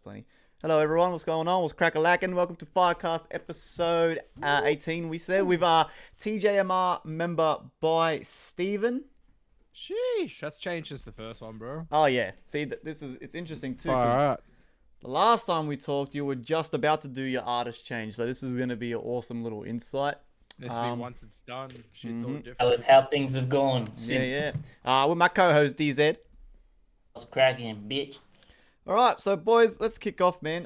plenty. Hello everyone, what's going on? What's crack-a-lackin'? Welcome to FireCast episode 18. We said with our TJMR member bystephen. Sheesh, that's changed since the first one, bro. Oh yeah, see it's interesting too. Alright. The last time we talked, you were just about to do your artist change, so this is gonna be an awesome little insight. This be once it's done, shit's all different. With how things have gone since. Yeah. With my co-host DZ. What's cracking, bitch? All right, so boys, let's kick off, man.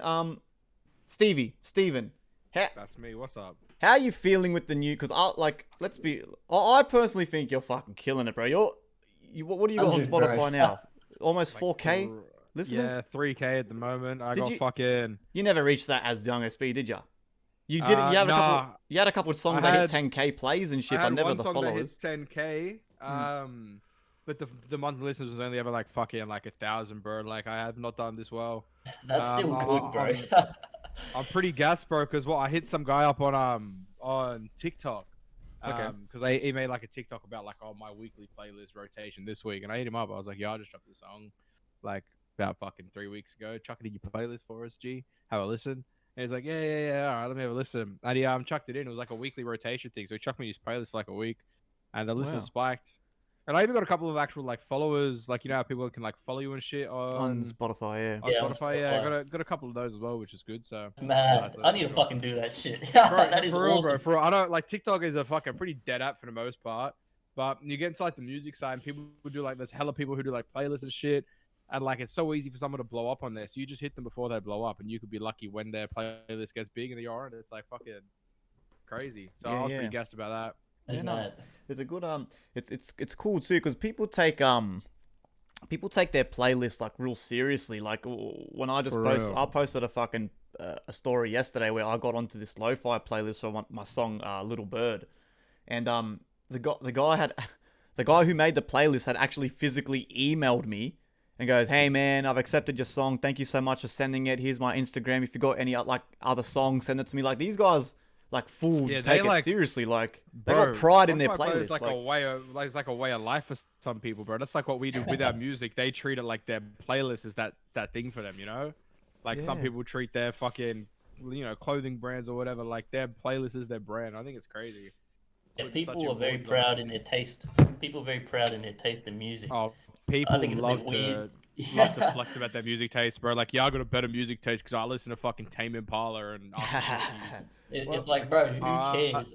Steven, That's me. What's up? how are you feeling with the new? Because I personally think you're fucking killing it, bro. What do you got on Spotify now? Almost 4K listeners. Yeah, 3K at the moment. I Did got you- fucking. You never reached that as young SB, did you? You did. You had a couple of songs that hit 10K plays and shit, I but had never one the song that hit followers. 10K. But the monthly listeners was only ever like fucking like 1,000, bro. Like I have not done this well. That's still good, bro. I'm pretty gassed, bro, because I hit some guy up on TikTok. Okay. Because he made like a TikTok about like my weekly playlist rotation this week, and I hit him up. I was like, yeah, I just dropped this song like about fucking 3 weeks ago. Chuck it in your playlist for us, G. Have a listen. And he's like, yeah. All right, let me have a listen. And he chucked it in. It was like a weekly rotation thing. So he chucked me his playlist for like a week, and the listen spiked. And I even got a couple of actual like followers, like you know how people can like follow you and shit On Spotify, yeah. on Spotify. Yeah, I got a couple of those as well, which is good. So Man, I need to fucking do that shit. Bro, That is for real, awesome. bro. For real. I don't like TikTok is a fucking pretty dead app for the most part, but you get into like the music side, and people who do like there's hella people who do like playlists and shit, and like it's so easy for someone to blow up on there. So you just hit them before they blow up, and you could be lucky when their playlist gets big and you're on it. It's like fucking crazy. So I was pretty gassed about that. That's mad. It's a good it's cool too because people take their playlist like real seriously. Like when I posted a fucking a story yesterday where I got onto this lo-fi playlist for my song Little Bird, and the guy who made the playlist had actually physically emailed me and goes, "Hey man, I've accepted your song. Thank you so much for sending it. Here's my Instagram. If you got any like other songs, send it to me." Like these guys. Like take it seriously. Like they got pride in their playlist. It's like a way of life for some people, bro. That's like what we do with our music. They treat it like their playlist is that thing for them, you know. Like some people treat their fucking clothing brands or whatever like their playlist is their brand. I think it's crazy. Yeah, people are very proud in their taste. People are very proud in their taste in music. Oh, people love to flex about their music taste, bro. Like, yeah, I got a better music taste because I listen to fucking Tame Impala and. It's like, bro, who cares?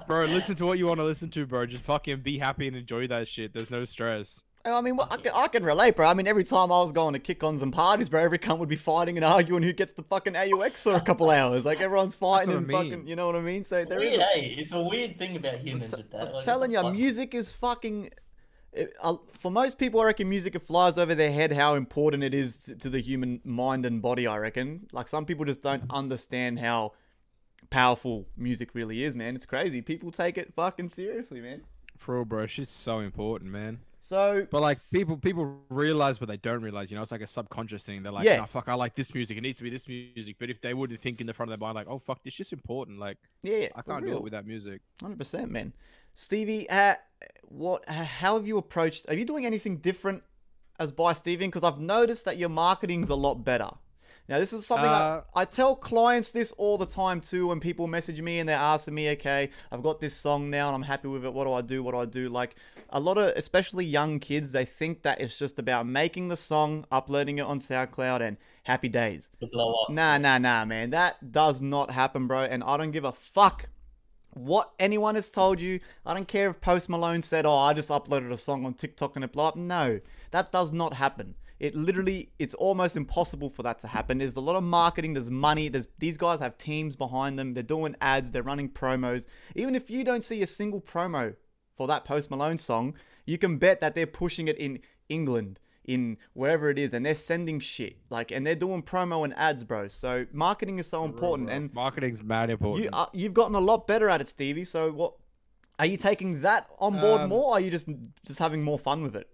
Bro, listen to what you want to listen to, bro. Just fucking be happy and enjoy that shit. There's no stress. I mean, I can relate, bro. I mean, every time I was going to kick-ons and parties, bro, every cunt would be fighting and arguing who gets the fucking AUX for a couple hours. Like, everyone's fighting and fucking, you know what I mean? So there is. It's a weird thing about humans with that. I'm telling you, music is fucking. For most people, I reckon music it flies over their head how important it is to the human mind and body. I reckon. Like some people just don't understand how powerful music really is, man. It's crazy. People take it fucking seriously, man. For real, bro. Shit's so important, man. So, but like people realize, but they don't realize. You know, it's like a subconscious thing. They're like, "Nah, fuck, I like this music. It needs to be this music." But if they would think in the front of their mind, like, "Oh fuck, this shit's important." Like, I can't do it without music. 100%, man. Stevie, how have you approached? Are you doing anything different as bystephen? Because I've noticed that your marketing's a lot better. Now, this is something I tell clients this all the time too when people message me and they're asking me, okay, I've got this song now and I'm happy with it. What do I do? What do I do? Like a lot of, especially young kids, they think that it's just about making the song, uploading it on SoundCloud and happy days. Blow up. Nah, man. That does not happen, bro. And I don't give a fuck what anyone has told you. I don't care if Post Malone said, oh, I just uploaded a song on TikTok and it blew up. No, that does not happen. It's almost impossible for that to happen. There's a lot of marketing, there's money, these guys have teams behind them, they're doing ads, they're running promos. Even if you don't see a single promo for that Post Malone song, you can bet that they're pushing it in England, in wherever it is, and they're sending shit. And they're doing promo and ads, bro. So marketing is so important. And marketing's mad important. You've gotten a lot better at it, Stevie. So what, are you taking that on board more, or are you just having more fun with it?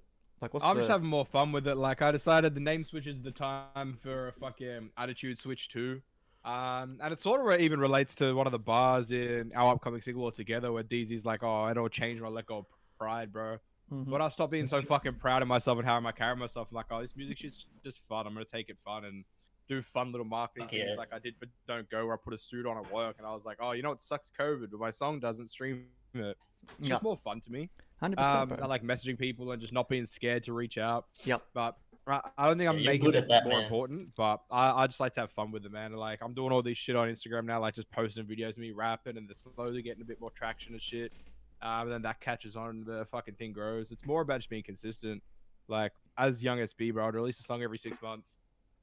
I'm just having more fun with it. Like I decided the name switch is the time for a fucking attitude switch too. And it sort of even relates to one of the bars in our upcoming single altogether where DZ's like, oh, it all changed when I let go of pride, bro. But I stopped being so fucking proud of myself and how I carry myself. I'm like, oh, this music shit's just fun. I'm gonna take it fun and do fun little marketing Yeah. things like I did for Don't Go, where I put a suit on at work, and I was like, oh, you know, it sucks COVID, but my song doesn't stream it. It's just more fun to me. 100%, bro. I like messaging people and just not being scared to reach out. Yep. But I don't think I'm you're making good it at that, more man. important, but I just like to have fun with it, man. Like, I'm doing all this shit on Instagram now, like just posting videos of me rapping, and they're slowly getting a bit more traction and shit. And then that catches on, and the fucking thing grows. It's more about just being consistent. Like, as young SB, bro, I'd release a song every 6 months.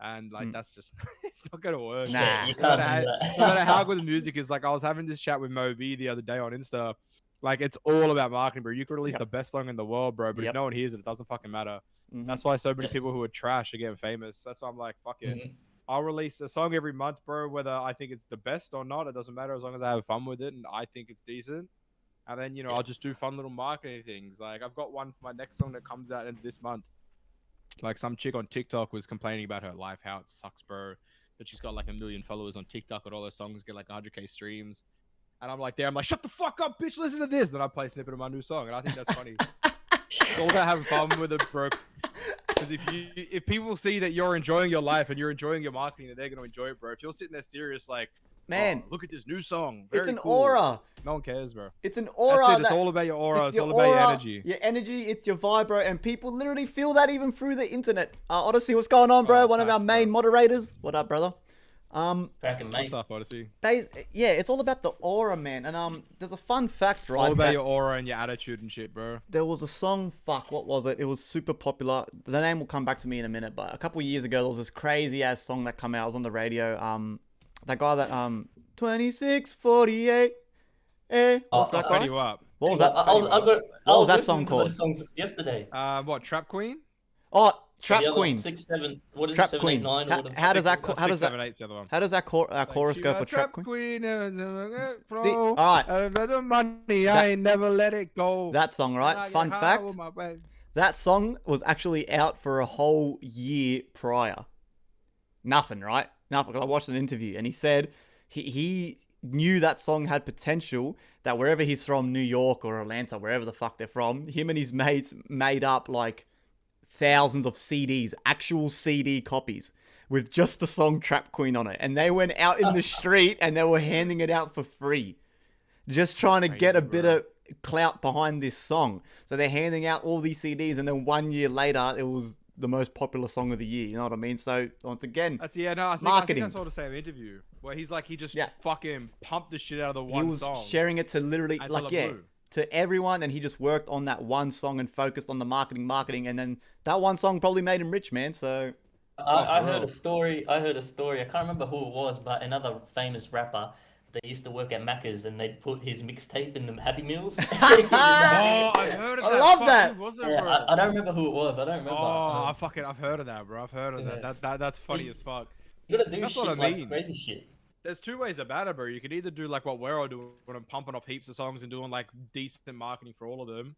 And like that's just it's not gonna work. Nah. Yeah, you can't do that. No matter how good the music is, like I was having this chat with Mo V the other day on Insta. Like it's all about marketing, bro. You could release the best song in the world, bro, but if no one hears it, it doesn't fucking matter. That's why so many people who are trash are getting famous. That's why I'm like, fuck it. I'll release a song every month, bro. Whether I think it's the best or not, it doesn't matter as long as I have fun with it and I think it's decent. And then I'll just do fun little marketing things. Like I've got one for my next song that comes out in this month. Like some chick on TikTok was complaining about her life, how it sucks, bro. But she's got like 1 million followers on TikTok, and all her songs get like 100K streams. And I'm like, shut the fuck up, bitch. Listen to this. Then I play a snippet of my new song, and I think that's funny. It's all about having fun with it, bro. Because if people see that you're enjoying your life and you're enjoying your marketing, then they're gonna enjoy it, bro. If you're sitting there serious, like, man, look at this new song. It's an cool. aura. No one cares, bro. It's an aura. That's it. It's all about your aura. It's all about your energy. Your energy, it's your vibe, bro. And people literally feel that even through the internet. Odyssey, what's going on, bro? One of our main moderators. What up, brother? Cracking, mate. What's up, Odyssey? Yeah, it's all about the aura, man. And there's a fun fact, right? All about your aura and your attitude and shit, bro. There was a song, what was it? It was super popular. The name will come back to me in a minute, but a couple of years ago, there was this crazy ass song that came out. It was on the radio. That guy that 2648. What's that guy? Turn you up. What was that? What was that song called? Those songs yesterday. What, Trap Queen? Oh, Trap Queen. 6, 7. What is Trap it? 7, Queen. 8, 9. How does that? How does that Chorus go for Trap Queen? All right. right. Money, I ain't never let it go. That song, right? Fun fact. That song was actually out for a whole year prior. Nothing, right? Nothing. I watched an interview and he said he knew that song had potential, that wherever he's from, New York or Atlanta, wherever the fuck they're from, him and his mates made up like thousands of CDs, actual CD copies, with just the song Trap Queen on it. And they went out in the street and they were handing it out for free. Just trying to get a bit of clout behind this song. So they're handing out all these CDs, and then 1 year later, it was the most popular song of the year. You know what I mean? So once again, I think marketing. I saw the same interview where he's like, he just fucking pumped the shit out of the he one was song. sharing it to literally to everyone, and he just worked on that one song and focused on the marketing, and then that one song probably made him rich, man. So I heard a story. I can't remember who it was, but another famous rapper. They used to work at Macca's and they'd put his mixtape in the Happy Meals. Oh, I've heard of that. I love that. I don't remember who it was. I don't remember. Oh, I've heard of that, bro. I've heard of that. That's funny as fuck. You gotta do That's shit what I like mean. crazy shit. There's two ways about it, bro. You could either do like what we're all doing and pumping off heaps of songs and doing like decent marketing for all of them,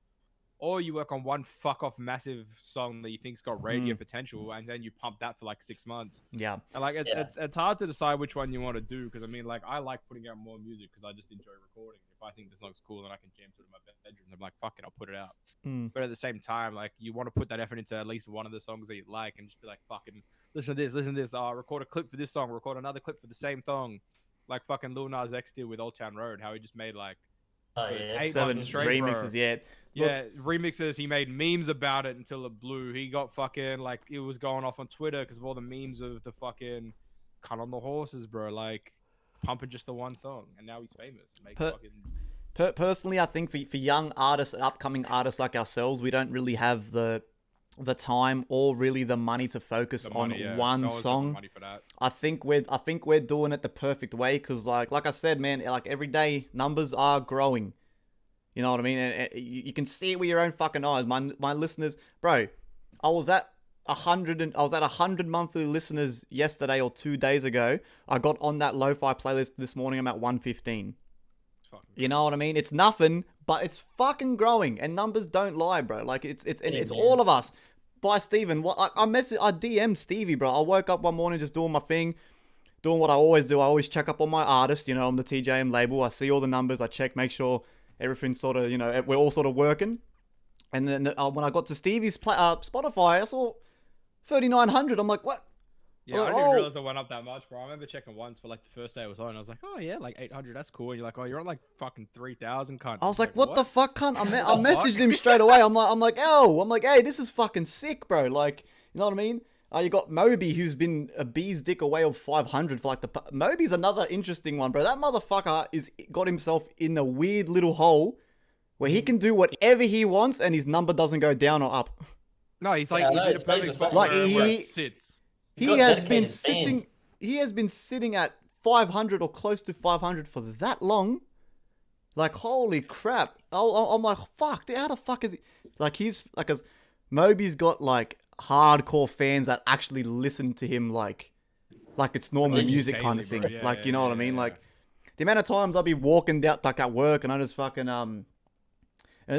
or you work on one fuck off massive song that you think's got radio potential, and then you pump that for like 6 months. Yeah. And like it's hard to decide which one you want to do, because I mean, like, I like putting out more music because I just enjoy recording. If I think the song's cool and I can jam to it in my bedroom, I'm like, fuck it, I'll put it out. But at the same time, like, you want to put that effort into at least one of the songs that you like, and just be like, fucking listen to this. Record a clip for this song. Record another clip for the same song, like fucking Lil Nas X did with Old Town Road. How he just made like 7 remixes, Yeah, remixes. He made memes about it until it blew. He got fucking, like, it was going off on Twitter because of all the memes of the fucking cut on the horses, bro. Like, pumping just the one song, and now he's famous. Personally, I think for young artists, upcoming artists like ourselves, we don't really have the time or really the money to focus on one song. Money for that. I think we're doing it the perfect way, because like I said, man, like every day numbers are growing. You know what I mean? And you can see it with your own fucking eyes. My listeners, bro, I was at 100 monthly listeners yesterday or 2 days ago. I got on that lo-fi playlist this morning. I'm at 115. You know what I mean? It's nothing, but it's fucking growing, and numbers don't lie, bro. Like it's all of us. bystephen, I DM'd Stevie, bro. I woke up one morning just doing my thing, doing what I always do. I always check up on my artist, you know, on the TJM label. I see all the numbers. I check, make sure everything's sort of, you know, we're all sort of working. And then when I got to Stevie's Spotify, I saw 3,900. I'm like, what? Yeah, Like, I didn't even oh. realize it went up that much, bro. I remember checking once, but like the first day it was on, I was like, oh yeah, like 800, that's cool. And you're like, oh, you're on like fucking 3,000, cunt. I was like, what the fuck, cunt? I the messaged fuck? him straight away. I'm like, hey, this is fucking sick, bro. Like, you know what I mean? You got Moby, who's been a bee's dick away of 500 for like Moby's another interesting one, bro. That motherfucker got himself in a weird little hole where he can do whatever he wants and his number doesn't go down or up. No, he's like, Yeah, I he's know, in a it stays perfect the spot same. Like, where he- it sits. He got has been dedicated fans. sitting. He has been sitting at 500 or close to 500 for that long. Like, holy crap! I'm like, fuck, dude, how the fuck is he? Like, he's like, as Moby's got like hardcore fans that actually listen to him, like it's normal Religious music kind of daily, thing. bro. Yeah, Like, you know what I mean? yeah. Like, the amount of times I'll be walking down like at work and I just fucking And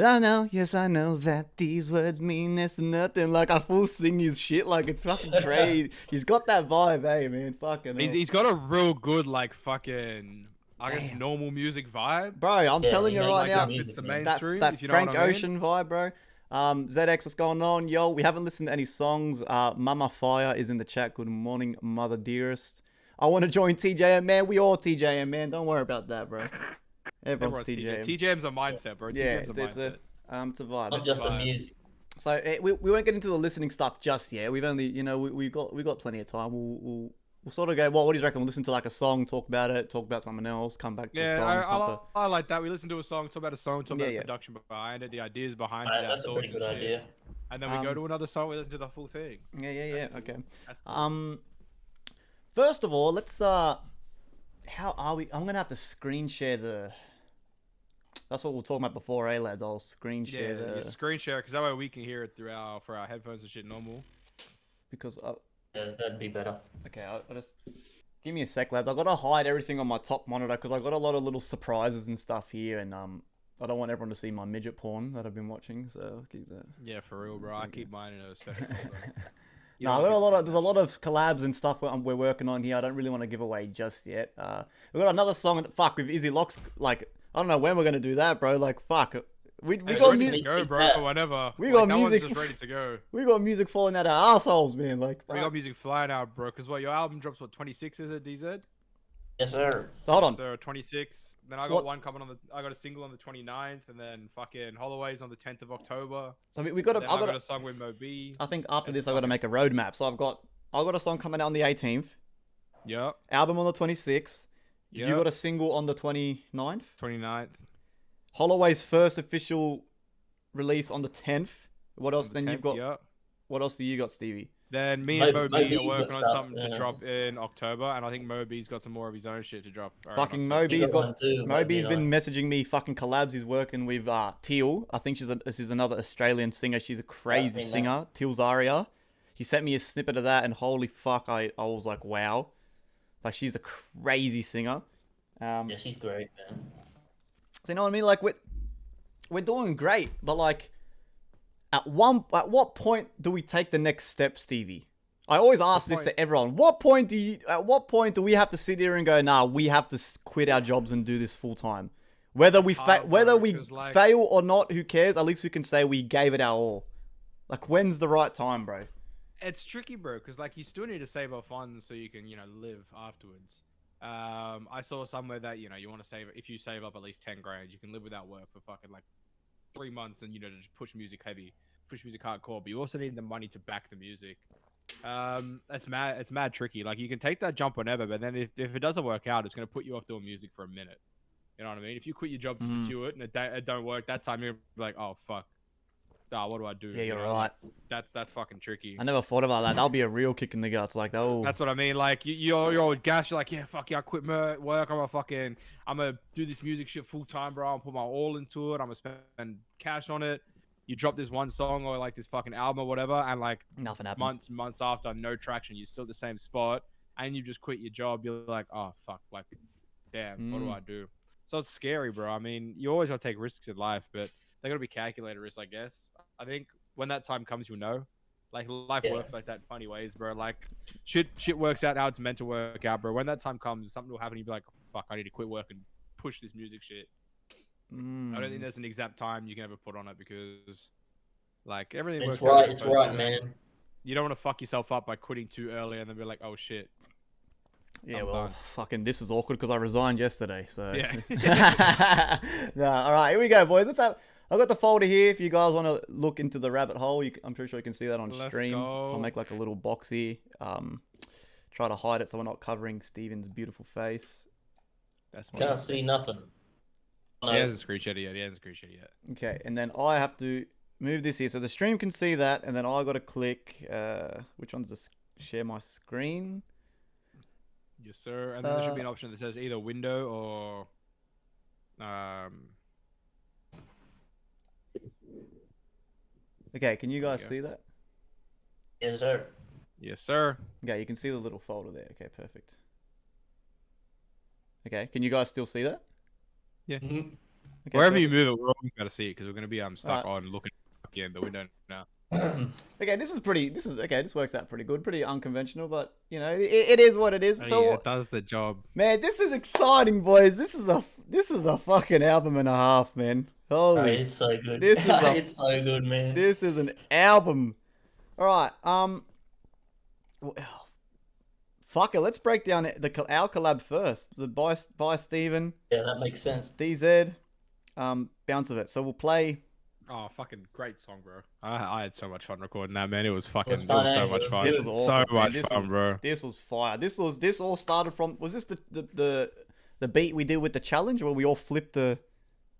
I know, yes, I know that these words mean this and nothing. Like, I full sing his shit. Like, it's fucking crazy. He's got that vibe, hey, man. Fucking hell. He's got a real good, like, fucking, I guess, Damn. normal music vibe. Bro, I'm Yeah, telling he you makes right good now, music, the man. mainstream, that if you know Frank what I mean. Ocean vibe, bro. ZX, what's going on? Yo, we haven't listened to any songs. Mama Fire is in the chat. Good morning, mother dearest. I want to join TJM, man. We all TJM, man. Don't worry about that, bro. Everyone's TJM. TJM's a mindset, bro. Yeah, TJM's a mindset. it's a vibe. Not just the music. So we won't get into the listening stuff just yet. We've only, we got plenty of time. We'll sort of go. What do you reckon? We'll listen to like a song, talk about it, talk about something else, come back to a Yeah, song. I like that. We listen to a song, talk about a song, talk about Yeah. the production behind it, the ideas behind Alright, it, that's a our pretty thoughts good and shit. idea. And then we go to another song, we listen to the full thing. Yeah. That's Okay. That's cool. First of all, let's how are we? I'm gonna have to screen share the. That's what we were talking about before, lads? I'll screen Yeah, share you screen share, because that way we can hear it for our headphones and shit normal. because Yeah, that'd be better. okay, I just give me a sec, lads. I gotta hide everything on my top monitor because I got a lot of little surprises and stuff here, and I don't want everyone to see my midget porn that I've been watching, so I'll keep that. Yeah, for real, bro. I keep mine in a special folder. You No, don't I got a think lot so, of. There's a lot of collabs and stuff we're working on here. I don't really want to give away just yet. We got another song. Fuck with Izzy Locks. Like, I don't know when we're gonna do that, bro. Like, fuck. We Hey, got ready music. to go, bro, for whenever. We Like, got that music. one's just ready to go. We got music falling out our assholes, man. Like, We fuck. got music flying out, bro. Because what, your album drops, what, 26 is it, DZ? Yes, sir. So hold on. So 26. Then I got What- one coming on I got a single on the 29th, and then fucking Holloway's on the 10th of October. So we got. Then I I got got. a song with Moby. I think after and this, I got to make a roadmap. So I got a song coming out on the 18th. Yep. Album on the 26th. You Yep. got a single on the 29th. 29th. Holloway's first official release on the 10th. What else? on the Then you've 10th, got. Yep. What else do you got, Stevie? Then me and Moby are Moby's got working on stuff, something to yeah. drop in October, and I think Moby's got some more of his own shit to drop. around Fucking October. Moby's got. one too, Moby's Moby, been messaging me fucking collabs. He's working with Teal. I think this is another Australian singer. She's a crazy seen that. singer. Teal Zaria. He sent me a snippet of that, and holy fuck, I was like, wow, like she's a crazy singer. Yeah, she's great, man. So you know what I mean? Like we're doing great, but like at what point do we take the next step, Stevie? I always ask this to everyone. At what point do we have to sit here and go, nah, we have to quit our jobs and do this full time? Whether we hard, whether bro, we 'cause, like- fail or not, who cares? At least we can say we gave it our all. Like, when's the right time, bro? It's tricky, bro, because like you still need to save up funds so you can, live afterwards. I saw somewhere that you want to save. If you save up at least 10 grand, you can live without work for fucking like 3 months, and just push music heavy, push music hardcore. But you also need the money to back the music. It's mad tricky. Like you can take that jump whenever, but then if it doesn't work out, it's gonna put you off doing music for a minute. You know what I mean? If you quit your job to pursue it and it don't work, that time you're like, oh fuck, what do I do? Yeah, you're You know? right. That's fucking tricky. I never thought about that. That'll be a real kick in the guts. Like, oh, That's what I mean. Like you're all gas. You're like, yeah, fuck yeah, I quit work. I'm gonna do this music shit full time, bro. I'm gonna put my all into it. I'm gonna spend cash on it. You drop this one song or like this fucking album or whatever, and like nothing happens. months after, no traction. You're still at the same spot, and you just quit your job. You're like, oh fuck, like, damn, what do I do? So it's scary, bro. I mean, you always gotta take risks in life, but they gotta be calculated risks, I guess. I think when that time comes, you'll know. Like life works like that in funny ways, bro. Like shit works out how it's meant to work out, bro. When that time comes, something will happen. You'll be like, fuck, I need to quit work and push this music shit. I don't think there's an exact time you can ever put on it because, like, everything It's works out right. how It's supposed right, to. man. you don't want to fuck yourself up by quitting too early and then be like, oh shit. Yeah, I'm well, done. fucking, this is awkward because I resigned yesterday. So Yeah. no, all right, here we go, boys. Let's have. I've got the folder here. If you guys want to look into the rabbit hole, I'm pretty sure you can see that on Let's stream. go. I'll make like a little box here. Try to hide it so we're not covering Steven's beautiful face. That's my Can't see nothing. No. He hasn't screenshot it yet. Okay, and then I have to move this here so the stream can see that, and then I got to click. Which one's the share my screen? Yes, sir. And then there should be an option that says either window or Okay, can you guys go. see that? Yes, sir. Yes, sir. Yeah, you can see the little folder there. Okay, perfect. Okay, can you guys still see that? Mhm. Okay, Wherever you perfect. move it, we're all gonna see it because we're gonna be stuck Alright. on looking in the window now. Okay, this is pretty. This is okay. This works out pretty good. Pretty unconventional, but you know, it is what it is. Oh, So, yeah, it does the job. man, this is exciting, boys. This is a fucking album and a half, man. Oh, Holy, it's so good. This is a- It's so good, man. this is an album. All right, fuck it. Let's break down our collab first. The by Steven, Yeah, that makes sense. DZ, bounce of it. So we'll play. Oh, fucking great song, bro. I had so much fun recording that, man. It was fucking. It was, fun, so eh? much It was fun. good. This was awesome, So man. much This fun, was- bro. This was fire. This all started from. Was this the beat we did with the challenge where we all flipped the?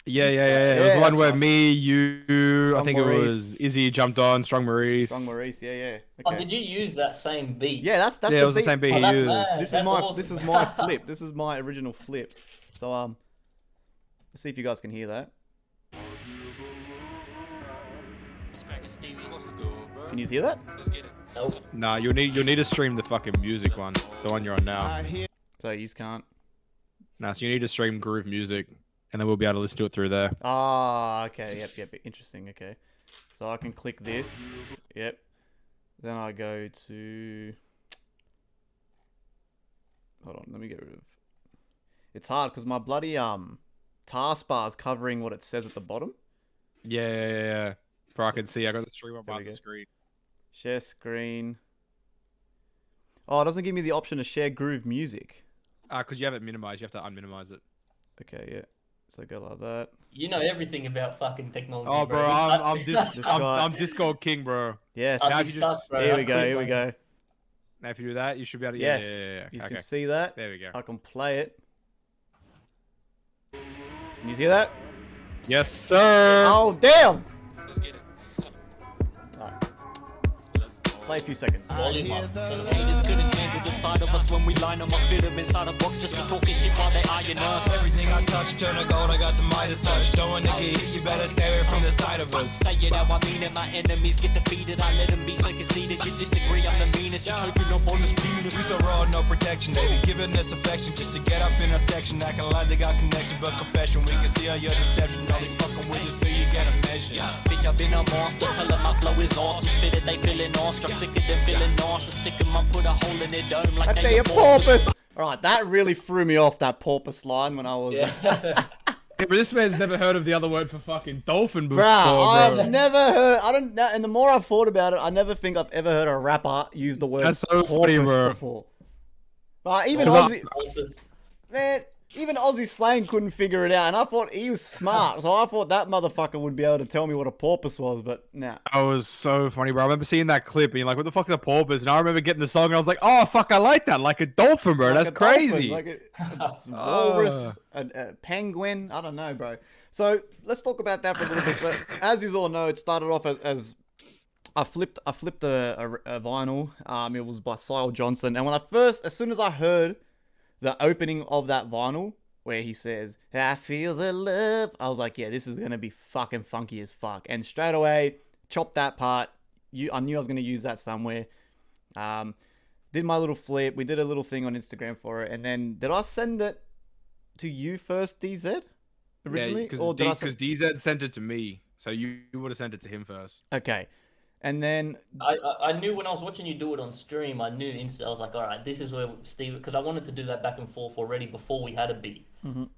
Yeah. It was Yeah, the one that's where right. me, you, I Strong think Maurice. it was Izzy jumped on, Strong Maurice. Strong Maurice, yeah. Oh, Okay. did you use that same beat? Yeah, that's Yeah, the it was the beat. same beat Oh, he that's used. mad. This is That's my awesome. flip. This is my original flip. So let's see if you guys can hear that. Can you hear that? Nope. Nah, you'll need to stream the fucking music one, the one you're on now. So you can't. Nah, so you need to stream Groove Music, and then we'll be able to listen to it through there. Ah, okay. Yep. Interesting. Okay. So I can click this. Yep. Then I go to. Hold on. Let me get rid of. It's hard because my bloody taskbar is covering what it says at the bottom. Yeah. Bro, I can see. I got the stream up There we on the go. screen. Share screen. Oh, it doesn't give me the option to share Groove Music. Because you have it minimized, you have to unminimize it. Okay, yeah. So go like that. You know everything about fucking technology. Oh, bro, I'm guy- Discord king, bro. Yes. I'll Now be if you stuck, just- bro. Here I'll we go. quit, Here we man. go. Now if you do that, you should be able to. Yes. Yeah. You Okay. can see that. There we go. I can play it. Can you see that? Yes, sir. Oh, damn! Play a few seconds. Volume up. Haters couldn't handle the side of us when we line them up, fit them inside a box, just be talking shit while they eyeing us. Everything I touch turn to gold, I got the Midas touch. Don't want nigga hit, you better stay away from the side of us. Say it how I mean it, my enemies get defeated, I let them be so conceited, you disagree, I'm the meanest, you're choking up on this penis. We so raw, no protection, baby, giving us affection just to get up in our section. Acting like they got connection, but confession, we can see all your deception. Only fucking with you so you get a measure. Bitch, I've been a monster, tell them my flow is awesome, spit it, they feeling awestruck, sicker than feeling nauseous, stick 'em up, put a hole in their dome like That they be a a porpoise! Alright, that really threw me off, that porpoise line, when I was... Yeah. Yeah, but this man's never heard of the other word for fucking dolphin before, Bruh, bro. I've never heard... I don't know, and the more I've thought about it, I never think I've ever heard a rapper use the word That's so funny, porpoise bro. before. Even Hold Aussie... Man, even Aussie slang couldn't figure it out, and I thought he was smart, so I thought that motherfucker would be able to tell me what a porpoise was, but nah. That was so funny, bro. I remember seeing that clip and you're like, what the fuck is a porpoise? And I remember getting the song and I was like, oh, fuck, I like that. Like a dolphin, bro. Like That's a dolphin, crazy. like a walrus, a penguin. I don't know, bro. So let's talk about that for a little bit. So as you all know, it started off as I flipped a vinyl. It was by Sile Johnson, and as soon as I heard the opening of that vinyl where he says, "I feel the love," I was like, yeah, this is gonna be fucking funky as fuck. And straight away, chopped that part. I knew I was gonna use that somewhere. Did my little flip. We did a little thing on Instagram for it, and then did I send it to you first, DZ? Originally, Yeah, or did I because DZ sent it to me. So you would have sent it to him first. Okay, and then I knew when I was watching you do it on stream, I knew instantly, I was like, all right, this is where Steve, because I wanted to do that back and forth already before we had a beat.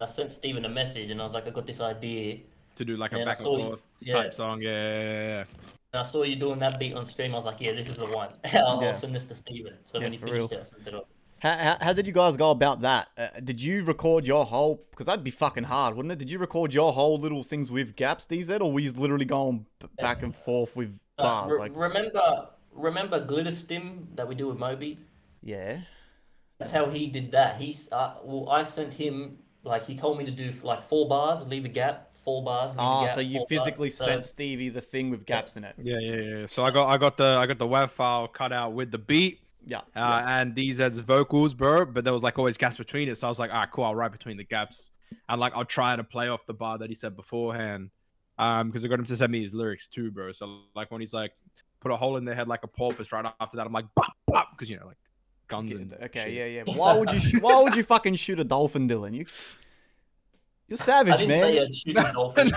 I sent Steven a message and I was like, I got this idea. To do like a And I back and saw you- forth yeah. type song. Yeah. And I saw you doing that beat on stream. I was like, yeah, this is the one. I'll Yeah. send this to Steven. So Yeah, when you for finished real. it, I sent it off. How did you guys go about that? Did you record your whole? Because that'd be fucking hard, wouldn't it? Did you record your whole little things with gaps, DZ, or were you literally going back and forth with bars? Remember Glitter Stim that we do with Moby? Yeah. That's how he did that. I sent him, like, he told me to do like 4 bars, leave a gap, 4 bars, leave a gap. So you 4 physically bars. sent Stevie the thing with gaps in it. Yeah. So I got the WAV file cut out with the beat. Yeah. And DZ's vocals, bro. But there was like always gaps between it. So I was like, all right, cool. I'll write between the gaps. And like, I'll try to play off the bar that he said beforehand. Because I got him to send me his lyrics too, bro. So like when he's like, put a hole in their head like a porpoise right after that, I'm like, bop, bop. Because, you know, like guns and Okay, shit. yeah. Why would you fucking shoot a dolphin, Dylan? You're savage, I didn't man. say I'd shoot a dolphin.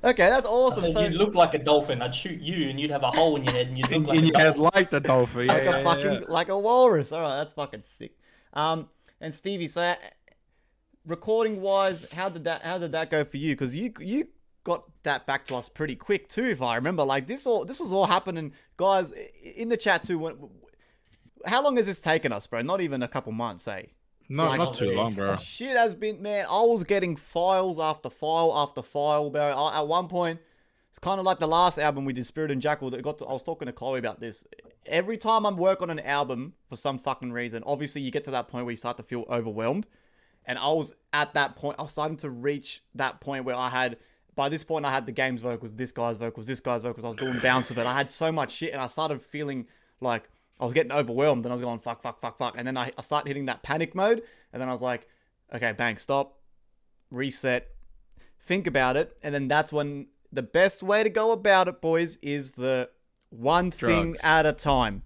Okay, that's I awesome. said you'd look like a dolphin. I'd shoot you, and you'd have a hole in your head, and you'd look like in a your head dolphin. like the dolphin. Yeah, like a walrus. All right, that's fucking sick. And Stevie, so recording wise, how did that go for you? Because you got that back to us pretty quick too, if I remember. Like this was all happening, guys, in the chat too. How long has this taken us, bro? Not even a couple months, eh? Not too long, bro. Shit has been, man. I was getting files after file after file, bro. At one point, it's kind of like the last album we did, Spirit and Jackal. I was talking to Chloe about this. Every time I work on an album, for some fucking reason, obviously you get to that point where you start to feel overwhelmed. And I was at that point. I was starting to reach that point where by this point, I had the game's vocals, this guy's vocals, this guy's vocals. I was doing bounce with it. I had so much shit, and I started feeling like I was getting overwhelmed, and I was going, fuck. And then I started hitting that panic mode, and then I was like, okay, bang, stop, reset, think about it. And then that's when the best way to go about it, boys, is the one thing at a time.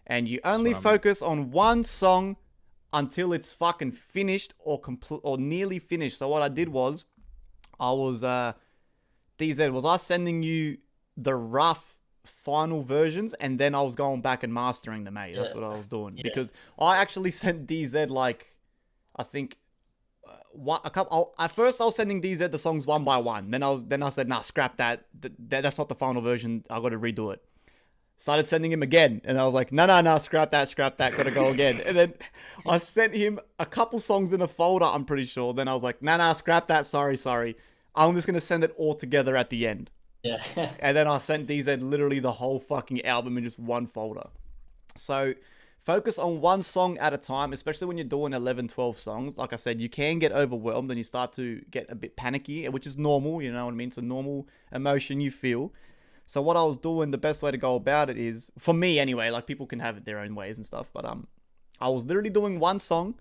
And you only focus on one song until it's fucking finished or nearly finished. So what I did was, I was sending you the rough final versions, and then I was going back and mastering them, mate. That's what I was doing. Yeah. Because I actually sent DZ like, I think, at first I was sending DZ the songs one by one. Then I said, nah, scrap that. That's not the final version. I got to redo it. Started sending him again, and I was like, no, scrap that. Got to go again. And then I sent him a couple songs in a folder, I'm pretty sure. Then I was like, nah, scrap that. Sorry. I'm just gonna send it all together at the end. Yeah. And then I sent DZ literally the whole fucking album in just one folder. So focus on one song at a time, especially when you're doing 11, 12 songs. Like I said, you can get overwhelmed and you start to get a bit panicky, which is normal, you know what I mean? It's a normal emotion you feel. So what I was doing, the best way to go about it is, for me anyway, like people can have it their own ways and stuff, but I was literally doing one song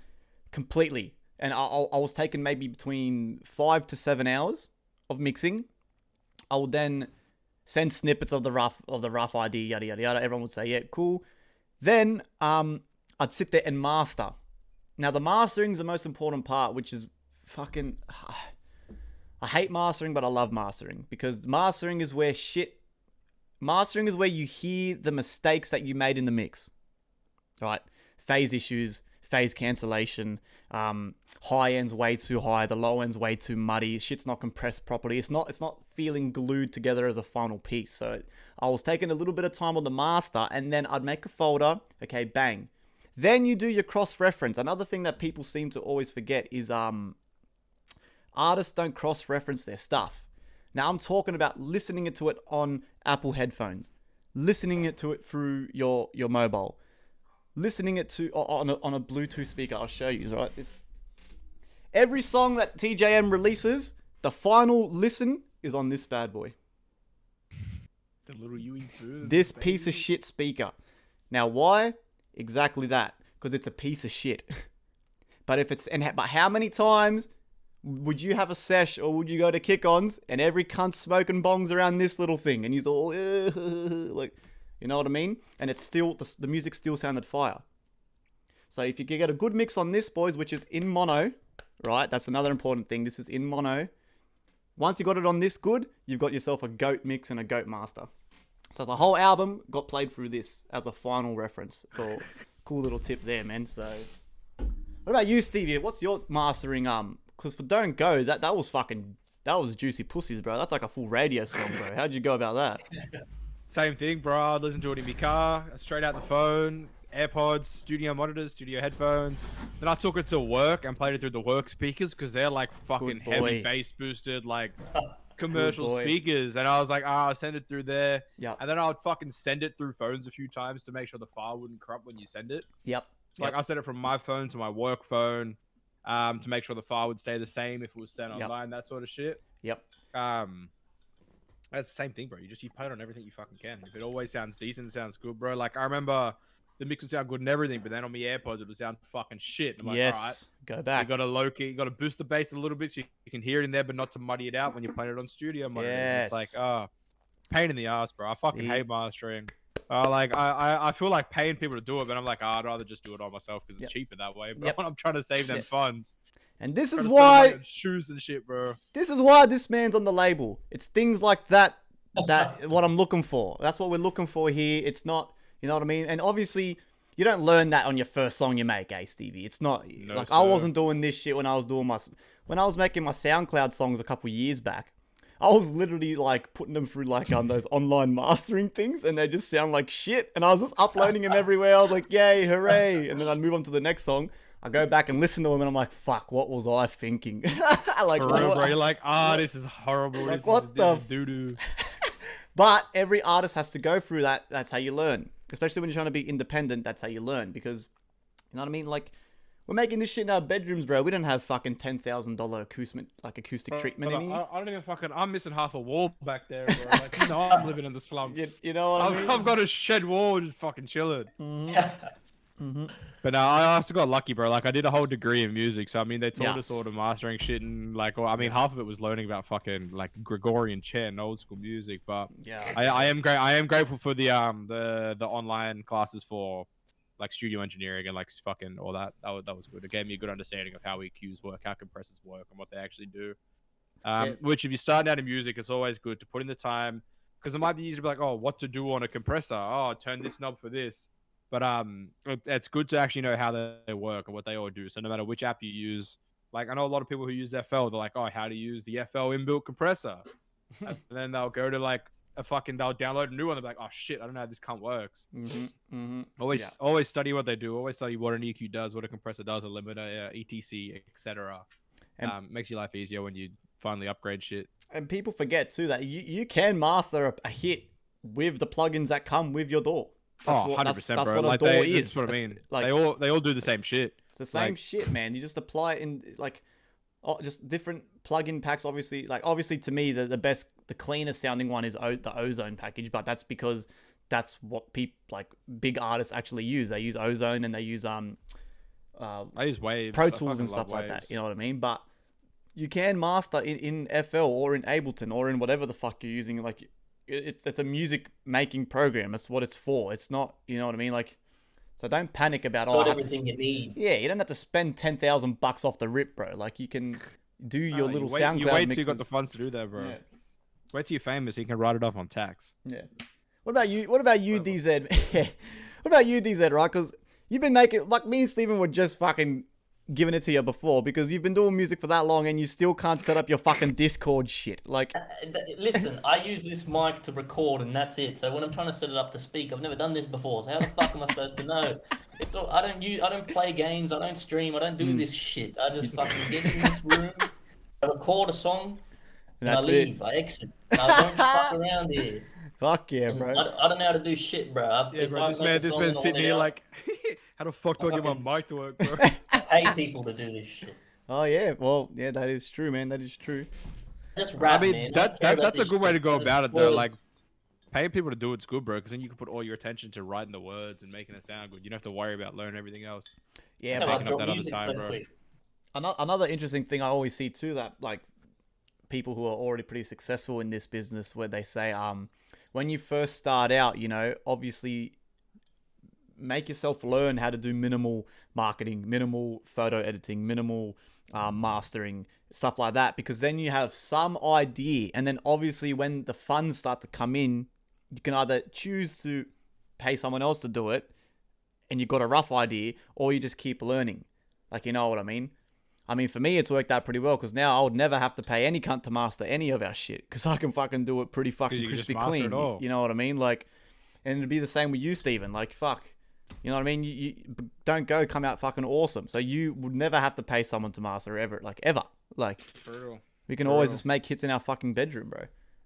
completely. And I was taking maybe between 5 to 7 hours of mixing. I would then send snippets of the rough ID, yada yada yada. Everyone would say, yeah, cool. Then I'd sit there and master. Now the mastering is the most important part, which is fucking. I hate mastering, but I love mastering, because mastering is where you hear the mistakes that you made in the mix, right? Phase issues, phase cancellation, high end's way too high, the low end's way too muddy, shit's not compressed properly, it's not feeling glued together as a final piece. So I was taking a little bit of time on the master, and then I'd make a folder, okay, bang. Then you do your cross-reference. Another thing that people seem to always forget is artists don't cross-reference their stuff. Now I'm talking about listening to it on Apple headphones, listening to it through your mobile, listening it to on a Bluetooth speaker. I'll show you, right? Every song that TJM releases, the final listen is on this bad boy. The little Ewing bird, this piece of shit speaker. Now why? Exactly that. Because it's a piece of shit. But how many times would you have a sesh, or would you go to kick-ons and every cunt smoking bongs around this little thing, and he's all like, you know what I mean? And it's still, the music still sounded fire. So if you can get a good mix on this, boys, which is in mono, right? That's another important thing. This is in mono. Once you got it on this good, you've got yourself a goat mix and a goat master. So the whole album got played through this as a final reference. For cool little tip there, man. So what about you, Stevie? What's your mastering? Because for Don't Go, that was that was Juicy Pussies, bro. That's like a full radio song, bro. How'd you go about that? Same thing, bro. I'd listen to it in my car, straight out the phone, AirPods, studio monitors, studio headphones. Then I took it to work and played it through the work speakers because they're like fucking Good boy. heavy bass boosted, like commercial boy. speakers. And I was like, I'll send it through there. Yep. And then I would fucking send it through phones a few times to make sure the file wouldn't corrupt when you send it. Yep. So like I sent it from my phone to my work phone, to make sure the file would stay the same if it was sent online, that sort of shit. Yep. That's the same thing, bro. You play it on everything you fucking can. If it always sounds decent, it sounds good, bro. Like I remember the mix would sound good and everything, but then on my AirPods it would sound fucking shit. I'm like, Yes. all right, Go back. you gotta low key, you gotta boost the bass a little bit so you can hear it in there, but not to muddy it out when you're playing it on studio monitors. It's like, pain in the ass, bro. I fucking hate mastering. I feel like paying people to do it, but I'm like, I'd rather just do it all myself because it's cheaper that way. But I'm trying to save them funds. And this is Trying to spend money why on shoes and shit, bro. this is why this man's on the label. It's things like that what I'm looking for. That's what we're looking for here. It's not, you know what I mean? And obviously, you don't learn that on your first song you make, Stevie? It's not like sir. I wasn't doing this shit when I was making my SoundCloud songs a couple years back. I was literally like putting them through like those online mastering things, and they just sound like shit. And I was just uploading them everywhere. I was like, yay, hooray! And then I'd move on to the next song. I go back and listen to them, and I'm like, fuck, what was I thinking? Like, For real, bro. You're like, this is horrible. Like, this is doo doo. But every artist has to go through that. That's how you learn. Especially when you're trying to be independent, that's how you learn. Because, you know what I mean? Like, we're making this shit in our bedrooms, bro. We don't have fucking $10,000 acoustic treatment in here. I don't even fucking. I'm missing half a wall back there, bro. Like, you know, I'm living in the slums. You know what I mean? I've got a shed wall just fucking chilling. Mm-hmm. But no, I also got lucky, bro. Like, I did a whole degree in music, so I mean, they taught us Yes. all the mastering shit, and like, well, I mean, half of it was learning about fucking like Gregorian chant and old school music. But Yeah. I am grateful for the online classes for like studio engineering and like fucking all that. That was good. It gave me a good understanding of how EQs work, how compressors work, and what they actually do. Which, if you're starting out in music, it's always good to put in the time, because it might be easy to be like, oh, what to do on a compressor? Oh, turn this knob for this. But it's good to actually know how they work and what they all do. So no matter which app you use, like I know a lot of people who use FL, they're like, oh, how to use the FL inbuilt compressor, and then they'll go to like they'll download a new one. They're like, oh shit, I don't know how this cunt works. Always study what they do. Always study what an EQ does, what a compressor does, a limiter, etc., etc. Makes your life easier when you finally upgrade shit. And people forget too that you can master a hit with the plugins that come with your DAW. That's 100%, that's bro. what a Like DAW is. that's what I mean. Like, They all do the same shit. it's the same like- shit, man. You just apply it in like just different plugin packs. Obviously to me the cleanest sounding one is the Ozone package, but that's because that's what people like big artists actually use. They use Ozone and they use I use Waves, Pro I Tools and fucking love stuff like that. Waves. You know what I mean? But you can master in FL or in Ableton or in whatever the fuck you're using. Like it's a music making program. That's what it's for. It's not, you know what I mean? Like, so don't panic about Got everything you need. Yeah, you don't have to spend $10,000 off the rip, bro. Like you can do your little SoundCloud You wait till mixes. you got the funds to do that, bro. Yeah. Wait till you're famous, so you can write it off on tax. Yeah. What about you, DZ? What about you, DZ, right? Because you've been making, like me and Steven were just fucking giving it to you before, because you've been doing music for that long and you still can't set up your fucking Discord shit. Like, Listen, I use this mic to record and that's it. So when I'm trying to set it up to speak, I've never done this before. So how the fuck am I supposed to know? I don't play games. I don't stream. I don't do this shit. I just fucking get in this room, I record a song, and I that's leave. I exit. I don't fuck around here. fuck yeah, And bro. I don't know how to do shit, bro. Yeah, bro. This man's sitting here like, how the fuck do I get my mic to work, bro? pay people to do this shit. Oh yeah, well, yeah, that is true, man. That is true. Just rap, I mean, man. that's a good way to go about it, though. Words. Like, paying people to do it's good, bro, because then you can put all your attention to writing the words and making it sound good. You don't have to worry about learning everything else. Yeah, That's how I taking up drop that other music time, so bro. quick. Another interesting thing I always see too, that like people who are already pretty successful in this business, where they say, when you first start out, you know, obviously make yourself learn how to do minimal marketing, minimal photo editing, minimal mastering, stuff like that, because then you have some idea, and then obviously when the funds start to come in, you can either choose to pay someone else to do it and you've got a rough idea, or you just keep learning. Like, you know what I mean? I mean, for me, it's worked out pretty well because now I would never have to pay any cunt to master any of our shit because I can fucking do it pretty fucking you can just crispy master clean. it all. You know what I mean? Like, and it'd be the same with you, Steven. Like, fuck. You know what I mean? You don't come out fucking awesome. So you would never have to pay someone to master ever. Like, ever. Like, For real. we can For always real. just make hits in our fucking bedroom, bro.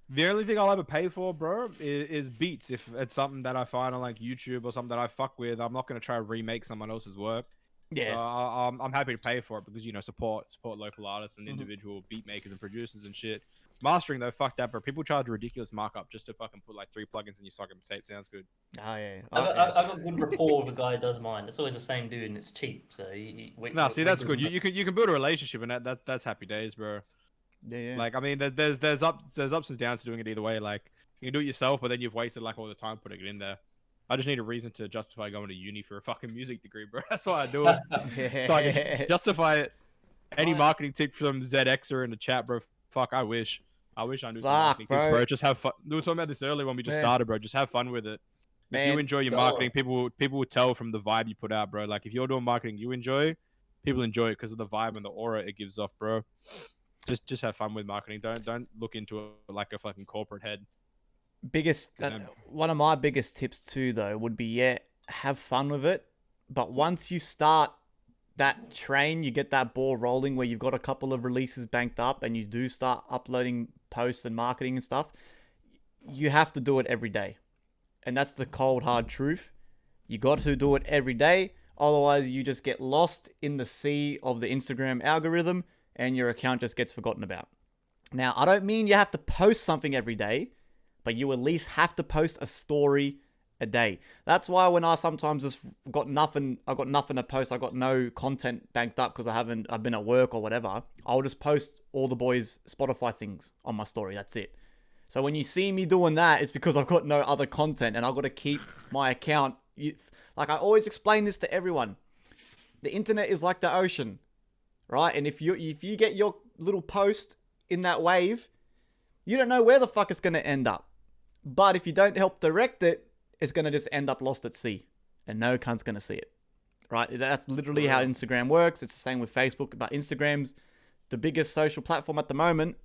The only thing I'll ever pay for, bro, is beats. If it's something that I find on like YouTube or something that I fuck with, I'm not gonna try to remake someone else's work. Yeah. So I'm happy to pay for it because, you know, support local artists and individual beat makers and producers and shit. Mastering though, fuck that, bro. People charge a ridiculous markup just to fucking put like 3 plugins in your socket and say it sounds good. Oh, yeah. I got good rapport with a guy who does mine. It's always the same dude and it's cheap. So See, that's good. You can build a relationship and that's happy days, bro. Yeah. Like, I mean, there's ups and downs to doing it either way. Like, you can do it yourself, but then you've wasted like all the time putting it in there. I just need a reason to justify going to uni for a fucking music degree, bro. That's why I do it. So I can justify it. Any marketing tip from ZXer in the chat, bro. Fuck, I wish I knew some marketing tips, bro. Just have fun. We were talking about this earlier when we just started, bro. Just have fun with it. If you enjoy your marketing, people will tell from the vibe you put out, bro. Like, if you're doing marketing you enjoy, people enjoy it because of the vibe and the aura it gives off, bro. Just have fun with marketing. Don't look into it like a fucking corporate head. One of my biggest tips too, though, would be have fun with it. But once you start that train, you get that ball rolling where you've got a couple of releases banked up and you do start uploading posts and marketing and stuff. You have to do it every day, and that's the cold hard truth. You got to do it every day, otherwise you just get lost in the sea of the Instagram algorithm and your account just gets forgotten about. Now, I don't mean you have to post something every day, but you at least have to post a story a day. That's why when I sometimes just got nothing to post, I got no content banked up because I've been at work or whatever, I'll just post all the boys' Spotify things on my story. That's it. So when you see me doing that, it's because I've got no other content and I've got to keep my account. Like, I always explain this to everyone. The internet is like the ocean, right? And if you get your little post in that wave, you don't know where the fuck it's going to end up. But if you don't help direct it, it's going to just end up lost at sea. And no cunt's going to see it. Right? That's literally how Instagram works. It's the same with Facebook. But Instagram's the biggest social platform at the moment.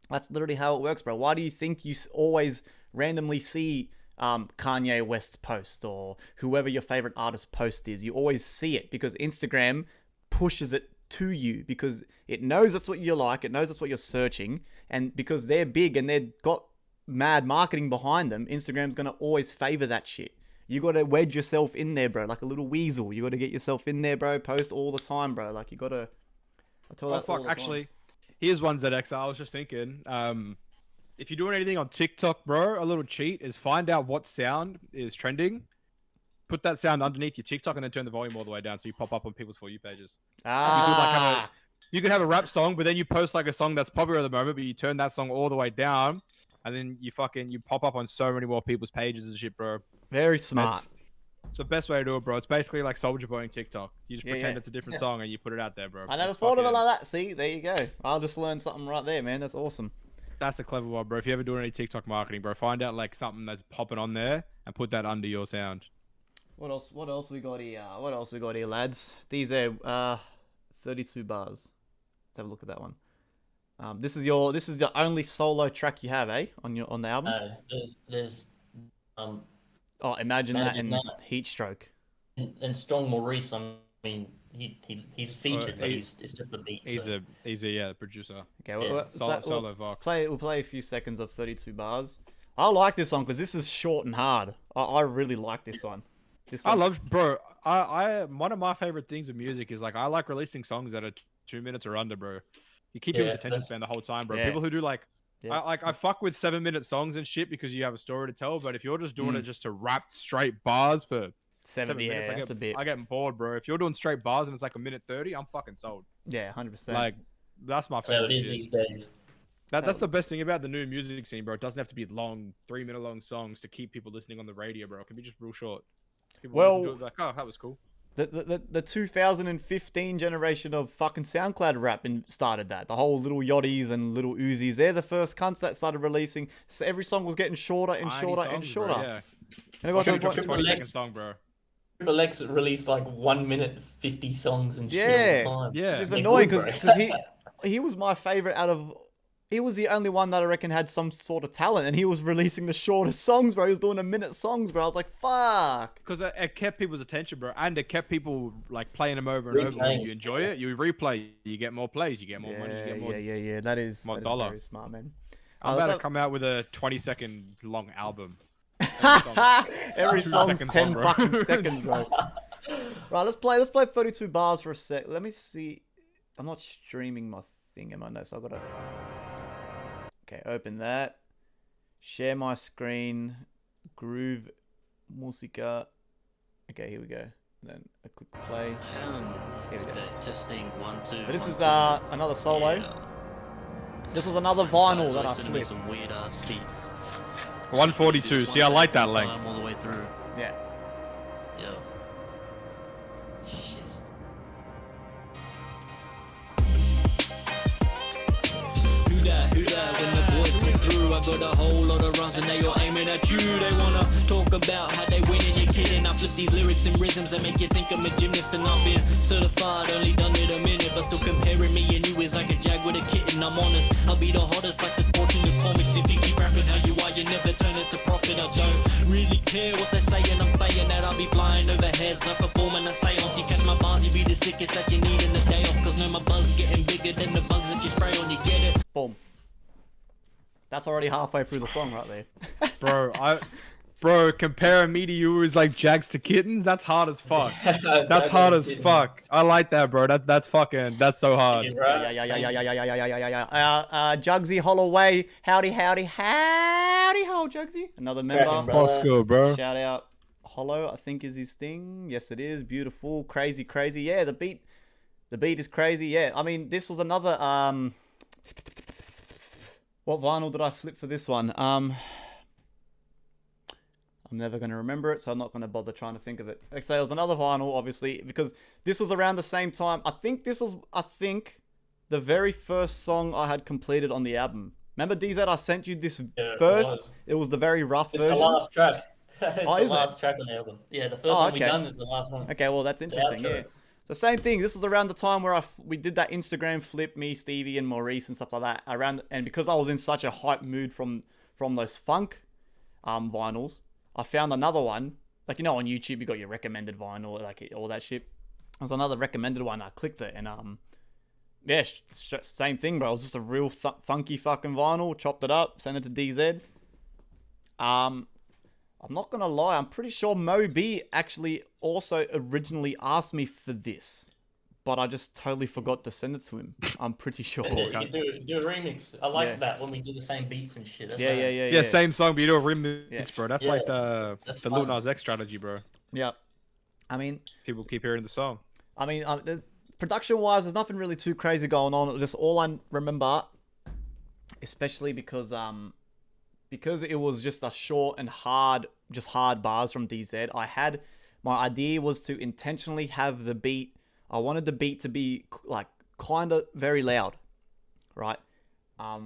That's literally how it works, bro. Why do you think you always randomly see Kanye West's post or whoever your favorite artist post is? You always see it because Instagram pushes it to you because it knows that's what you like. It knows that's what you're searching. And because they're big and they've got mad marketing behind them, Instagram's going to always favor that shit. You got to wedge yourself in there, bro, like a little weasel. You got to get yourself in there, bro. Post all the time, bro. Like, you got to... Actually, here's one ZX. I was just thinking, if you're doing anything on TikTok, bro, a little cheat is find out what sound is trending. Put that sound underneath your TikTok and then turn the volume all the way down so you pop up on people's For You pages. You could have a rap song, but then you post like a song that's popular at the moment, but you turn that song all the way down, and then you pop up on so many more people's pages and shit, bro. Very smart. It's the best way to do it, bro. It's basically like Soulja Boying TikTok. You just pretend it's a different song and you put it out there, bro. I never thought of it like that. See, there you go. I'll just learn something right there, man. That's awesome. That's a clever one, bro. If you ever do any TikTok marketing, bro, find out like something that's popping on there and put that under your sound. What else we got here? Lads? These are 32 bars. Let's have a look at that one. This is the only solo track you have, on the album? There's Imagine that in Heat Stroke. And Strong Maurice, I mean, he's featured, but it's just the beat. He's a producer. Okay, solo Vox. We'll play a few seconds of 32 bars. I like this one because this is short and hard. I really like this one. I one of my favorite things with music is like I like releasing songs that are 2 minutes or under, bro. You keep people's attention span the whole time, bro. People who do like, I fuck with 7-minute songs and shit because you have a story to tell. But if you're just doing it just to rap straight bars for 7 minutes, I get bored, bro. If you're doing straight bars and it's like 1:30, I'm fucking sold. Yeah, 100%. Like, that's my favorite. So it is these days. That's the best thing about the new music scene, bro. It doesn't have to be long, 3-minute long songs to keep people listening on the radio, bro. It can be just real short. People listen to it like, oh, that was cool. The 2015 generation of fucking SoundCloud rap started that. The whole Little Yachties and Little Uzis, they're the first cunts that started releasing. So every song was getting shorter and shorter and shorter. Bro, yeah. And it got to the point, 20-second song, bro. Triple X released like 1 minute 50 songs and shit all the time. Yeah. Which is They're annoying good, because bro. he was my favorite out of. He was the only one that I reckon had some sort of talent, and he was releasing the shortest songs, bro. He was doing a minute songs, bro. I was like, fuck. Because it kept people's attention, bro, and it kept people like playing them over and over. When you enjoy it, you replay, you get more plays, you get more money, you get more. Yeah. That is dollar. very smart, man. I'm about to come out with a 20-second long album. Every 2 song's seconds 10 long, bro. fucking seconds, bro. Right, let's play 32 bars for a sec. Let me see. I'm not streaming my thing in my notes, so I've got to. Okay, open that. Share my screen. Groove Musica. Okay, here we go. And then I click play. Here we go. Okay, testing 1, 2. But this 1, is 2. another solo. Yeah. This was another vinyl Guys, that I listen to me flipped. some weird ass beats. 142. See, I like that length. All the way through. Yeah. Yo. Shit. Who that when the boys come through? I got a whole lot of runs and they all aiming at you. They wanna talk about how they win and you're kidding. I flip these lyrics and rhythms that make you think I'm a gymnast and I've been certified, only done it a minute, but still comparing me and you is like a jag with a kitten. I'm honest, I'll be the hottest like the torch in the comics. If you keep rapping how you are, you never turn it to profit. I don't really care what they're saying. I'm saying that I'll be flying over heads. I perform in a seance. You catch my bars, you be the sickest that you need in the day off. Cause know my buzz getting bigger than the bugs that you spray on. You get it? Boom. That's already halfway through the song right there. Bro, comparing me to you is like jags to kittens. That's hard as fuck. That's hard as fuck. I like that, bro. That's so hard. Yeah. Jugsy Holloway. Howdy ho, Jugsy. Another member. Costco, bro. Shout out. Hollow, I think is his thing. Yes, it is. Beautiful. Crazy. Yeah, the beat is crazy. Yeah. I mean, this was another, what vinyl did I flip for this one? I'm never going to remember it, so I'm not going to bother trying to think of it. Okay, so it was another vinyl, obviously, because this was around the same time. I think the very first song I had completed on the album. Remember, DZ, I sent you this first? It was the very rough version. It's the last track. It's the is last track on the album. Yeah, the first one we done is the last one. Okay, well, that's interesting, yeah. The same thing. This was around the time where we did that Instagram flip, me, Stevie, and Maurice and stuff like that. And because I was in such a hype mood from those funk vinyls, I found another one. Like, you know, on YouTube, you got your recommended vinyl, like all that shit. There was another recommended one. I clicked it, and yeah, same thing, bro. It was just a real funky fucking vinyl. Chopped it up, sent it to DZ. I'm not gonna lie, I'm pretty sure Mo B actually also originally asked me for this, but I just totally forgot to send it to him. I'm pretty sure. You can do a remix. I like that when we do the same beats and shit. That's Yeah, same song, but you do a remix, bro. That's like the Lil fun. Nas X strategy, bro. Yeah. I mean, People keep hearing the song. I mean, production-wise, there's nothing really too crazy going on. Just all I remember, especially because it was just a short and hard bars from DZ. My idea was to intentionally have the beat. I wanted the beat to be like kind of very loud, right? I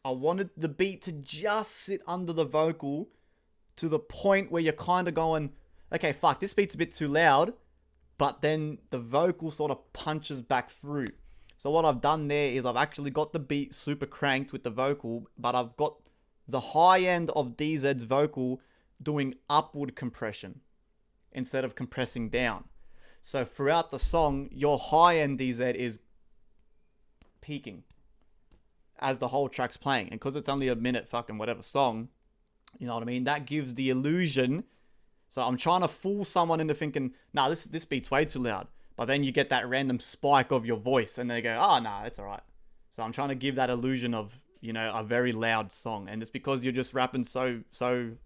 wanted the beat to just sit under the vocal to the point where you're kind of going, okay, fuck, this beat's a bit too loud, but then the vocal sort of punches back through. So what I've done there is I've actually got the beat super cranked with the vocal, but I've got the high end of DZ's vocal doing upward compression instead of compressing down. So throughout the song, your high end DZ is peaking as the whole track's playing. And because it's only a minute fucking whatever song, you know what I mean? That gives the illusion. So I'm trying to fool someone into thinking, nah, this beat's way too loud. But then you get that random spike of your voice and they go, oh, nah, it's all right. So I'm trying to give that illusion of, you know, a very loud song. And it's because you're just rapping so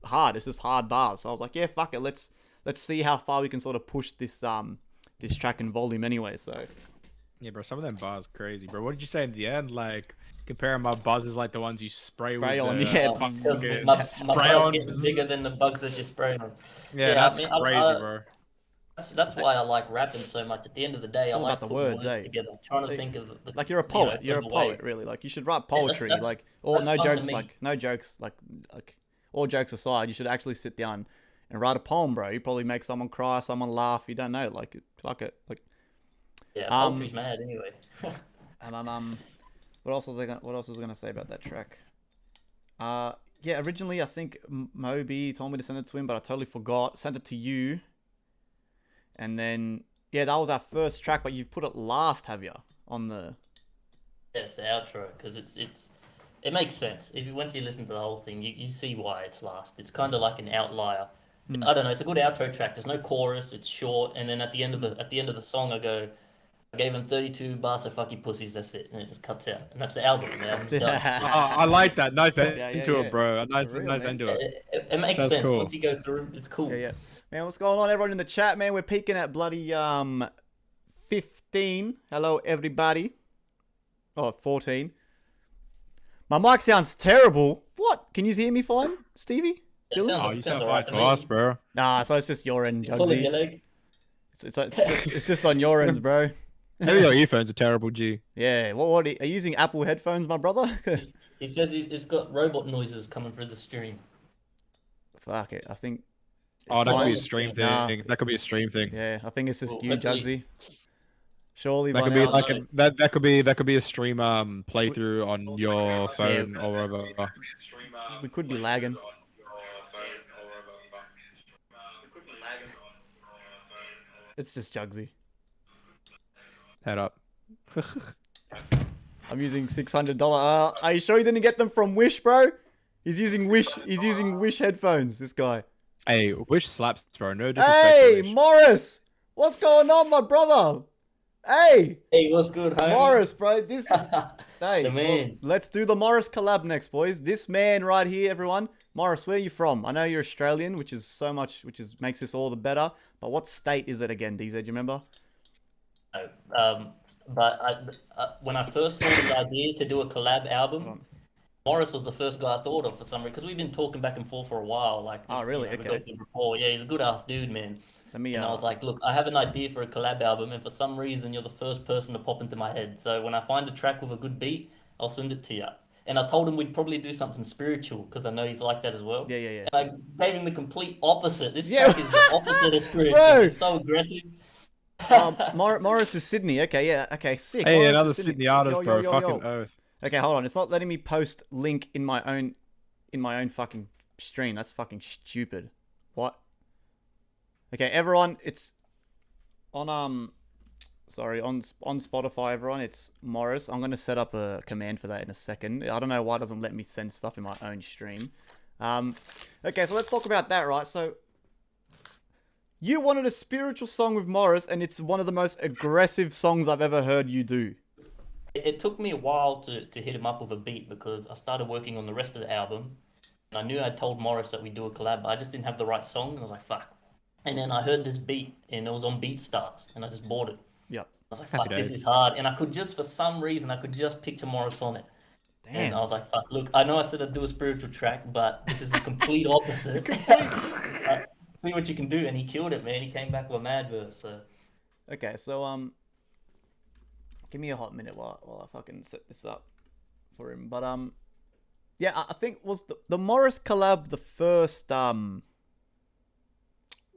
hard. It's just hard bars. So I was like, yeah, fuck it. Let's see how far we can sort of push this this track in volume anyway. So Yeah, bro, some of them bars crazy, bro. What did you say in the end? Like, comparing my buzzes like the ones you spray with on, the yeah. fucking My spray buzz on. gets bigger than the bugs that you spray on. Yeah, that's crazy, bro. That's why I like rapping so much. At the end of the day, I all like about the putting words, words together, trying to think of the, like you're a poet. you know, You're a poet, really. Like you should write poetry. that's or fun no to jokes. me. Like no jokes. Like all jokes aside, you should actually sit down and write a poem, bro. You probably make someone cry, someone laugh. You don't know. Like, fuck it. Like, Yeah, poetry's mad anyway. and then what else was I gonna say about that track? Yeah, originally I think Moby told me to send it to him, but I totally forgot. Sent it to you, and then yeah, that was our first track. But you've put it last, have you? On the It's the outro because it makes sense. If you once you listen to the whole thing, you see why it's last. It's kind of like an outlier. I don't know. It's a good outro track. There's no chorus. It's short, and then at the end of the song, I gave him 32 bars of fuck you pussies. That's it, and it just cuts out, and that's the album. The album's done. I like that. Nice end to yeah. it, bro. A nice For real, man. end to it. It makes That's sense cool. once you go through. It's cool. Yeah. Man, what's going on, everyone in the chat, man? We're peaking at bloody 15. Hello, everybody. Oh, 14. My mic sounds terrible. What? Can you hear me fine, Stevie? It sounds Oh, you sound alright fine to to me. us, bro. Nah, so it's just your end, Pull it, your Jugsy. leg. It's just on your ends, bro. Maybe your earphones are terrible, G. Yeah. What? Are you using Apple headphones, my brother? He says it's got robot noises coming through the stream. Fuck it. I think. Oh, that could be Fine. a stream thing. Nah. That could be a stream thing. Yeah, I think it's just Well, you, hopefully- Jugsy. Surely That by could be now- like that could be a stream playthrough on your phone or whatever. we could be lagging. It's just Jugsy. Head up. I'm using $600. Are you sure you didn't get them from Wish, bro? He's using Wish. He's using Wish headphones. This guy. Hey, Wish slaps, bro. No disrespect. Hey, to Wish. Morris. What's going on, my brother? Hey, Hey, what's good, homie? Morris, bro. This. Hey, The man. let's do the Morris collab next, boys. This man right here, everyone. Morris, where are you from? I know you're Australian, which is makes this all the better. But what state is it again, DZ? Do you remember? But when I first thought of the idea to do a collab album, Morris was the first guy I thought of for some reason because we've been talking back and forth for a while. Like, Oh, really? we Okay. got good rapport. Yeah, he's a good ass dude, man. Let me. And I was like, look, I have an idea for a collab album, and for some reason, you're the first person to pop into my head. So when I find a track with a good beat, I'll send it to you. And I told him we'd probably do something spiritual because I know he's like that as well. Yeah. And I gave him the complete opposite. This Yeah. track is the opposite of spiritual. Bro. It's so aggressive. Morris is Sydney. Okay, yeah. Okay, sick. Hey, Morris another is Sydney artist, Yo, yo, bro. yo, Fucking yo. oath. Okay, hold on. It's not letting me post link in my own fucking stream. That's fucking stupid. What? Okay, everyone, it's on on Spotify, everyone. It's Morris. I'm gonna set up a command for that in a second. I don't know why it doesn't let me send stuff in my own stream. Okay, so let's talk about that, right? So you wanted a spiritual song with Morris, and it's one of the most aggressive songs I've ever heard you do. It took me a while to hit him up with a beat because I started working on the rest of the album. And I knew I told Morris that we'd do a collab, but I just didn't have the right song. And I was like, fuck. And then I heard this beat, and it was on BeatStars, and I just bought it. Yep. I was like, Happy fuck, this days. is hard. And I could just, for some reason, picture Morris on it. And Damn. I was like, fuck, look, I know I said I'd do a spiritual track, but this is the complete opposite. See what you can do. And he killed it, man. He came back with a mad verse. So. Okay, so give me a hot minute while I fucking set this up for him. But yeah, I think was the Morris collab the first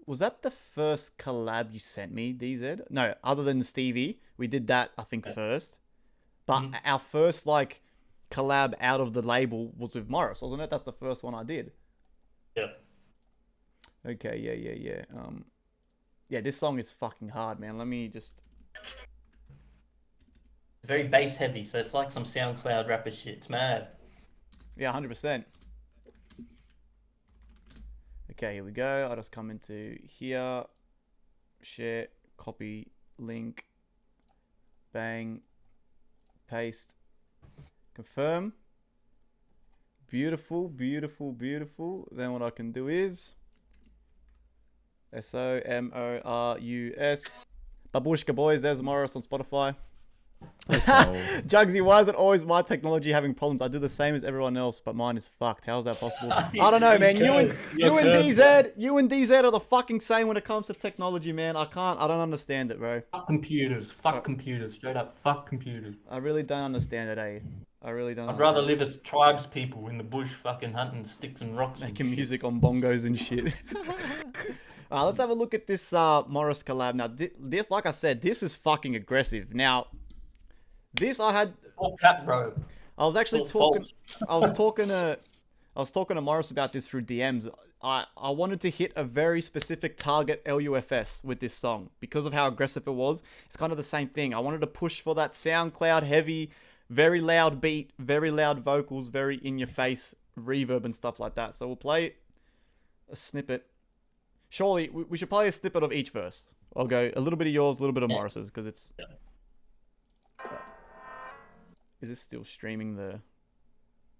was that the first collab you sent me, DZ? No, other than Stevie, we did that I think first. But our first like collab out of the label was with Morris, wasn't it? That's the first one I did. Yeah. Okay, yeah. Yeah, this song is fucking hard, man. Let me just. It's very bass heavy, so it's like some SoundCloud rapper shit. It's mad. Yeah, 100%. Okay, here we go. I'll just come into here. Share, copy, link. Bang. Paste. Confirm. Beautiful. Then what I can do is SOMORUS. Babushka boys, there's Morris on Spotify. Jugsy, why is it always my technology having problems? I do the same as everyone else, but mine is fucked. How is that possible? I don't know, man. You and DZ are the fucking same when it comes to technology, man. I don't understand it, bro. Fuck computers. Fuck computers. Straight up, fuck computers. I really don't understand it, eh? I really don't. I'd rather live as tribes people in the bush fucking hunting sticks and rocks. making music on bongos and shit. Let's have a look at this Morris collab. Now, this, like I said, this is fucking aggressive. Now, this I had. All cap, bro. I was actually All talking. false. I was talking to Morris about this through DMs. I wanted to hit a very specific target LUFS with this song because of how aggressive it was. It's kind of the same thing. I wanted to push for that SoundCloud heavy, very loud beat, very loud vocals, very in your face reverb and stuff like that. So we'll play a snippet. Surely we should play a snippet of each verse. I'll go a little bit of yours, a little bit of Morris's because it's. Is this still streaming the?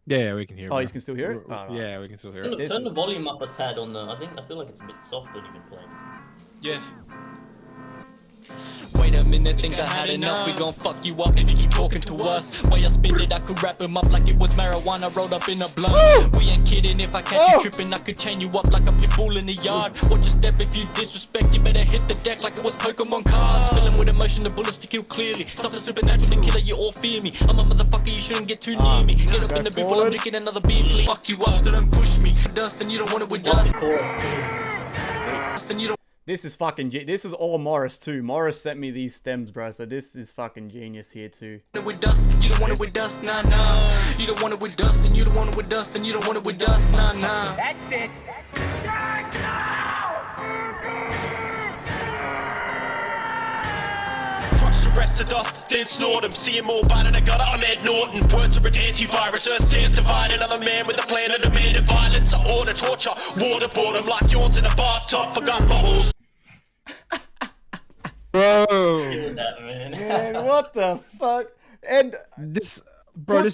Yeah, we can hear it. Oh, bro. you can still hear it? Oh, right. Yeah, we can still hear Turn, it. This turn is- the volume up a tad on the. I feel like it's a bit soft when you've been playing. Yeah. Wait a minute, think I had enough. We gon' fuck you up if you keep talking to us. Way I spit it, I could wrap him up like it was marijuana rolled up in a blunt. We ain't kidding, if I catch you tripping, I could chain you up like a pit bull in the yard. Watch your step if you disrespect, you better hit the deck like it was Pokemon cards. Filling with emotion, the bullets to kill clearly. Something supernatural to kill, you all fear me. I'm a motherfucker, you shouldn't get too near me. Get up in the booth while I'm drinking another beer, please. Fuck you up, so don't push me. Dust and you don't want it with dust. Chorus too. Dust and you don't. This is fucking. This is all Morris too. Morris sent me these stems, bro. So this is fucking genius here too. With dust, you don't want it with dust, nah nah. You don't want it with dust, and you don't want it with dust, and you don't want it with dust, nah nah. That's it. Crush the rest of dust, then snort them. See him all bad in the gutter, I'm Ed Norton. Words are an antivirus, earth tears divide. Another man with a plan of demanded violence. I order torture, waterboard him like yawns in a bathtub for gun bubbles. Bro, Doing that, man. Man, what the fuck? And this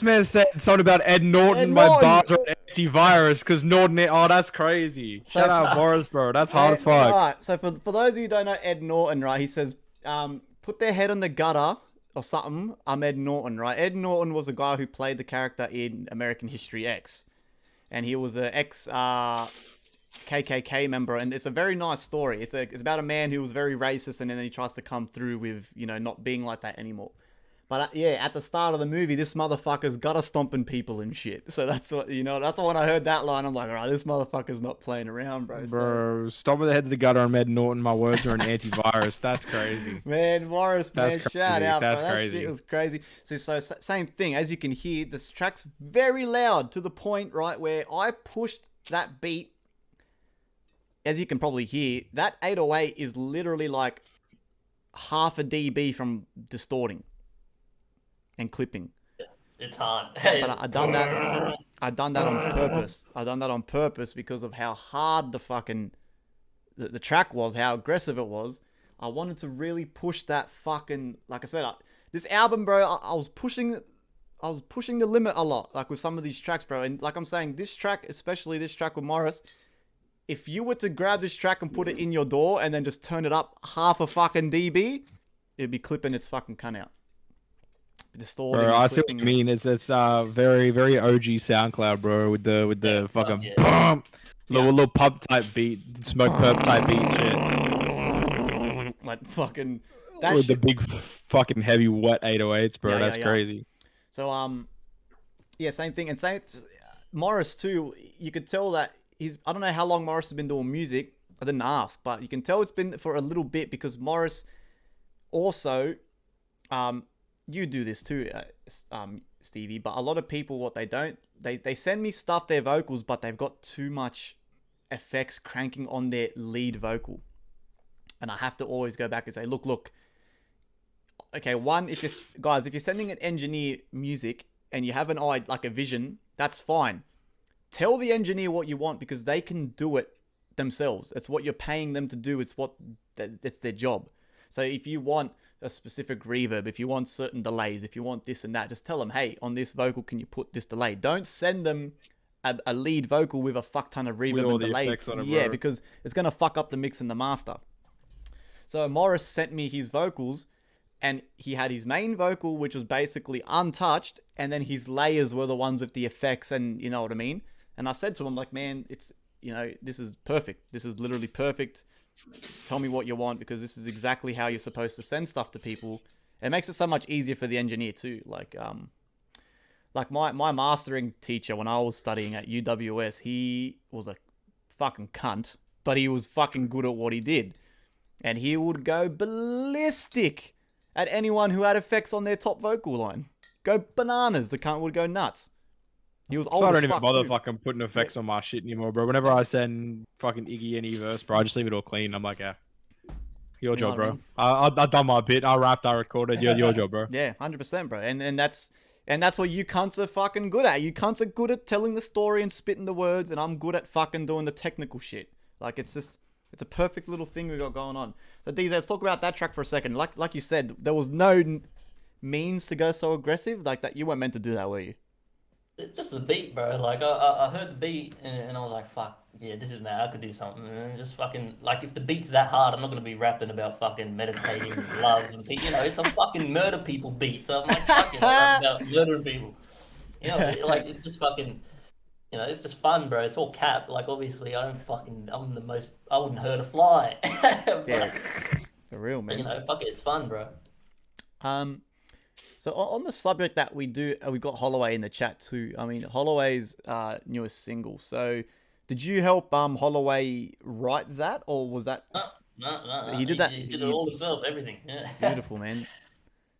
man said something about Ed Norton. Ed My Norton. bars are antivirus because Norton. Oh, that's crazy. Shout out Morris, bro. That's hard as fuck. Alright, so for those of you who don't know Ed Norton, right? He says, put their head on the gutter or something. I'm Ed Norton, right? Ed Norton was a guy who played the character in American History X, and he was an ex KKK member, and it's a very nice story. It's about a man who was very racist, and then he tries to come through with, you know, not being like that anymore. But yeah, at the start of the movie, this motherfucker's gutter stomping people and shit. So that's what, you know, that's when I heard that line, I'm like, all right, this motherfucker's not playing around, bro. So, Bro, stop with the heads of the gutter. I'm Ed Norton. My words are an antivirus. That's crazy. man, Morris, man, That's shout crazy. out. That's bro. That crazy. shit was crazy. So same thing. As you can hear, this track's very loud to the point, right, where I pushed that beat. As you can probably hear, that 808 is literally like half a dB from distorting and clipping. It's hard. But I done that. I done that on purpose. I done that on purpose because of how hard the fucking the track was, how aggressive it was. I wanted to really push that fucking. Like I said, this album, bro. I was pushing the limit a lot, like with some of these tracks, bro. And like I'm saying, this track, especially this track with Morris. If you were to grab this track and put it in your door and then just turn it up half a fucking dB, it'd be clipping its fucking cunt out. Distorting. Bro, and I see what you clipping. mean. It's very very OG SoundCloud, bro, with the fucking yeah. bump, little pub type beat, smoke perp type beat shit, Like fucking that with shit. the big fucking heavy wet 808s, bro. Yeah, That's yeah. crazy. So yeah, same thing. And same Morris too. You could tell that I don't know how long Morris has been doing music. I didn't ask, but you can tell it's been for a little bit because Morris also, you do this too, Stevie. But a lot of people, what they don't, they send me stuff, their vocals, but they've got too much effects cranking on their lead vocal, and I have to always go back and say, look. Okay, if you're sending an engineer music and you have like a vision, that's fine. Tell the engineer what you want because they can do it themselves. It's what you're paying them to do. It's their job. So if you want a specific reverb, if you want certain delays, if you want this and that, just tell them, hey, on this vocal, can you put this delay? Don't send them a lead vocal with a fuck ton of reverb all and the delays. effects on it, Yeah, bro. because it's going to fuck up the mix and the master. So Morris sent me his vocals, and he had his main vocal, which was basically untouched, and then his layers were the ones with the effects, and you know what I mean? And I said to him, like, man, it's, you know, this is perfect. This is literally perfect. Tell me what you want, because this is exactly how you're supposed to send stuff to people. It makes it so much easier for the engineer too. Like my mastering teacher when I was studying at UWS, he was a fucking cunt. but he was fucking good at what he did. And he would go ballistic at anyone who had effects on their top vocal line. Go bananas. The cunt would go nuts. He was old So I as don't even fuck, bother too. fucking putting effects on my shit anymore, bro. Whenever I send fucking Iggy any verse, bro, I just leave it all clean. I'm like, yeah, your You know job, what I bro. mean? I've done my bit. I rapped, I recorded. Your job, bro. Yeah, 100%, bro. And that's what you cunts are fucking good at. You cunts are good at telling the story and spitting the words, and I'm good at fucking doing the technical shit. Like, it's a perfect little thing we got going on. So, DZ, let's talk about that track for a second. Like you said, there was no means to go so aggressive like that. You weren't meant to do that, were you? It's just the beat, bro. Like I heard the beat and I was like, fuck, yeah, this is mad. I could do something. And just fucking like if the beat's that hard, I'm not gonna be rapping about fucking meditating and love and it's a fucking murder people beat. So I'm like, fuck it, I rap about murdering people. Like it's just fucking, it's just fun, bro. It's all cap. Like obviously, I wouldn't hurt a fly. Yeah, for real, man. Fuck it, it's fun, bro. So on the subject that we do, we've got Holloway in the chat too. I mean, Holloway's newest single. So, did you help Holloway write that, or was that? No. He did that. He did it all himself. Everything. Yeah. Beautiful, man.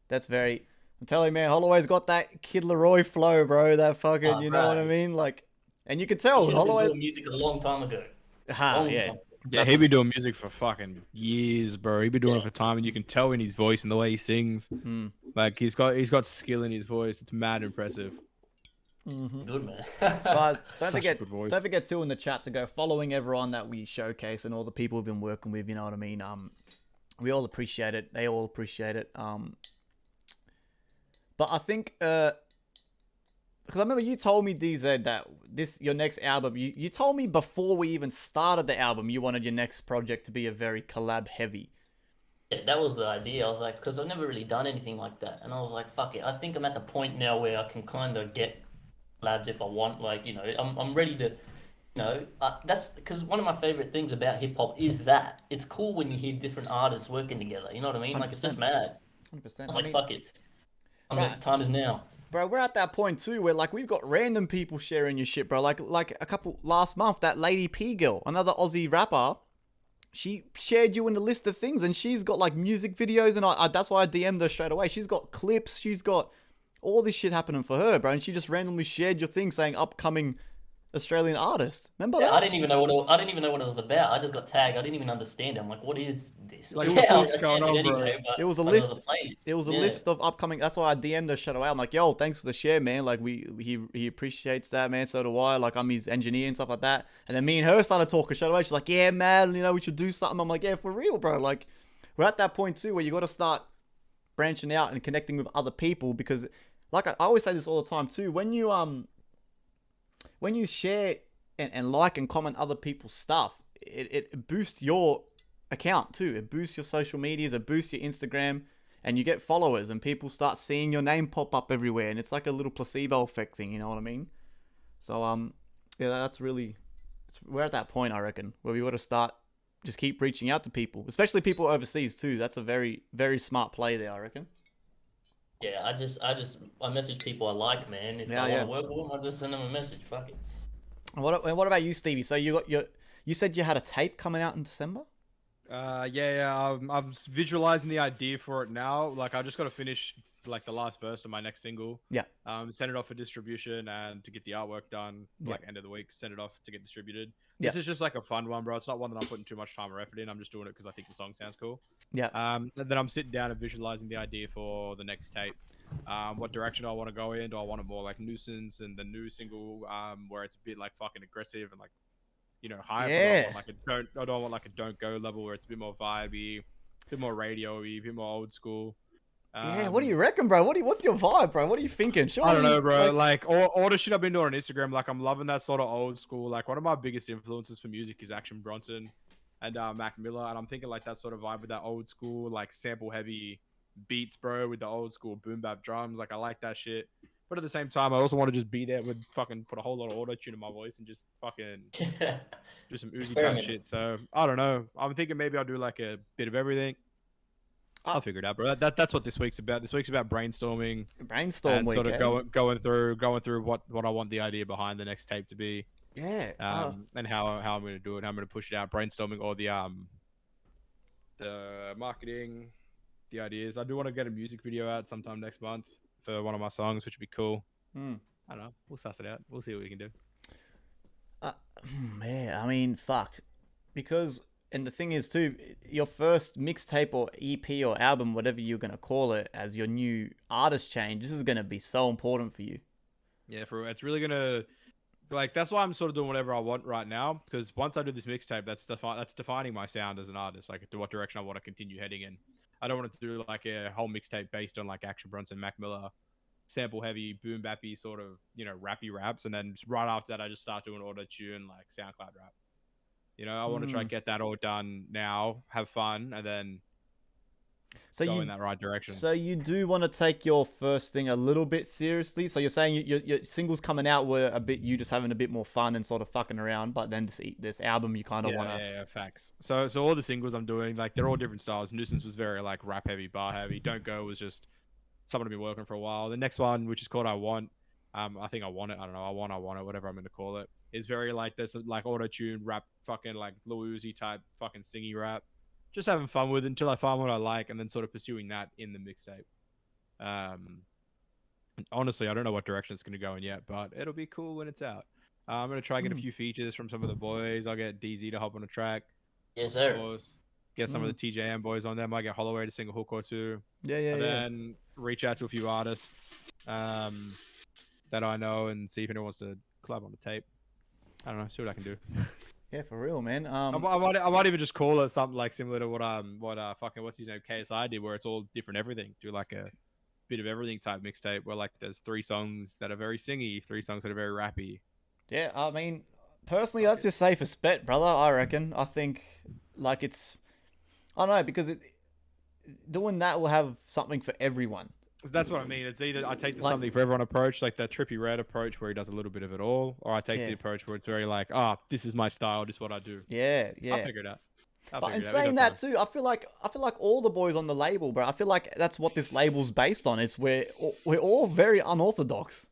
That's very. I'm telling you, man. Holloway's got that Kid Leroy flow, bro. That fucking, you know what I mean? Like, and you can tell He should have been Holloway. doing music a long time ago. Long Yeah. time. Yeah, he been doing music for fucking years, bro. He been doing it for time, and you can tell in his voice and the way he sings. Like he's got skill in his voice. It's mad impressive. Good, man. Guys, don't Such a good voice. forget too in the chat to go following everyone that we showcase and all the people we've been working with. You know what I mean? We all appreciate it. They all appreciate it. But I think because I remember you told me, DZ, that your next album, you told me before we even started the album, you wanted your next project to be a very collab heavy. Yeah, that was the idea. I was like, because I've never really done anything like that. And I was like, fuck it. I think I'm at the point now where I can kind of get collabs if I want. Like, I'm ready to, that's because one of my favorite things about hip hop is that it's cool when you hear different artists working together. You know what I mean? Like, it's just mad. 100%. I was like, fuck it. Time is now. Bro, we're at that point too where like we've got random people sharing your shit, bro. Like a couple last month, that Lady P girl, another Aussie rapper, she shared you in the list of things, and she's got like music videos, and that's why I DM'd her straight away. She's got clips, she's got all this shit happening for her, bro, and she just randomly shared your thing saying upcoming Australian artist. Remember that? I didn't even know what it was about. I just got tagged. I didn't even understand it. I'm like, what is this? Like, what's going on, bro? It was a list. It was a list of upcoming. That's why I DM'd her straight away. I'm like, yo, thanks for the share, man. Like he appreciates that, man. So do I. Like I'm his engineer and stuff like that. And then me and her started talking straight away. She's like, yeah, man. We should do something. I'm like, yeah, for real, bro. Like we're at that point too where you got to start branching out and connecting with other people, because like I always say this all the time too. When you share and like and comment other people's stuff, it boosts your account too. It boosts your social medias, it boosts your Instagram, and you get followers and people start seeing your name pop up everywhere, and it's like a little placebo effect thing, you know what I mean? So yeah, that's really, we're at that point, I reckon, where we got to start just keep reaching out to people, especially people overseas too. That's a very, very smart play there, I reckon. Yeah, I message people I like, man. If I want to work with them, I just send them a message. Fuck it. And what about you, Stevie? So you said you had a tape coming out in December? Yeah. I'm visualizing the idea for it now. Like I just got to finish like the last verse of my next single. Yeah. Send it off for distribution and to get the artwork done. Like end of the week, send it off to get distributed. Yeah. This is just like a fun one, bro. It's not one that I'm putting too much time or effort in. I'm just doing it because I think the song sounds cool. Yeah. And then I'm sitting down and visualizing the idea for the next tape. What direction do I want to go in? Do I want it more like nuisance and the new single, where it's a bit like fucking aggressive and like, higher? Yeah. I don't want like a don't go level where it's a bit more vibey, a bit more radio-y, a bit more old school. Yeah, what do you reckon, bro? What's your vibe, bro? What are you thinking? Surely, I don't know, bro. Like all the shit I've been doing on Instagram, like I'm loving that sort of old school. Like one of my biggest influences for music is Action Bronson and Mac Miller, and I'm thinking like that sort of vibe with that old school, like sample heavy beats, bro, with the old school boom bap drums. Like I like that shit, but at the same time, I also want to just be there with fucking put a whole lot of auto tune in my voice and just fucking do some Uzi type shit. So I don't know. I'm thinking maybe I'll do like a bit of everything. I'll figure it out, bro. That's what this week's about. This week's about brainstorming. Brainstorm and week, sort of going through what I want the idea behind the next tape to be. Yeah. And how I'm going to do it, how I'm going to push it out, brainstorming all the marketing, the ideas. I do want to get a music video out sometime next month for one of my songs, which would be cool. I don't know. We'll suss it out. We'll see what we can do. Yeah, I mean, fuck. Because, and the thing is too, your first mixtape or EP or album, whatever you're going to call it, as your new artist change, this is going to be so important for you. Yeah, it's really going to, like, that's why I'm sort of doing whatever I want right now. Because once I do this mixtape, that's defining my sound as an artist, like to what direction I want to continue heading in. I don't want to do like a whole mixtape based on like Action Bronson, Mac Miller, sample heavy, boom bappy sort of, rappy raps, and then right after that I just start doing auto tune like SoundCloud rap. I want to try and get that all done now, have fun, and then go in that right direction. So you do want to take your first thing a little bit seriously. So you're saying your singles coming out were a bit, you just having a bit more fun and sort of fucking around, but then this album you kind of want to. Yeah, facts. So all the singles I'm doing, like, they're all different styles. Nuisance was very like rap heavy, bar heavy. Don't Go was just something I've been working for a while. The next one, which is called I Want, I think I Want It. I don't know. I want it, whatever I'm going to call it. Is very like this, like auto-tune rap, fucking like Lil Uzi type fucking singy rap. Just having fun with it until I find what I like, and then sort of pursuing that in the mixtape. Honestly, I don't know what direction it's going to go in yet, but it'll be cool when it's out. I'm going to try and get a few features from some of the boys. I'll get DZ to hop on a track. Yes, sir. Of course. Get some of the TJM boys on there. Might get Holloway to sing a hook or two. And then reach out to a few artists that I know and see if anyone wants to collab on the tape. I don't know. See what I can do. Yeah, for real, man. I might even just call it something like similar to what's his name, KSI did, where it's all different everything. Do like a bit of everything type mixtape where like there's 3 songs that are very singy, 3 songs that are very rappy. Yeah, I mean, personally, that's your safest bet, brother. I reckon. I think like I don't know, because doing that will have something for everyone. That's what I mean. It's either I take the something for everyone approach, like that Trippie Redd approach where he does a little bit of it all, or I take the approach where it's very like, this is my style, this is what I do. Yeah. I'll figure it out. But in saying that too, I feel like all the boys on the label, bro, I feel like that's what this label's based on. It's we're all very unorthodox.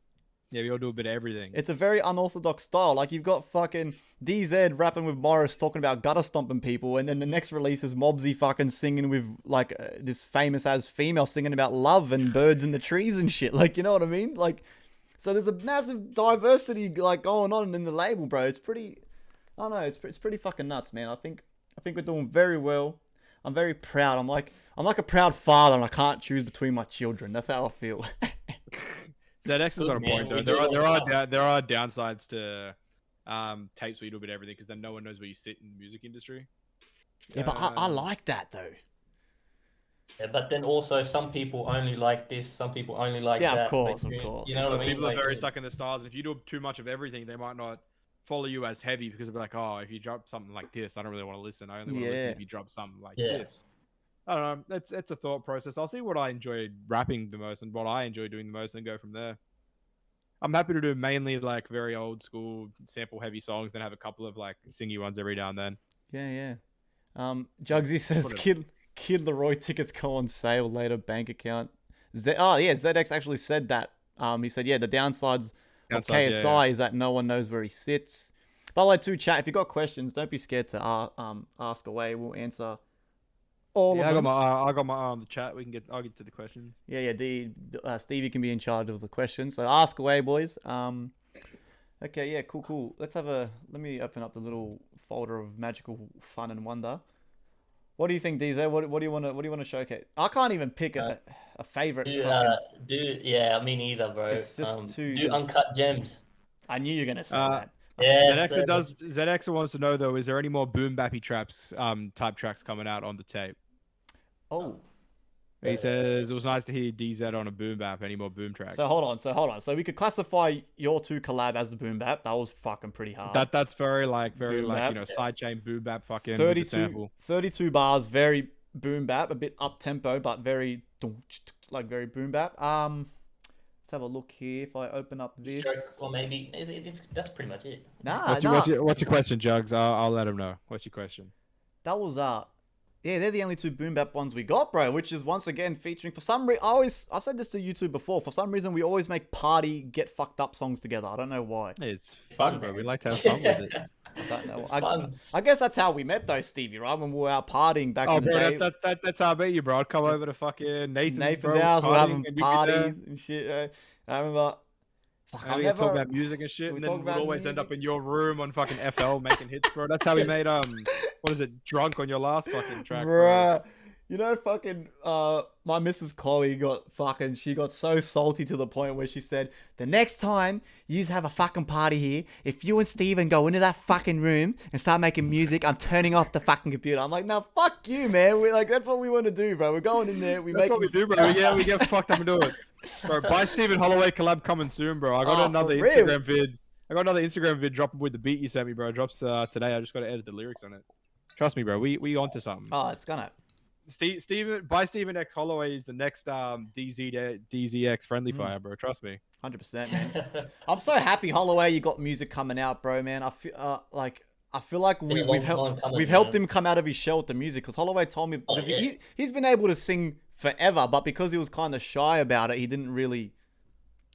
Yeah, we all do a bit of everything. It's a very unorthodox style. Like, you've got fucking DZ rapping with Morris talking about gutter stomping people, and then the next release is Mobsy fucking singing with, like, this famous-ass female singing about love and birds in the trees and shit. Like, you know what I mean? Like, so there's a massive diversity, like, going on in the label, bro. It's pretty... I don't know. It's pretty fucking nuts, man. I think we're doing very well. I'm very proud. I'm like a proud father, and I can't choose between my children. That's how I feel. ZX has got a point though. There are downsides to tapes where you do a bit of everything, because then no one knows where you sit in the music industry. Yeah, but I like that though. Yeah, but then also some people only like this, some people only like that. Yeah, of course. You know what I mean? People are very stuck in their styles, and if you do too much of everything, they might not follow you as heavy, because they'll be like, oh, if you drop something like this, I don't really want to listen. I only want to listen if you drop something like this. I don't know. It's a thought process. I'll see what I enjoy rapping the most and what I enjoy doing the most, and go from there. I'm happy to do mainly like very old school sample heavy songs, then have a couple of like singy ones every now and then. Yeah. Jugsy says Kid Leroy tickets go on sale later, bank account. ZX actually said that. He said, the downsides of KSI is that no one knows where he sits. By the way, too, chat, if you got questions, don't be scared to ask away. We'll answer all of them. I got my eye on the chat. I'll get to the questions. Yeah. Stevie can be in charge of the questions, so ask away, boys. Okay, yeah, cool. Let me open up the little folder of magical fun and wonder. What do you think, DZ? What do you want to showcase? I can't even pick a favorite. Me neither, bro. It's just do Uncut Gems. I knew you were gonna say that. Yeah. ZX wants to know though, is there any more boom bappy traps type tracks coming out on the tape? Oh. He says it was nice to hear DZ on a boom bap. Any more boom tracks? So hold on. So we could classify your 2 collab as the boom bap. That was fucking pretty hard. That's very sidechain boom bap fucking 32 bars, very boom bap, a bit up tempo, but very very boom bap. Let's have a look here. If I open up this, or maybe that's pretty much it. What's your question, Jugs? I'll let him know. What's your question? That was Yeah, they're the only two boom bap ones we got, bro. Which is once again featuring for some reason. I said this to you two before. For some reason, we always make party get fucked up songs together. I don't know why. It's fun, bro. We like to have fun with it. I don't know. It's fun. I guess that's how we met, though, Stevie. Right when we were out partying back Oh, in the bro, day. that's how I met you, bro. I'd come over to fucking Nathan's bro, house. We're having and you'd be parties there. and shit. Right? I remember. Fuck, And we'd talk about music and shit, we and talk then we'd about always end music. up in your room on fucking FL making hits, bro. That's how we made what is it, Drunk on your last fucking track, bro. Bruh. You know, fucking, my Mrs. Chloe she got so salty to the point where she said, the next time you have a fucking party here, if you and Steven go into that fucking room and start making music, I'm turning off the fucking computer. I'm like, no, fuck you, man. That's what we want to do, bro. We're going in there. That's what we do, bro. Yeah, we get fucked up and do it. Bro, by Stephen Holloway collab coming soon, bro. I got another for real? Instagram vid. I got another Instagram vid dropping with the beat you sent me, bro. It drops today. I just got to edit the lyrics on it. Trust me, bro. We onto something. Oh, it's gonna. Stephen X Holloway is the next DZX Friendly Fire, bro. Trust me. 100%, man. I'm so happy, Holloway, you got music coming out, bro, man. I feel like Been a long we've time coming, helped man. him come out of his shell with the music, because Holloway told me because yeah. he's been able to sing forever, but because he was kind of shy about it, he didn't really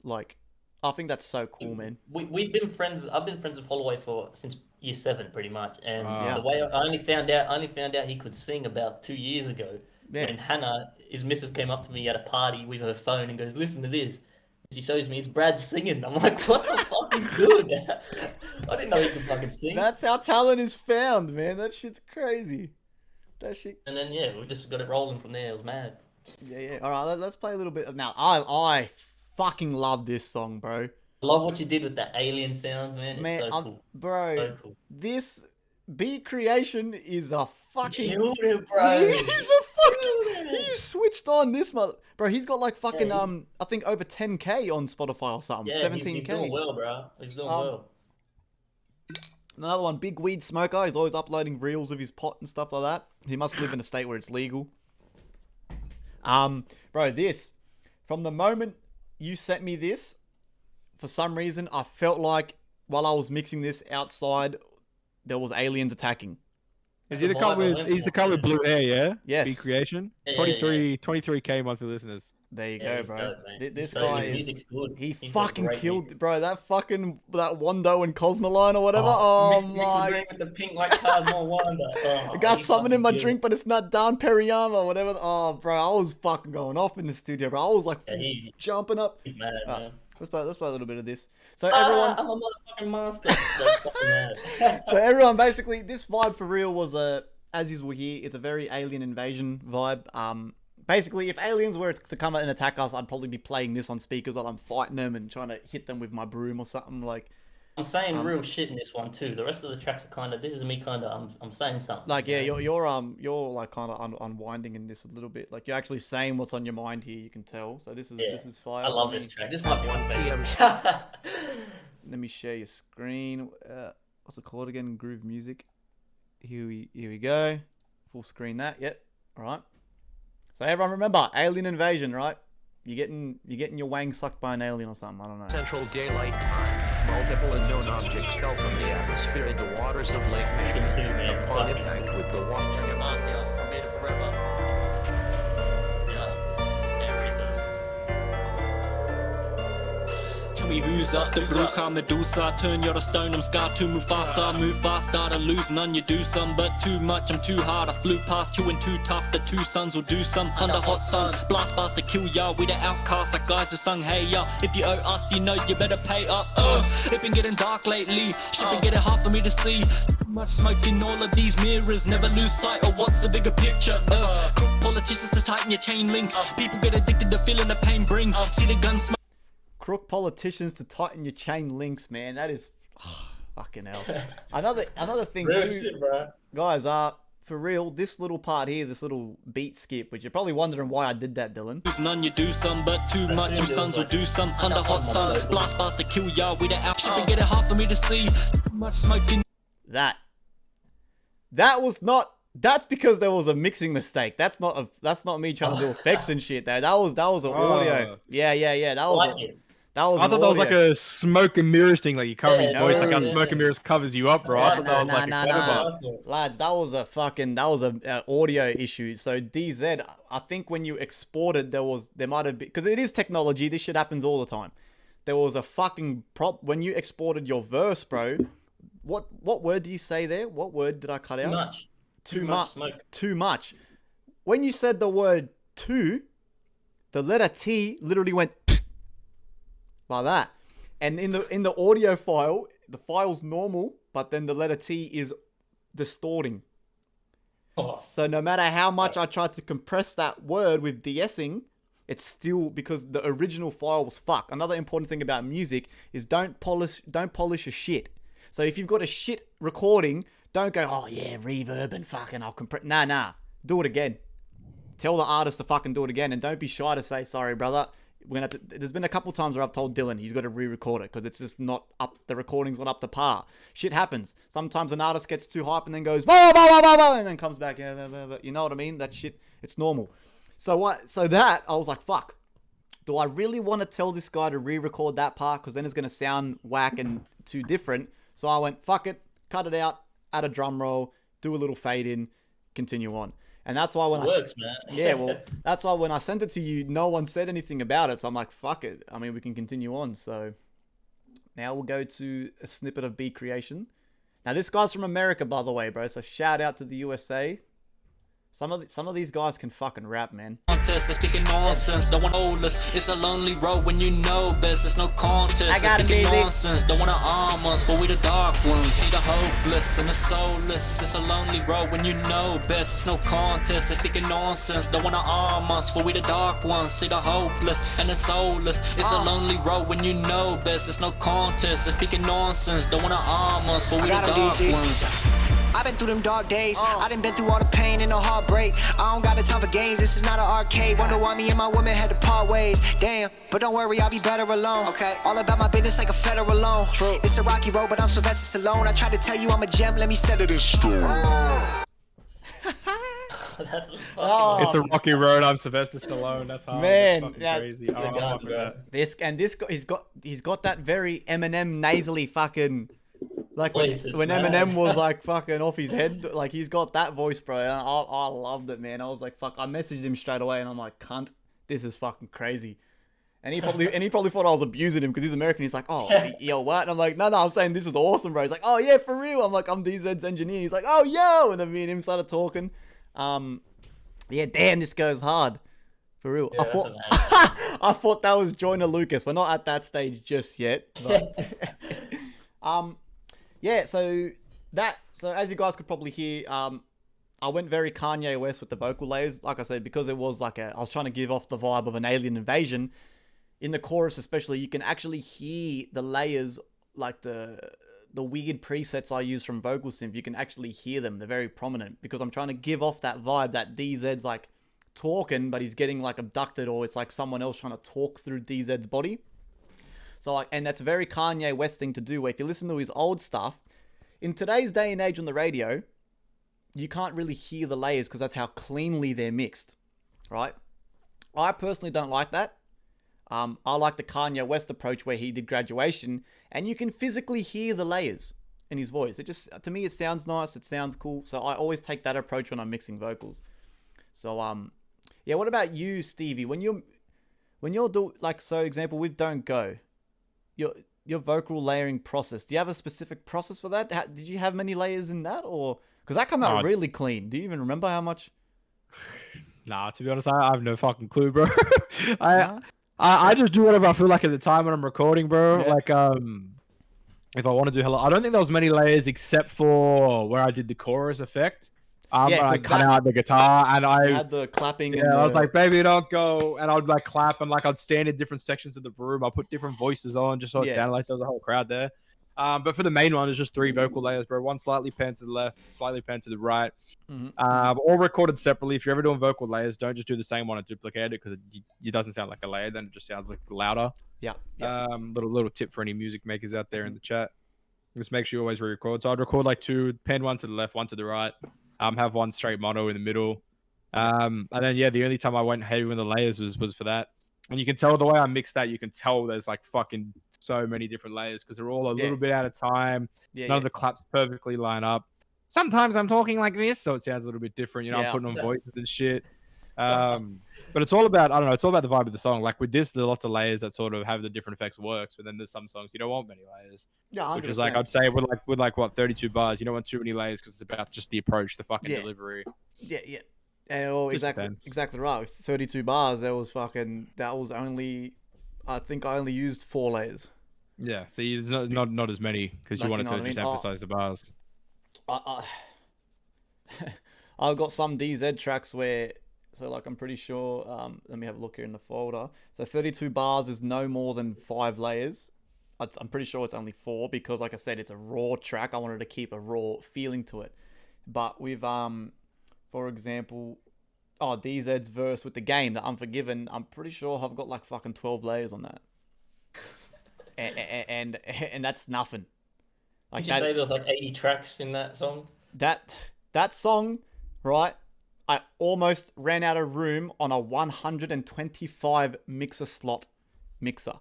like. I think that's so cool, man. We've been friends. I've been friends with Holloway since year 7, pretty much. And Yeah. the way I only found out he could sing about 2 years ago. Yeah. When Hannah, his missus, came up to me at a party with her phone and goes, "Listen to this." She shows me it's Brad singing. I'm like, "What the fuck is good?" I didn't know he could fucking sing. That's how talent is found, man. That shit's crazy. That shit. And then we just got it rolling from there. It was mad. Yeah. All right, let's play a little bit of now. I fucking love this song, bro. I love what you did with the alien sounds, man. It's so cool. Bro, So cool. this beat creation is a fucking. Killed it, bro. He's a fucking. He switched on this mother. Bro, he's got like fucking I think over 10K on Spotify or something. Yeah, 17K. he's doing well, bro. He's doing well. Another one, big weed smoker. He's always uploading reels of his pot and stuff like that. He must live in a state where it's legal. Bro, this from the moment you sent me this, for some reason I felt like while I was mixing this outside, there was aliens attacking. Is he the cunt with blue hair, yeah? Yes. Beat creation. Yeah, 23K monthly listeners. There you Yeah, go, he's bro. dope, man. This So guy his is. music's good. He He's got fucking great killed, music. bro. That Wando and Cosmoline or whatever. Oh, Mix my. green with the pink like Cosmo Wanda. I got something in my drink, but it's not Dan Periyama or whatever. Oh, bro, I was fucking going off in the studio, bro. I was like jumping up. He's mad, man. Let's play a little bit of this. So everyone, I'm a motherfucking monster. That's fucking mad. so everyone, basically, this vibe for real was as you will hear, it's a very alien invasion vibe. Basically, if aliens were to come and attack us, I'd probably be playing this on speakers while I'm fighting them and trying to hit them with my broom or something like. I'm saying real shit in this one too. The rest of the tracks are kind of. This is me kind of. I'm saying something. Like yeah, you're like kind of unwinding in this a little bit. Like you're actually saying what's on your mind here. You can tell. So this is fire. I love this track. This might be my favorite. Let me share your screen. What's it called again? Groove music. Here we go. Full screen that. Yep. All right. So everyone remember, alien invasion, right? You're getting your wang sucked by an alien or something. I don't know. Central daylight time. Multiple unknown objects fell from the atmosphere into the waters of Lake Listen Michigan. to man. Upon Fucking impact with the water. your mafia from here to forever. Yeah. Everything. Tell me who's up, the brook, I'm Medusa. Turn you're a stone, I'm scarred to move faster. Move fast, I lose none, you do some. But too much, I'm too hard. I flew past you and too tough. The two sons will do some under hot sun. Blast past to kill ya, we the outcasts. Like guys who sung, hey ya. If you owe us, you know you better pay up. It been getting dark lately. Shit been getting hard for me to see. Much smoke in all of these mirrors. Never lose sight of what's the bigger picture. Crook politicians to tighten your chain links. People get addicted to feeling the pain brings. See the gun smoke. Crook politicians to tighten your chain links, man. That is fucking hell. Another thing Real too, shit, bro. guys. For real, this little part here, this little beat skip, which you're probably wondering why I did that, Dylan. Lose none, you do some, but too much. Them sons will do some under hot sun. Blast past to kill ya, we the out. Shit been getting hard for me to see. Much smoking. That was not. That's because there was a mixing mistake. That's not me trying to do effects and shit. That was an audio. Yeah. That was. Like it. That was I an thought that was like audio. a smoke and mirrors thing, like you cover his Yeah, voice, like how no. smoke and mirrors covers you up, bro. I thought that was like a clever. Lads, that was a audio issue. So DZ, I think when you exported, there might have been, because it is technology. This shit happens all the time. There was a fucking prop when you exported your verse, bro. What word do you say there? What word did I cut out? Too much. Too much smoke. Too much. When you said the word "to," the letter T literally went like that. And in the audio file, the file's normal, but then the letter T is distorting. Oh, So no matter how much I tried to compress that word with de-essing, it's still, because the original file was fuck. Another important thing about music is don't polish your shit. So if you've got a shit recording, don't go, oh yeah, reverb and fucking I'll compress. Nah. Do it again. Tell the artist to fucking do it again, and don't be shy to say, sorry, brother. We're gonna have to, there's been a couple times where I've told Dylan he's got to re-record it because it's just not up. The recording's not up to par. Shit happens. Sometimes an artist gets too hype and then goes bah, bah, bah, bah, bah, and then comes back. Yeah, bah, bah, bah. You know what I mean? That shit. It's normal. So what? So that I was like, fuck. Do I really want to tell this guy to re-record that part? Because then it's gonna sound whack and too different. So I went, fuck it, cut it out, add a drum roll, do a little fade in, continue on. And that's why when that's why when I sent it to you, no one said anything about it. So I'm like, fuck it. I mean, we can continue on. So now we'll go to a snippet of Beat Creation. Now this guy's from America, by the way, bro. So shout out to the USA. Some of these guys can fucking rap, man. Contest, they're speaking nonsense. Don't want hopeless. It's a lonely road when you know best. It's no contest. I got it, speaking baby. nonsense. Don't wanna arm us, for we the dark ones. See the hopeless and the soulless. It's a lonely road when you know best. It's no contest. They're speaking nonsense. Don't wanna arm us, for we the dark ones. See the hopeless and the soulless. It's a lonely road when you know best. It's no contest. They're speaking nonsense. Don't wanna arm us, for we the dark ones. I've been through them dark days. I done been through all the pain and the heartbreak. I don't got the time for games. This is not an arcade. Wonder why me and my woman had to part ways. Damn, but don't worry, I'll be better alone. Okay, all about my business like a federal loan. True. It's a rocky road, but I'm Sylvester Stallone. I tried to tell you I'm a gem. Let me set it in stone. that's fucking It's a rocky road. I'm Sylvester Stallone. That's hard. Man, That's yeah. crazy. Oh, gun, fuck with bro. that. He's got that very Eminem nasally fucking, like Voice is when mad. Eminem was like fucking off his head, like he's got that voice, bro. And I loved it, man. I was like, fuck. I messaged him straight away, and I'm like, cunt, this is fucking crazy. And he probably thought I was abusing him because he's American. He's like, oh, yo, what? And I'm like, no, I'm saying this is awesome, bro. He's like, oh yeah, for real. I'm like, I'm DZ's engineer. He's like, oh yo, and then me and him started talking. Yeah, damn, this goes hard. For real. Yeah, I thought that was Joyner Lucas. We're not at that stage just yet. But yeah, so as you guys could probably hear, I went very Kanye West with the vocal layers. Like I said, because it was like I was trying to give off the vibe of an alien invasion. In the chorus especially, you can actually hear the layers, like the weird presets I use from Vocal Synth. You can actually hear them. They're very prominent because I'm trying to give off that vibe that DZ's like talking, but he's getting like abducted, or it's like someone else trying to talk through DZ's body. So like, and that's a very Kanye West thing to do, where if you listen to his old stuff, in today's day and age on the radio, you can't really hear the layers because that's how cleanly they're mixed, right? I personally don't like that. I like the Kanye West approach where he did Graduation, and you can physically hear the layers in his voice. It just, to me, it sounds nice, it sounds cool. So I always take that approach when I'm mixing vocals. So yeah, what about you, Stevie? When you're do, like, so example with Don't Go, your vocal layering process, do you have a specific process for that? Did you have many layers in that, or because that came out really clean? Do you even remember how much? Nah, to be honest, I have no fucking clue, bro. I just do whatever I feel like at the time when I'm recording, bro. Yeah. Like if I want to do hello, I don't think there was many layers except for where I did the chorus effect. Yeah, I cut out the guitar and I had the clapping. Yeah, I was like, baby, don't go. And I would like clap and like I'd stand in different sections of the room. I put different voices on just so it sounded like there was a whole crowd there. But for the main one, it's just 3 vocal layers, bro. One slightly panned to the left, slightly panned to the right. All recorded separately. If you're ever doing vocal layers, don't just do the same one and duplicate it because it doesn't sound like a layer. Then it just sounds like louder. Yeah. Little tip for any music makers out there in the chat. Just make sure you always re-record. So I'd record like 2, pen one to the left, one to the right. Have one straight mono in the middle. And then yeah, the only time I went heavy with the layers was for that. And you can tell the way I mix that, you can tell there's like fucking so many different layers because they're all a little bit out of time. None of the claps perfectly line up. Sometimes I'm talking like this, so it sounds a little bit different. I'm putting on voices and shit. But it's all about, I don't know, it's all about the vibe of the song. Like with this, there are lots of layers that sort of have the different effects works, but then there's some songs you don't want many layers. Yeah, 100%. Which is like, I'd say with what, 32 bars, you don't want too many layers because it's about just the approach, the fucking delivery. Yeah. Well, exactly right. With 32 bars, that was only, I think I only used 4 layers. Yeah, see, it's not as many because you wanted to just emphasize the bars. I've got some DZ tracks where, so like I'm pretty sure, let me have a look here in the folder. So 32 bars is no more than 5 layers. I'm pretty sure it's only 4 because, like I said, it's a raw track. I wanted to keep a raw feeling to it. But with, for example, DZ's verse with the game, the Unforgiven, I'm pretty sure I've got like fucking 12 layers on that. And that's nothing. Did you say there was like 80 tracks in that song? That song, right? I almost ran out of room on a 125 mixer slot mixer.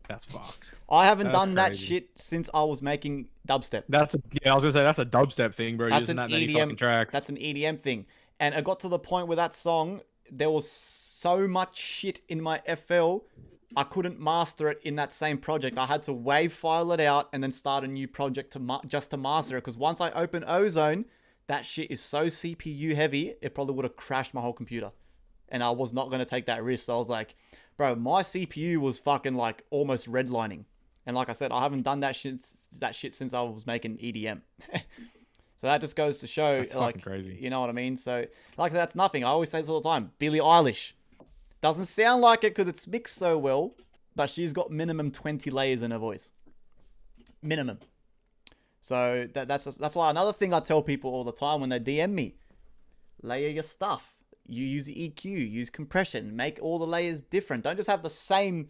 That's fucked. I haven't done that shit since I was making dubstep. I was gonna say that's a dubstep thing, bro. Using that many fucking tracks. That's an EDM thing. And it got to the point where that song, there was so much shit in my FL, I couldn't master it in that same project. I had to wave file it out and then start a new project just to master it. Because once I open Ozone, that shit is so CPU heavy, it probably would have crashed my whole computer. And I was not going to take that risk. So I was like, bro, my CPU was fucking like almost redlining. And like I said, I haven't done that shit since I was making EDM. So that just goes to show, that's like, crazy. You know what I mean? So like that's nothing. I always say this all the time. Billie Eilish doesn't sound like it because it's mixed so well, but she's got minimum 20 layers in her voice. Minimum. So that's why another thing I tell people all the time when they DM me, layer your stuff. You use EQ, use compression, make all the layers different. Don't just have the same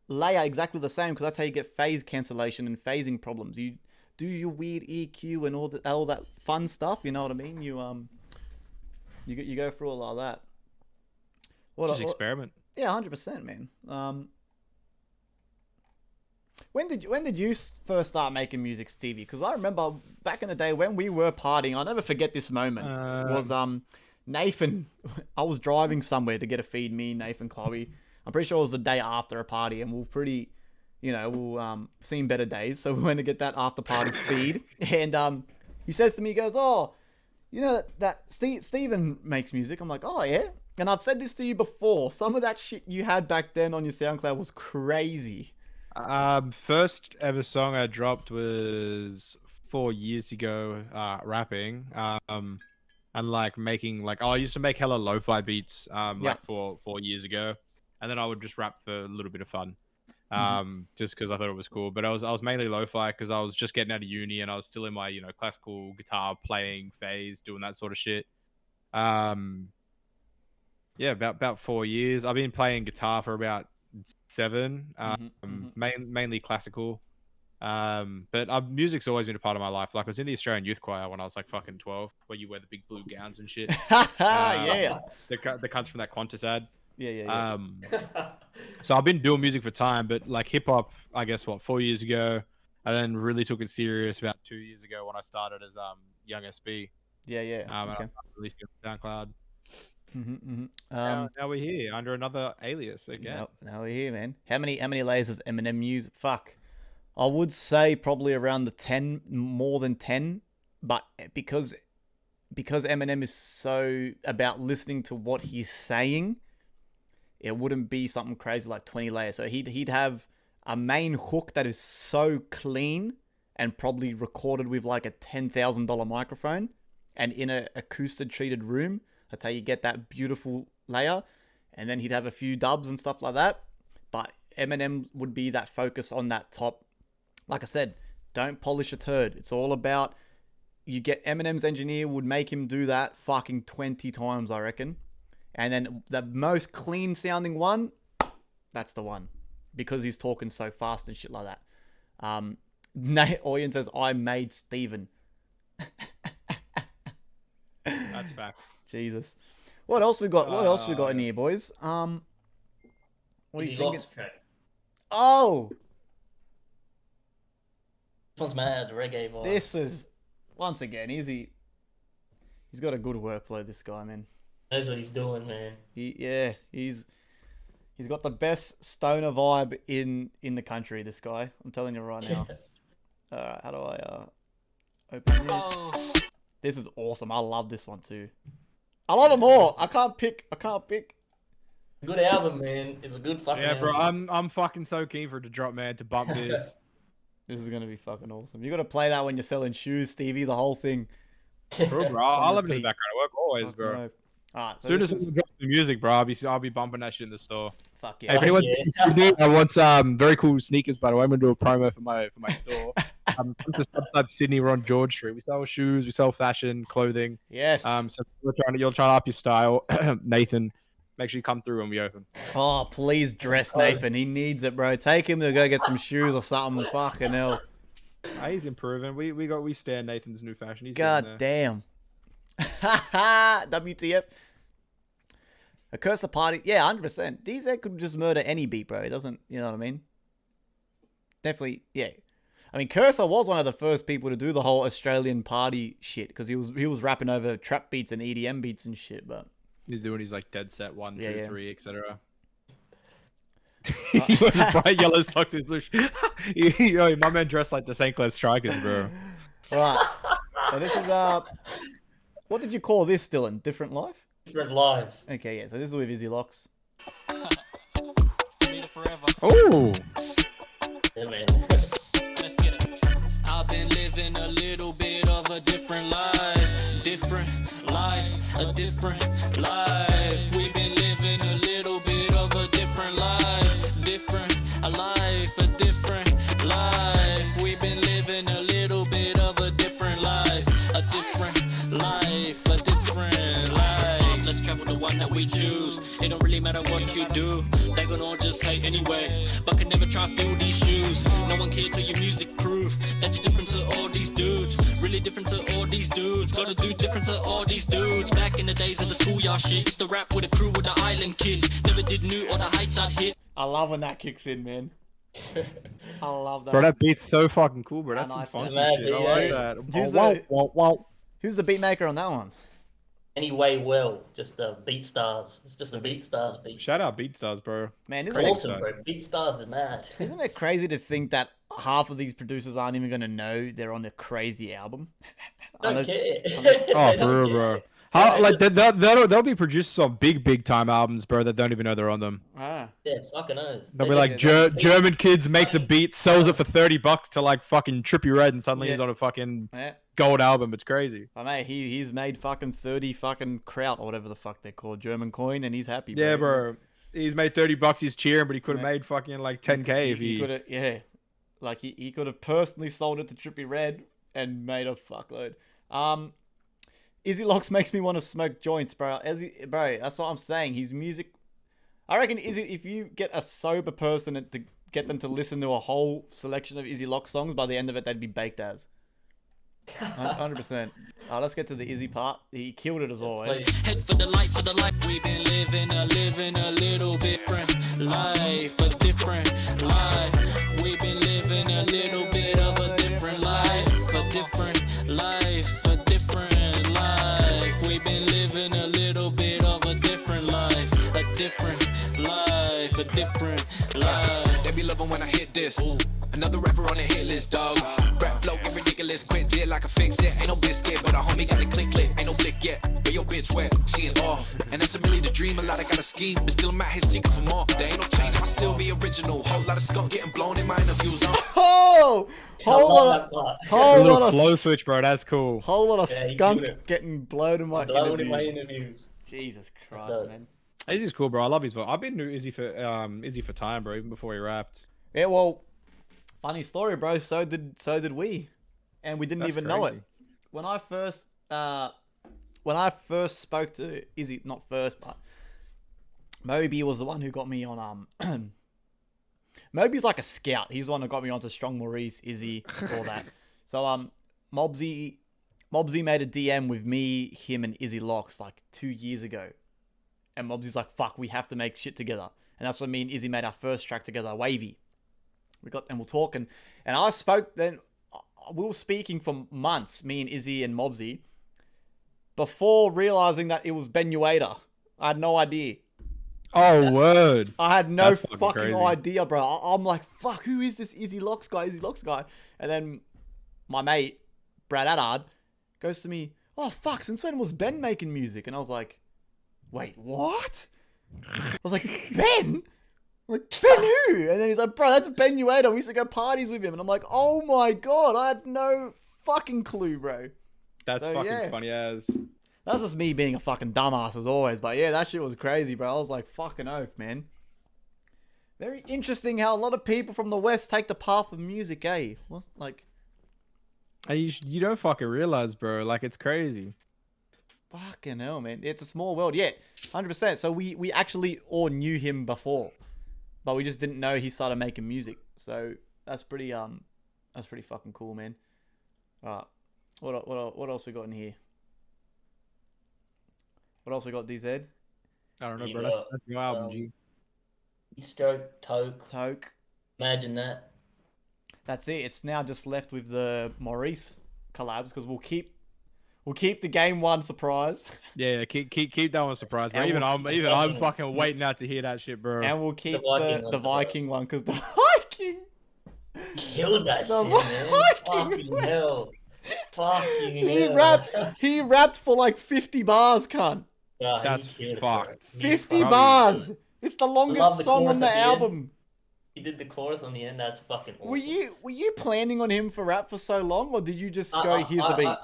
layer exactly the same because that's how you get phase cancellation and phasing problems. You do your weird EQ and all that fun stuff. You know what I mean? You go through all of that. Just experiment. Yeah, 100%, man. When did you first start making music, Stevie? Because I remember back in the day when we were partying. I'll never forget this moment. Was Nathan? I was driving somewhere to get a feed. Me, Nathan, Chloe. I'm pretty sure it was the day after a party, and we've seen better days. So we went to get that after party feed, and he says to me, he goes, "Oh, you know that Steven makes music." I'm like, "Oh yeah." And I've said this to you before. Some of that shit you had back then on your SoundCloud was crazy. First ever song I dropped was 4 years ago, rapping. And like making I used to make hella lo-fi beats like 4 years ago, and then I would just rap for a little bit of fun, just because I thought it was cool. But I was mainly lo-fi because I was just getting out of uni and I was still in my classical guitar playing phase, doing that sort of shit. Yeah, about 4 years. I've been playing guitar for about 7, mainly classical. But music's always been a part of my life. Like I was in the Australian Youth Choir when I was like fucking 12, where you wear the big blue gowns and shit. Yeah. The cunts from that Qantas ad. Yeah. So I've been doing music for time, but like hip hop, I guess 4 years ago, and then really took it serious about 2 years ago when I started as Young SB. Yeah. And I released it on SoundCloud. Now we're here under another alias again. Now we're here, man. How many layers does Eminem use? Fuck. I would say probably around the 10, more than 10, but because Eminem is so about listening to what he's saying, it wouldn't be something crazy like 20 layers. So he'd have a main hook that is so clean and probably recorded with like a $10,000 microphone and in a acoustic treated room. That's how you get that beautiful layer. And then he'd have a few dubs and stuff like that. But Eminem would be that focus on that top. Like I said, don't polish a turd. It's all about, you get Eminem's engineer would make him do that fucking 20 times, I reckon. And then the most clean sounding one, that's the one. Because he's talking so fast and shit like that. Oyen says, I made Steven. That's facts. Jesus. What else we got? What else we got in here, boys? What are you Easy thinking? Locks track. Oh, This one's mad, reggae vibe. this is once again Izzy. He's got a good workflow. This guy, man. Knows what he's doing, man. He's got the best stoner vibe in the country. This guy, I'm telling you right now. All right, how do I open this? This is awesome. I love this one too. I love them all. I can't pick. Good album, man. It's a good fucking Yeah, bro. album. I'm fucking so keen for it to drop, man. To bump this. This is gonna be fucking awesome. You gotta play that when you're selling shoes, Stevie. The whole thing. Bro, I'll have it in the background of work always, bro. Fucking oath. Alright, so As soon this as is, we drop the music, bro, I'll be bumping that shit in the store. fuck Hey, yeah. if anyone Yeah. I want some very cool sneakers, by the way, I'm gonna do a promo for my store. Come to Suburb Sydney, we're on George Street. We sell shoes, we sell fashion, clothing. Yes. So if you're trying to up your style, Nathan, make sure you come through when we open. Oh, please dress Nathan. He needs it, bro. Take him to go get some shoes or something. Fucking hell. He's improving. We stand Nathan's new fashion. He's God getting damn. WTF. A curse the party. Yeah, 100%. DZ could just murder any beat, bro. It doesn't, you know what I mean? Definitely, yeah. I mean, Cursor was one of the first people to do the whole Australian party shit because he was rapping over trap beats and EDM beats and shit, but He's doing his like dead set 1, Yeah, 2, yeah. 3, etc. He wears bright yellow socks with blue. Yo, my man dressed like the St. Clair Strikers, bro. right. So this is what did you call this, Dylan? Different Life? Different live. Okay, yeah. So this is with Izzy Locks. Oh, Yeah, man. Let's get it. I've been living a little bit of a different life, a different life. We've been living a little bit of a different life, a different life. We've been living a little bit of a different life, a different life. Let's travel the one that we choose. It don't really matter what you do. They gonna all just hate anyway, but can never try fill these shoes. No one care till your music prove that you're different to all these dudes. Really different to all these dudes. Gotta do different to all these dudes. Back in the days of the schoolyard shit, used to rap with a crew with the island kids. Never did new or the heights I'd hit. I love when that kicks in, man. I love that. bro, that beat's so fucking cool, bro. That's nice. some funky Mad shit. I beat, like eh? that. Who's Wow, the- wow, wow. Who's the beat maker on that one? Anyway, well, just BeatStars. It's just a BeatStars beat. Shout out BeatStars, bro. Man, It's isn't it, awesome, bro. BeatStars is mad. isn't it crazy to think that half of these producers aren't even gonna know they're on a crazy album? Don't Unless- care. Oh, They for don't real, care. bro. How like they'll be producers on big time albums, bro, that don't even know they're on them. Ah. Yeah, fucking oath. They'll They be like just- German kids makes a beat, sells it for $30 to like fucking Trippie Redd, and suddenly Yeah. he's on a fucking Yeah. gold album. It's crazy. But mate, he's made fucking 30 fucking kraut or whatever the fuck they're called, German coin, and he's happy. Yeah, bro. He's made $30. He's cheering, but he could have Yeah. made fucking like 10K if he. could have, yeah, like he could have personally sold it to Trippie Redd and made a fuckload. Izzy Locks makes me want to smoke joints, bro. Bro, that's what I'm saying. His music, I reckon, if you get a sober person to get them to listen to a whole selection of Izzy Locks songs, by the end of it, they'd be baked as. 100%. Let's get to the Izzy part. He killed it as always. Head for the light, We've been living a little different life, a different life. We've been living a little bit of a different life, a different life, a different life. We've been living a little bit of a different life, a different life, a different life. They be loving when I hit this. Another rapper on the hit list, dog. Rap flow get ridiculous, quit jet like a fix it. Ain't no biscuit, but a homie got the click lit. Ain't no blick yet, but your bitch wet. She in awe, and that's a million to dream. A lot I got a scheme, but still I'm out here seeking for more. There ain't no change, I still be original. Whole lot of skunk getting blown in my interviews. Oh! Whole love lot that part. of, whole Little lot flow of, switch, bro. That's cool. whole lot of Yeah, he skunk killed it. getting blown in my Blown in my interviews. interviews. Jesus Christ, dope. man. Izzy's cool, bro. I love his voice. I've been new Izzy for time, bro. Even before he rapped. Yeah, well, funny story, bro. So did we, and we didn't That's even know it. crazy. When I first spoke to Izzy, not first, but Moby was the one who got me on. Moby's like a scout. He's the one who got me onto Strong Maurice, Izzy, all that. So Mobsy made a DM with me, him, and Izzy Locks like 2 years ago, and Mobsy's like, "Fuck, we have to make shit together." And that's when me and Izzy made our first track together, Wavy. We're talking, and I spoke then. We were speaking for months, me and Izzy and Mobsy, before realizing that it was Benuada. I had no idea. Oh, word. I had no That's fucking crazy. idea, bro. I'm like, fuck, who is this Izzy Locks guy? And then my mate, Brad Adard, goes to me, oh, fuck, since when was Ben making music? And I was like, wait, what? I was like, Ben? I'm like, Ben who? And then he's like, bro, that's Benuada. We used to go parties with him. And I'm like, oh my God, I had no fucking clue, bro. That's So, fucking yeah. funny as. That's just me being a fucking dumbass as always. But yeah, that shit was crazy, bro. I was like, fucking oath, man. Very interesting how a lot of people from the West take the path of music, eh? What's like... Hey, you don't fucking realize, bro. Like, it's crazy. Fucking hell, man. It's a small world. Yeah, 100%. So we actually all knew him before, but we just didn't know he started making music. So that's pretty fucking cool, man. Alright. What else we got in here? What else we got, DZ? I don't know, You bro. got, That's your album, G. Stroke, Toke. Toke. Imagine that. That's it. It's now just left with the Maurice collabs because we'll keep the game one surprise. Yeah, keep that one surprised, bro. And Even we'll I'm fucking waiting out to hear that shit, bro. And we'll keep The the Viking Viking one because the Viking. Killed that The shit, man. Viking, Fucking hell. Fucking He rapped for like 50 bars, cunt. Yeah, he That's killed it, bro. fucked. He 50 fucking bars. killed it. It's the love longest the song chorus on the at the end. album. He did the chorus on the end. That's fucking awesome. Were you planning on him for rap for so long, or did you just go, here's the beat?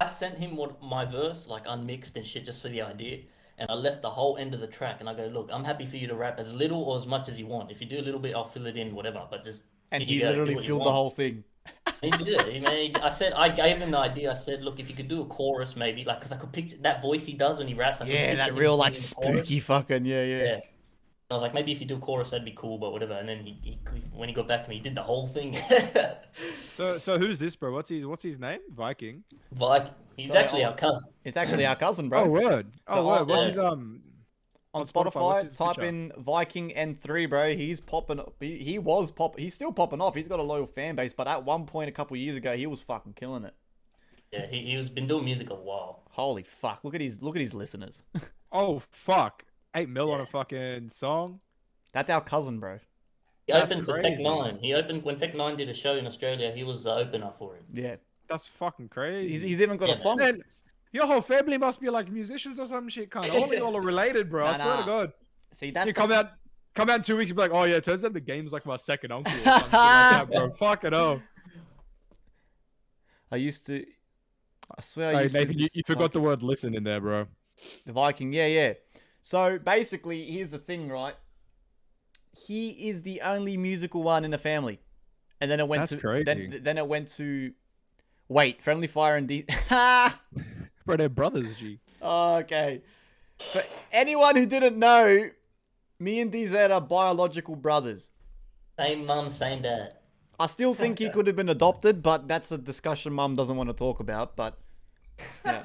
I sent him my verse, like unmixed and shit, just for the idea. And I left the whole end of the track, and I go, look, I'm happy for you to rap as little or as much as you want. If you do a little bit, I'll fill it in, whatever. But just And here you he go, do literally what you filled the want. whole thing. He did it. I gave him the idea. I said, look, if you could do a chorus, maybe, like, because I could picture that voice he does when he raps. I could Yeah, picture that him real like singing the chorus. spooky fucking yeah. Yeah. I was like, maybe if you do a chorus, that'd be cool, but whatever. And then he when he got back to me, he did the whole thing. So who's this, bro? What's his name? Viking. Like, he's So, actually our cousin. It's actually our cousin, bro. Oh word. Oh So, word. What's yeah. his on what's Spotify, his type picture? in Viking N3, bro. He's popping. He's still popping off. He's got a loyal fan base, but at one point a couple years ago, he was fucking killing it. Yeah, he was been doing music a while. Holy fuck! Look at his listeners. Oh fuck. 8 mil on a fucking song. That's our cousin, bro. He That's opened for crazy. Tech 9. He opened when Tech 9 did a show in Australia. He was the opener for him. Yeah, That's fucking crazy. he's even got a Yeah, song. Man, your whole family must be like musicians or some shit, kind of. All of y'all are related, bro. I Nah, swear to nah. God. See, that's You the- come out in 2 weeks and be like, oh yeah, turns out the game's like my second uncle or something like that, bro. Fuck it up. I swear I Hey, used Nathan, to. you forgot the word listen in there, bro. The Viking, yeah. So basically, here's the thing, right? He is the only musical one in the family, and then it went That's to crazy. Then it went to FriendlyFire and D. Bro, they're brothers, G. Okay. For anyone who didn't know, me and DZ are biological brothers. Same mum, same dad. I still think he could have been adopted, but that's a discussion Mum doesn't want to talk about. But yeah,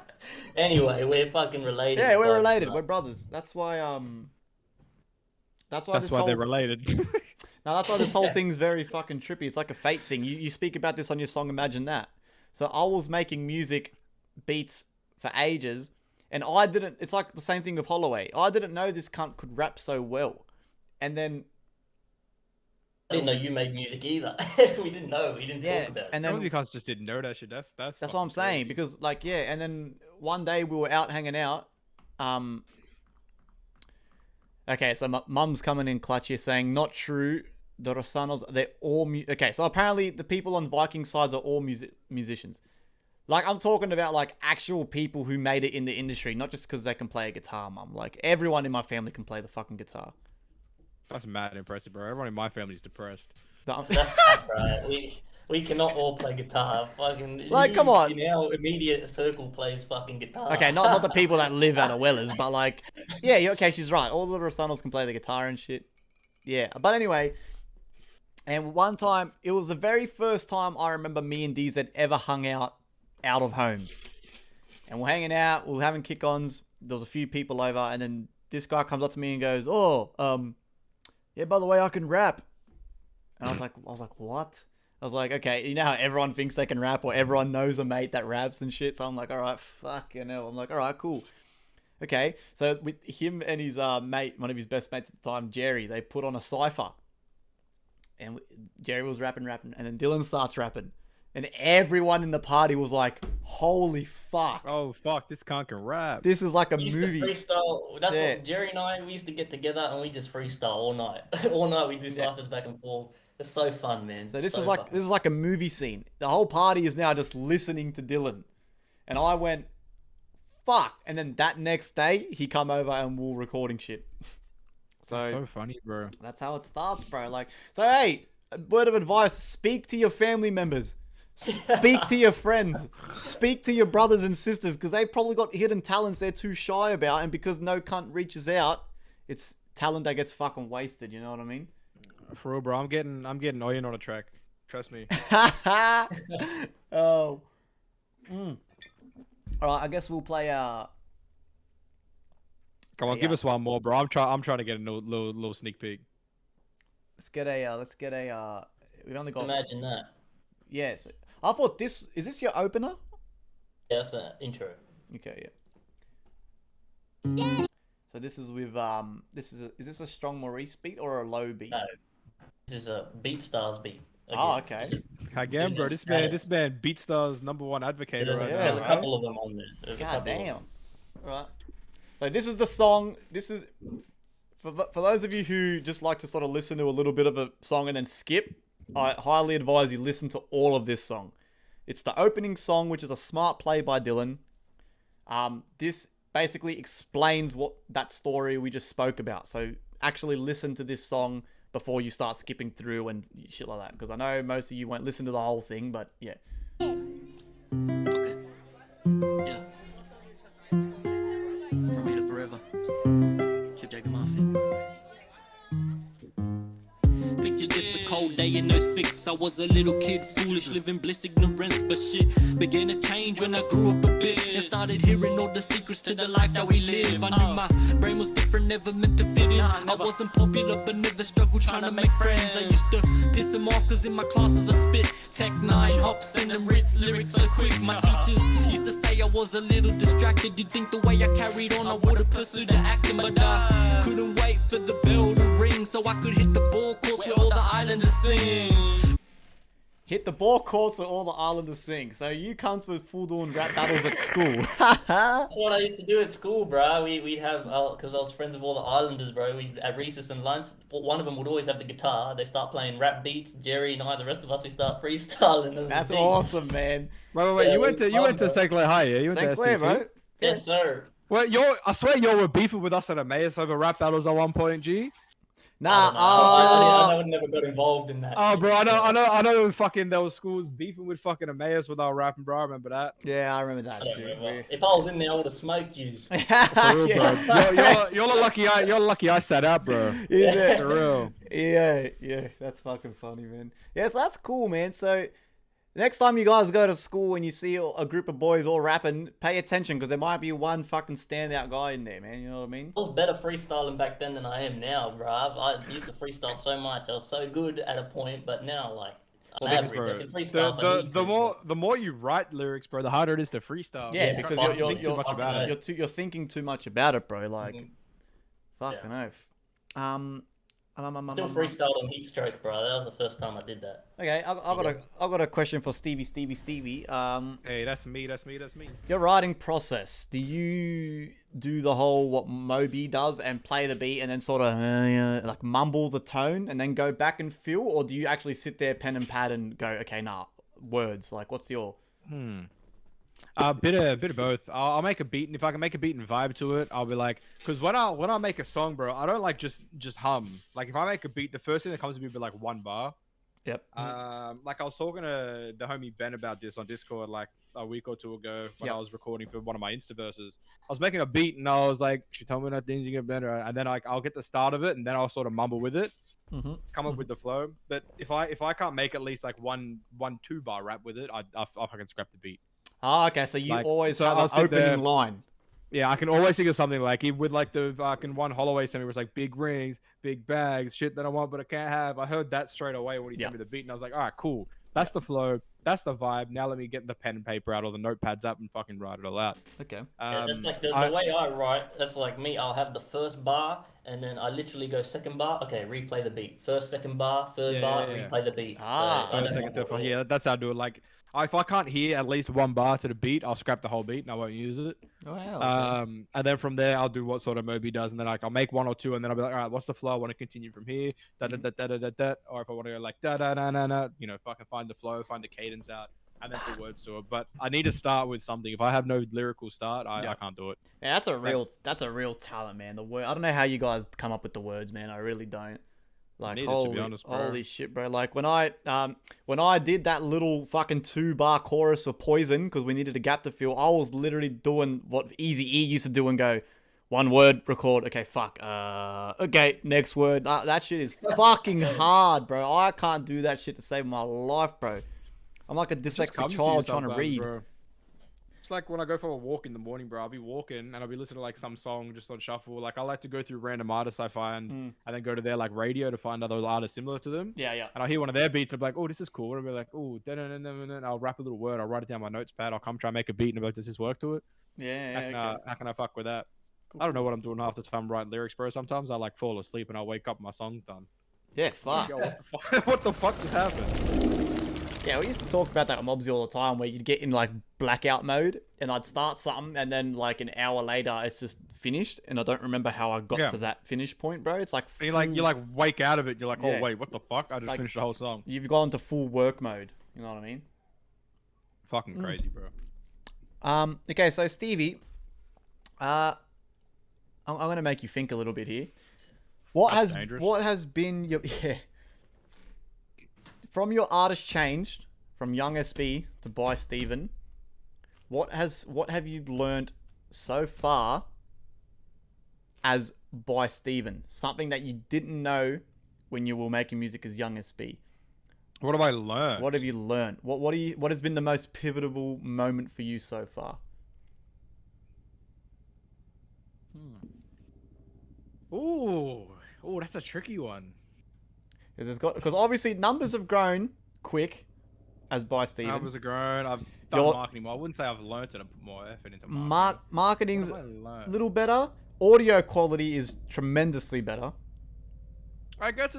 Anyway, we're fucking related. yeah, we're but, related. We're brothers. That's why That's this why whole they're related. Now that's why this whole thing's very fucking trippy. It's like a fate thing. You speak about this on your song, Imagine That. So I was making music beats for ages, and I didn't. It's like the same thing with Holloway. I didn't know this cunt could rap so well, and then I didn't know you made music either. We didn't know. We didn't yeah, talk about it. and Some of then you guys just didn't know that shit. That's that's what fucking I'm saying crazy. because like yeah, and then one day we were out hanging out. Okay, so Mum's coming in clutch here saying not true. The Rosanos, they're all okay. So apparently the people on Viking sides are all musicians. Like I'm talking about like actual people who made it in the industry, not just because they can play a guitar, Mum. Like everyone in my family can play the fucking guitar. That's mad impressive, bro. Everyone in my family's depressed. So that's tough, right? We cannot all play guitar. Fucking Like, come on. In our immediate circle plays fucking guitar. Okay, not the people that live out of Wellers, but like, yeah, okay, she's right. All the Rosanos can play the guitar and shit. Yeah, but anyway, and one time, it was the very first time I remember me and DZ ever hung out of home. And we're hanging out, we're having kick-ons, there was a few people over, and then this guy comes up to me and goes, oh, yeah, by the way, I can rap. And I was like, what? I was like, okay, you know how everyone thinks they can rap or everyone knows a mate that raps and shit. So I'm like, all right, fucking hell. I'm like, all right, cool. Okay, so with him and his mate, one of his best mates at the time, Jerry, they put on a cypher. And Jerry was rapping, and then Dylan starts rapping. And everyone in the party was like, holy fuck. Oh, fuck, this cunt can rap. This is like a We used movie. to freestyle. That's Yeah. what Jerry and I, we used to get together and we just freestyle all night. All night we do ciphers back and forth. It's so fun, man. So this is like a movie scene. The whole party is now just listening to Dylan. And I went, fuck. And then that next day, he come over and we're recording shit. That's so funny, bro. That's how it starts, bro. Like, so hey, a word of advice: speak to your family members, speak to your friends, speak to your brothers and sisters, because they probably got hidden talents they're too shy about, and because no cunt reaches out, it's talent that gets fucking wasted. You know what I mean? For real, bro. I'm getting Oyen on a track. Trust me. Oh. All right, I guess we'll play. Come on, give us one more, bro. I'm trying to get a little sneak peek. Let's get a. We've only got. Imagine that. Yes, I thought is this your opener? Yeah, that's an intro. Okay, yeah. So this is with is this a strong Maurice beat or a low beat? No, this is a BeatStars beat. Again. Oh, okay. Again, bro. This man, BeatStars #1 advocate There's, right there's now. a couple of them on there. There's a God couple of damn. them. All right. So this is the song. This is for those of you who just like to sort of listen to a little bit of a song and then skip. I highly advise you listen to all of this song. It's the opening song, which is a smart play by Dylan. This basically explains what that story we just spoke about. So actually listen to this song before you start skipping through and shit like that. Because I know most of you won't listen to the whole thing, but yeah. Okay. Yeah. From here to forever. Chip Jacob Mafia. Picture this, a cold day in 06. I was a little kid, foolish, living bliss, ignorance. But shit began to change when I grew up a bit and started hearing all the secrets to the life that we live. I knew my brain was different, never meant to fit in. I wasn't popular, but never struggled trying to make friends. I used to piss them off, cause in my classes I'd spit Tech 9, hops, send them Ritz lyrics so quick. My teachers used to say I was a little distracted. You'd think the way I carried on, I would've pursued the acting. But I couldn't wait for the bell to ring so I could hit the ball course where all the islanders sing. Hit the ball courts where all the islanders sing. So you cunts with full doing rap battles at school. That's what I used to do at school, bro. We'd have, because I was friends with all the islanders, bro. We at recess and lunch, one of them would always have the guitar. They start playing rap beats. Jerry and I, the rest of us, we start freestyling. That's awesome, man. Wait. Yeah, you went to St. Clair High, yeah? You went St. to Clair, STC? bro. Yes, sir. Well, I swear you were beefing with us at Emmaus over rap battles at one point, G. Nah, I would never got involved in that. Oh, bro, I know. Fucking there was schools beefing with fucking Emmaus with our rapping, bro. I remember that. yeah, I remember that. I don't shit. remember. If I was in there, I would have smoked you. For real, bro. You're lucky I sat out, bro. Yeah. For real. Yeah, that's fucking funny, man. Yeah, so that's cool, man. So next time you guys go to school and you see a group of boys all rapping, pay attention because there might be one fucking standout guy in there, man. You know what I mean? I was better freestyling back then than I am now, bruv. I used to freestyle so much. I was so good at a point, but now, like, I'm average. I can freestyle if I need to, The more you write lyrics, bro, the harder it is to freestyle. Yeah, Yeah, because fuck, you're think too much about it. you're thinking too much about it, bro. Like, fucking Yeah. oath. Still freestyled on Heat Stroke, bro. That was the first time I did that. Okay, I got a question for Stevie. Hey, that's me. Your writing process. Do you do the whole what Moby does and play the beat and then sort of like mumble the tone and then go back and feel, or do you actually sit there, pen and pad, and go, okay, nah, words? Like, what's your? Bit of both. I'll make a beat, and if I can make a beat and vibe to it, I'll be like, because when I make a song, bro, I don't like just hum. Like if I make a beat, the first thing that comes to me will be like one bar. Yep. Like I was talking to the homie Ben about this on Discord like a week or two ago when I was recording for one of my Insta verses. I was making a beat and I was like, she told me that things get better, and then I'll get the start of it and then I'll sort of mumble with it, come up with the flow. But if I can't make at least like one 2-bar rap with it, I fucking scrap the beat. Oh, okay. So you Like, always so have I'll an sit opening there- line. Yeah, I can always think of something like he with like the fucking one Holloway sent me where it's like big rings, big bags, shit that I want but I can't have. I heard that straight away when he sent me the beat, and I was like, all right, cool. That's the flow. That's the vibe. Now let me get the pen and paper out or the notepads up and fucking write it all out. Okay. Yeah, that's like the way I write. That's like me. I'll have the first bar, and then I literally go second bar. Okay, replay the beat. First, second bar, third bar, replay the beat. First, second, third, fourth. Yeah, that's how I do it. Like, if I can't hear at least one bar to the beat, I'll scrap the whole beat and I won't use it. Oh, wow. Okay. And then from there, I'll do what sort of Moby does, and then like I'll make one or two, and then I'll be like, all right, what's the flow? I want to continue from here, da da da da da da da. Or if I want to go like da da da da da, you know, if I can find the flow, find the cadence out, and then put words to it. But I need to start with something. If I have no lyrical start, I can't do it. Yeah, that's a real talent, man. The word. I don't know how you guys come up with the words, man. I really don't. Like, Neither, to be honest, bro. Holy shit, bro. Like, when I did that little fucking 2-bar chorus for Poison, because we needed a gap to fill, I was literally doing what Eazy-E used to do and go, one word, record, okay, fuck, okay, next word. That shit is fucking hard, bro. I can't do that shit to save my life, bro. I'm like a dyslexic child trying to read. Bro. It's like when I go for a walk in the morning, bro. I'll be walking and I'll be listening to like some song just on shuffle. Like I like to go through random artists I find and then go to their like radio to find other artists similar to them. Yeah. And I'll hear one of their beats and I'll be like, oh, this is cool. And I'll be like, oh, then I'll rap a little word. I'll write it down on my notes pad. I'll come try and make a beat and I'll be like, does this work to it? Yeah. How can I fuck with that? Cool. I don't know what I'm doing half the time writing lyrics, bro. Sometimes I like fall asleep and I'll wake up and my song's done. Yeah, fuck. Yo, what the fuck just happened? Yeah, we used to talk about that at Mobsy all the time, where you'd get in like blackout mode, and I'd start something, and then like an hour later, it's just finished, and I don't remember how I got to that finish point, bro. It's like you like wake out of it. You're like, oh wait, what the fuck? I just finished the whole song. You've gone to full work mode. You know what I mean? Fucking crazy, bro. Okay, so Stevie, I'm gonna make you think a little bit here. What has been your from your artist changed from Young SB to bystephen? What have you learned so far as bystephen? Something that you didn't know when you were making music as Young SB. What have I learned? What have you learned? What has been the most pivotal moment for you so far? Ooh, that's a tricky one. Because obviously numbers have grown quick as bystephen. Numbers have grown. I've done marketing more. I wouldn't say I've learned to put more effort into marketing. Marketing's a little better. Audio quality is tremendously better. I guess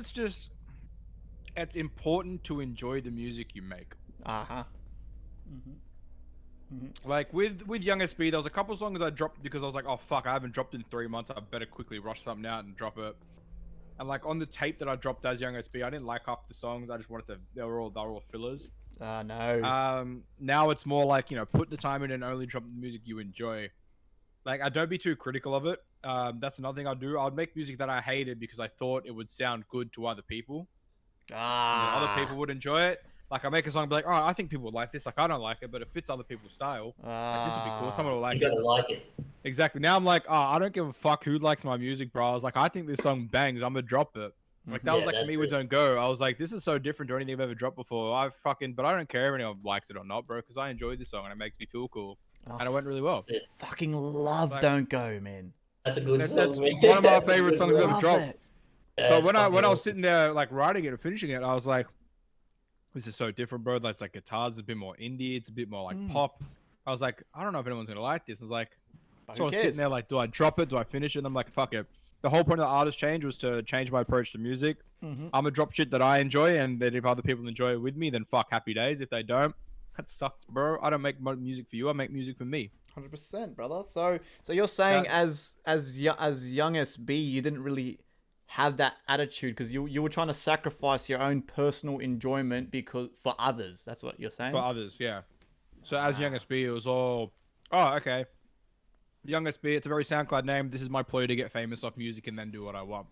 it's important to enjoy the music you make. Like with Young SB, there was a couple songs I dropped because I was like, oh fuck, I haven't dropped in 3 months. I better quickly rush something out and drop it. And like on the tape that I dropped as Young SB, I didn't like half the songs. I just wanted to. They were all fillers. No. Now it's more like, you know, put the time in and only drop the music you enjoy. Like, I don't be too critical of it. That's another thing I'll do. I'd make music that I hated because I thought it would sound good to other people. Other people would enjoy it. Like, I make a song and be like, oh, I think people would like this. Like, I don't like it, but it fits other people's style. Like, this would be cool. Someone will like it. You gotta like it. Exactly. Now I'm like, oh, I don't give a fuck who likes my music, bro. I was like, I think this song bangs. I'm gonna drop it. Like, that was like me with Don't Go. I was like, this is so different to anything I've ever dropped before. But I don't care if anyone likes it or not, bro, because I enjoyed this song and it makes me feel cool. And it went really well. Fucking love Don't Go, man. That's a good song. That's one of my favorite songs I've ever dropped. But when I was sitting there like writing it and finishing it, I was like, this is so different, bro. That's like guitars, a bit more indie, it's a bit more like pop. I was like, I don't know if anyone's gonna like this. I was like, so I was sitting there like, do I drop it? Do I finish it? And I'm like, fuck it. The whole point of the artist change was to change my approach to music. I'm gonna drop shit that I enjoy, and then if other people enjoy it with me, then fuck, happy days. If they don't, that sucks, bro. I don't make music for you. I make music for me. 100%, brother. So you're saying as Young SB, you didn't really have that attitude because you were trying to sacrifice your own personal enjoyment for others. That's what you're saying? For others, yeah. So as Young SB, it was all, oh, okay. Young SB, it's a very SoundCloud name. This is my ploy to get famous off music and then do what I want.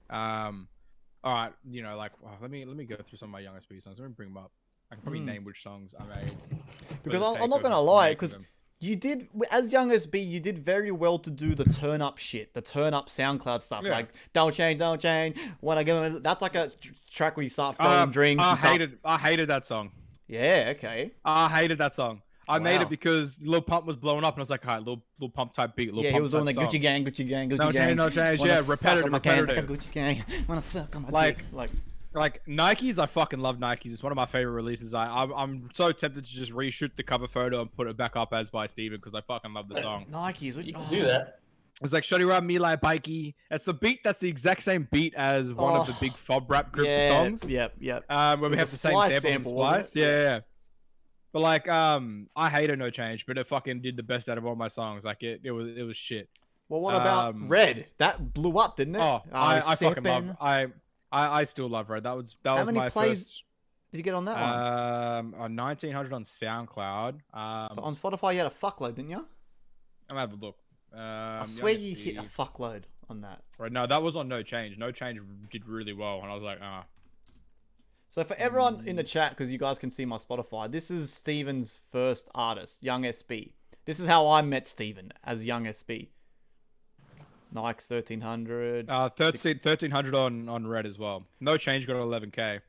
All right, you know, like, let me go through some of my Young SB songs. Let me bring them up. I can probably name which songs I made. Because I'm not gonna lie, because you did, as Young SB, you did very well to do the turn up shit, the turn up SoundCloud stuff, like don't change, when I go. That's like a track where you start throwing drinks. I hated that song. Yeah, okay. I hated that song. I made Wow. it because Lil Pump was blowing up, and I was like, all right, Lil Pump type beat. Lil Yeah, Pump he was doing type the song. Gucci gang, Gucci gang, Gucci No gang. change, no change. Wanna Yeah, suck repetitive, on my can repetitive. like a Gucci gang. Wanna suck on my Like- dick. Like Nikes, I fucking love Nikes. It's one of my favorite releases. I'm so tempted to just reshoot the cover photo and put it back up as by Steven because I fucking love the song. Nikes. You can do that. It's like Shorty Ride Me Like Bikey. It's the beat that's the exact same beat as one of the big fob rap group songs. Yep. Where we was have a the same Splice sample, sample, and wasn't Splice. it? Yeah. But like, I hated No Change, but it fucking did the best out of all my songs. Like it was shit. Well, what about Red? That blew up, didn't it? Oh, I fucking love. Sippin'. I still love Red. That was How many my plays first. did you get on that one? On 1900 on SoundCloud. But on Spotify, you had a fuckload, didn't you? I'm gonna have a look. I swear you hit a fuckload on that. Right, no, that was on No Change. No Change did really well, and I was like, ah. So for everyone in the chat, because you guys can see my Spotify, this is Steven's first artist, Young SB. This is how I met Steven, as Young SB. Nike's 1300. 1300 on Red as well. No Change got 11K.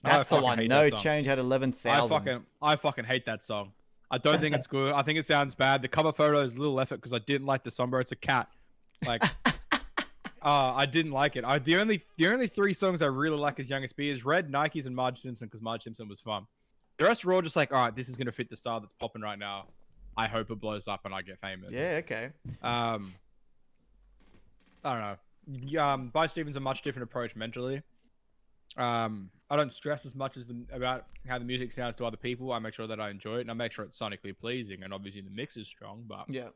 That's the fucking one. hate No that song. Change had 11,000. I fucking hate that song. I don't think it's good. I think it sounds bad. The cover photo is a little effort because I didn't like the somber. It's a cat. Like, I didn't like it. The only three songs I really like as Young SB is Red, Nikes, and Marge Simpson because Marge Simpson was fun. The rest were all just like, all right, this is gonna fit the style that's popping right now. I hope it blows up and I get famous. Yeah, okay. I don't know. By Steven's a much different approach mentally. I don't stress as much about how the music sounds to other people. I make sure that I enjoy it and I make sure it's sonically pleasing and obviously the mix is strong, but Yeah.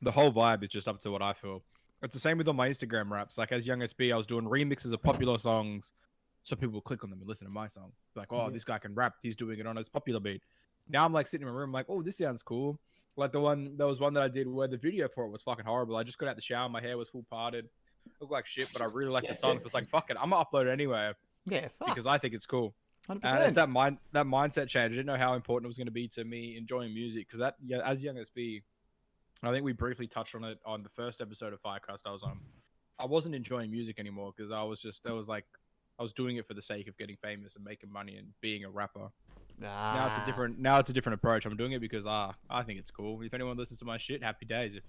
the whole vibe is just up to what I feel. It's the same with all my Instagram raps. Like as Young SB, I was doing remixes of popular songs so people will click on them and listen to my song. Like, oh, this guy can rap. He's doing it on his popular beat. Now I'm like sitting in my room like, oh, this sounds cool. Like there was one that I did where the video for it was fucking horrible. I just got out the shower, my hair was full parted, looked like shit, but I really like the song, so it's like, fuck it, I'm gonna upload it anyway. Yeah, fuck. Because I think it's cool. 100%. And it's that mindset change. I didn't know how important it was going to be to me enjoying music because that, yeah, as Young SB, I think we briefly touched on it on the first episode of FireCast I was on. I wasn't enjoying music anymore because I was doing it for the sake of getting famous and making money and being a rapper. Now it's a different approach. I'm doing it because I think it's cool. If anyone listens to my shit, happy days. If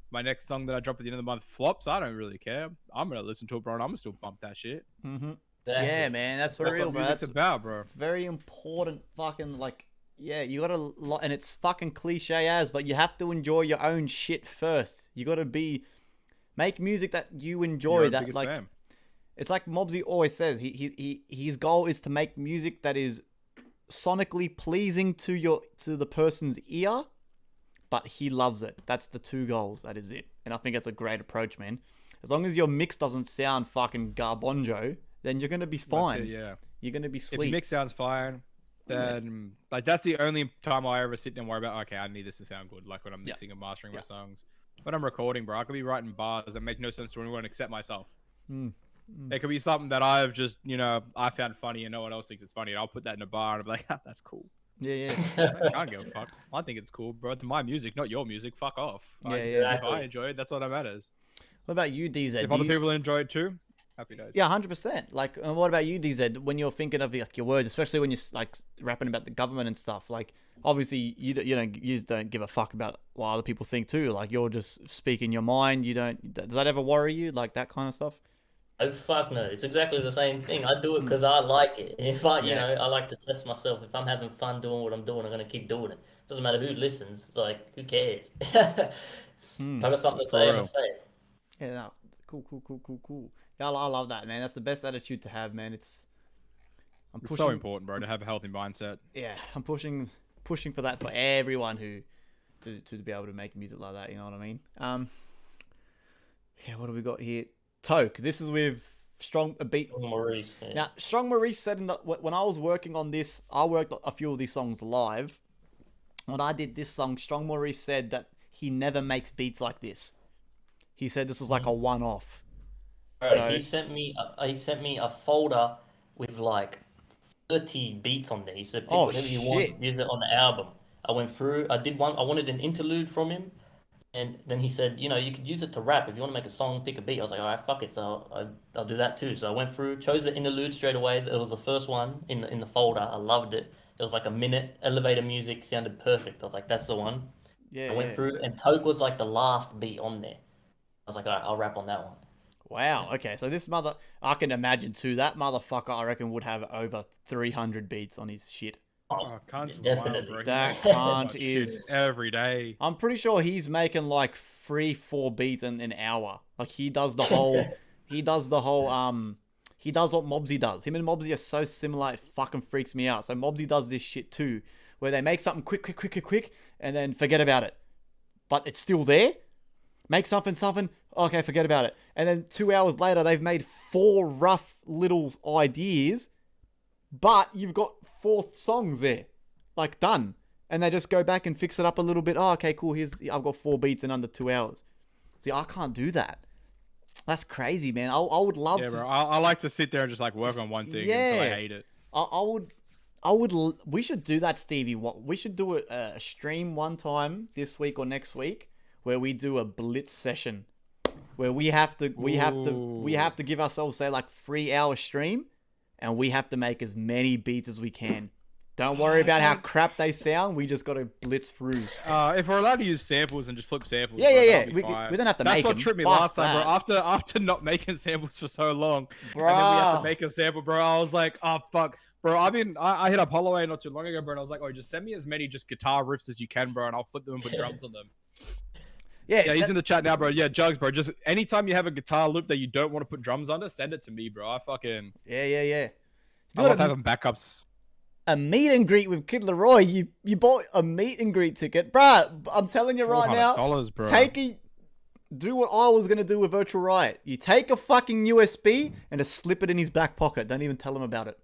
my next song that I drop at the end of the month flops, I don't really care. I'm gonna listen to it, bro, and I'm gonna still bump that shit. Mm-hmm. Exactly. Yeah, man, that's for That's real, what bro. music's That's about, bro. It's very important, fucking like. Yeah, you gotta, and it's fucking cliche as, but you have to enjoy your own shit first. You gotta make music that you enjoy. Your That biggest like, fan. it's like Mobsy always says. His goal is to make music that is sonically pleasing to the person's ear, but he loves it. That's the two goals. That is it. And I think that's a great approach, man. As long as your mix doesn't sound fucking garbonjo, then you're gonna be fine. That's it, yeah. You're gonna be If sweet. your mix sounds fine, then like that's the only time I ever sit and worry about. Okay, I need this to sound good. Like when I'm mixing and mastering my songs. When I'm recording, bro, I could be writing bars that make no sense to anyone except myself. There could be something that I've just, I found funny and no one else thinks it's funny. And I'll put that in a bar and I'll be like, that's cool. Yeah. I can't give a fuck. I think it's cool, bro. It's my music, not your music. Fuck off. Yeah. If I enjoy it, that's all that matters. What about you, DZ? If other people enjoy it too, happy days. Yeah, 100%. Like, and what about you, DZ? When you're thinking of like your words, especially when you're like rapping about the government and stuff, like obviously you just don't give a fuck about what other people think too. Like you're just speaking your mind. You don't. Does that ever worry you? Like that kind of stuff? Oh fuck no! It's exactly the same thing. I do it because I like it. If I, I like to test myself. If I'm having fun doing what I'm doing, I'm gonna keep doing it. Doesn't matter who listens. Like who cares? If I got something to say, I'm gonna say it. Yeah, no. Cool. Yeah, I love that, man. That's the best attitude to have, man. It's so important, bro, to have a healthy mindset. Yeah, I'm pushing for that for everyone to be able to make music like that. You know what I mean? Yeah. What do we got here? Toke. This is with Strong Beat. Maurice. Yeah. Now, Strong Maurice said when I was working on this, I worked a few of these songs live. When I did this song, Strong Maurice said that he never makes beats like this. He said this was like a one-off. He sent me a folder with like 30 beats on there. He said, pick whatever you want, use it on the album. I went through. I did one. I wanted an interlude from him. And then he said, you could use it to rap. If you want to make a song, pick a beat. I was like, all right, fuck it. So I'll do that too. So I went through, chose the interlude straight away. It was the first one in the folder. I loved it. It was like a minute. Elevator music sounded perfect. I was like, that's the one. Yeah, I went through, and Toke was like the last beat on there. I was like, all right, I'll rap on that one. Wow. Okay, so this I can imagine too. That motherfucker, I reckon, would have over 300 beats on his shit. Oh, cunt's definitely. wild, bro. That He makes cunt shit is. every day. I'm pretty sure he's making like 3-4 beats in an hour. Like he does the whole. He does what Mobsy does. Him and Mobsy are so similar, it fucking freaks me out. So Mobsy does this shit too, where they make something quick, and then forget about it. But it's still there. Make something, okay, forget about it. And then 2 hours later, they've made 4 rough little ideas, but you've got 4 songs there, like done. And they just go back and fix it up a little bit. Oh, okay, cool. I've got 4 beats in under 2 hours. See, I can't do that. That's crazy, man. I would love. Yeah, bro. I like to sit there and just like work on one thing until I hate it. I would. We should do that, Stevie. We should do a stream one time this week or next week where we do a blitz session, where we have to give ourselves, say, like 3-hour stream, and we have to make as many beats as we can. Don't worry about how crap they sound. We just got to blitz through. If we're allowed to use samples and just flip samples, Yeah. we don't have to That's make what them. tripped me Fuck last time, that. bro. After not making samples for so long, and then we have to make a sample, bro. I was like, oh fuck, bro. I hit up Holloway not too long ago, bro, and I was like, oh, just send me as many just guitar riffs as you can, bro, and I'll flip them and put drums on them. Yeah, he's in the chat now, bro. Yeah, Jugs, bro. Just anytime you have a guitar loop that you don't want to put drums under, send it to me, bro. I fucking Yeah. I love having backups. A meet and greet with Kid Leroy. You bought a meet and greet ticket, bruh. I'm telling you right now. Bro. Do what I was gonna do with Virtual Riot. You take a fucking USB and just slip it in his back pocket. Don't even tell him about it.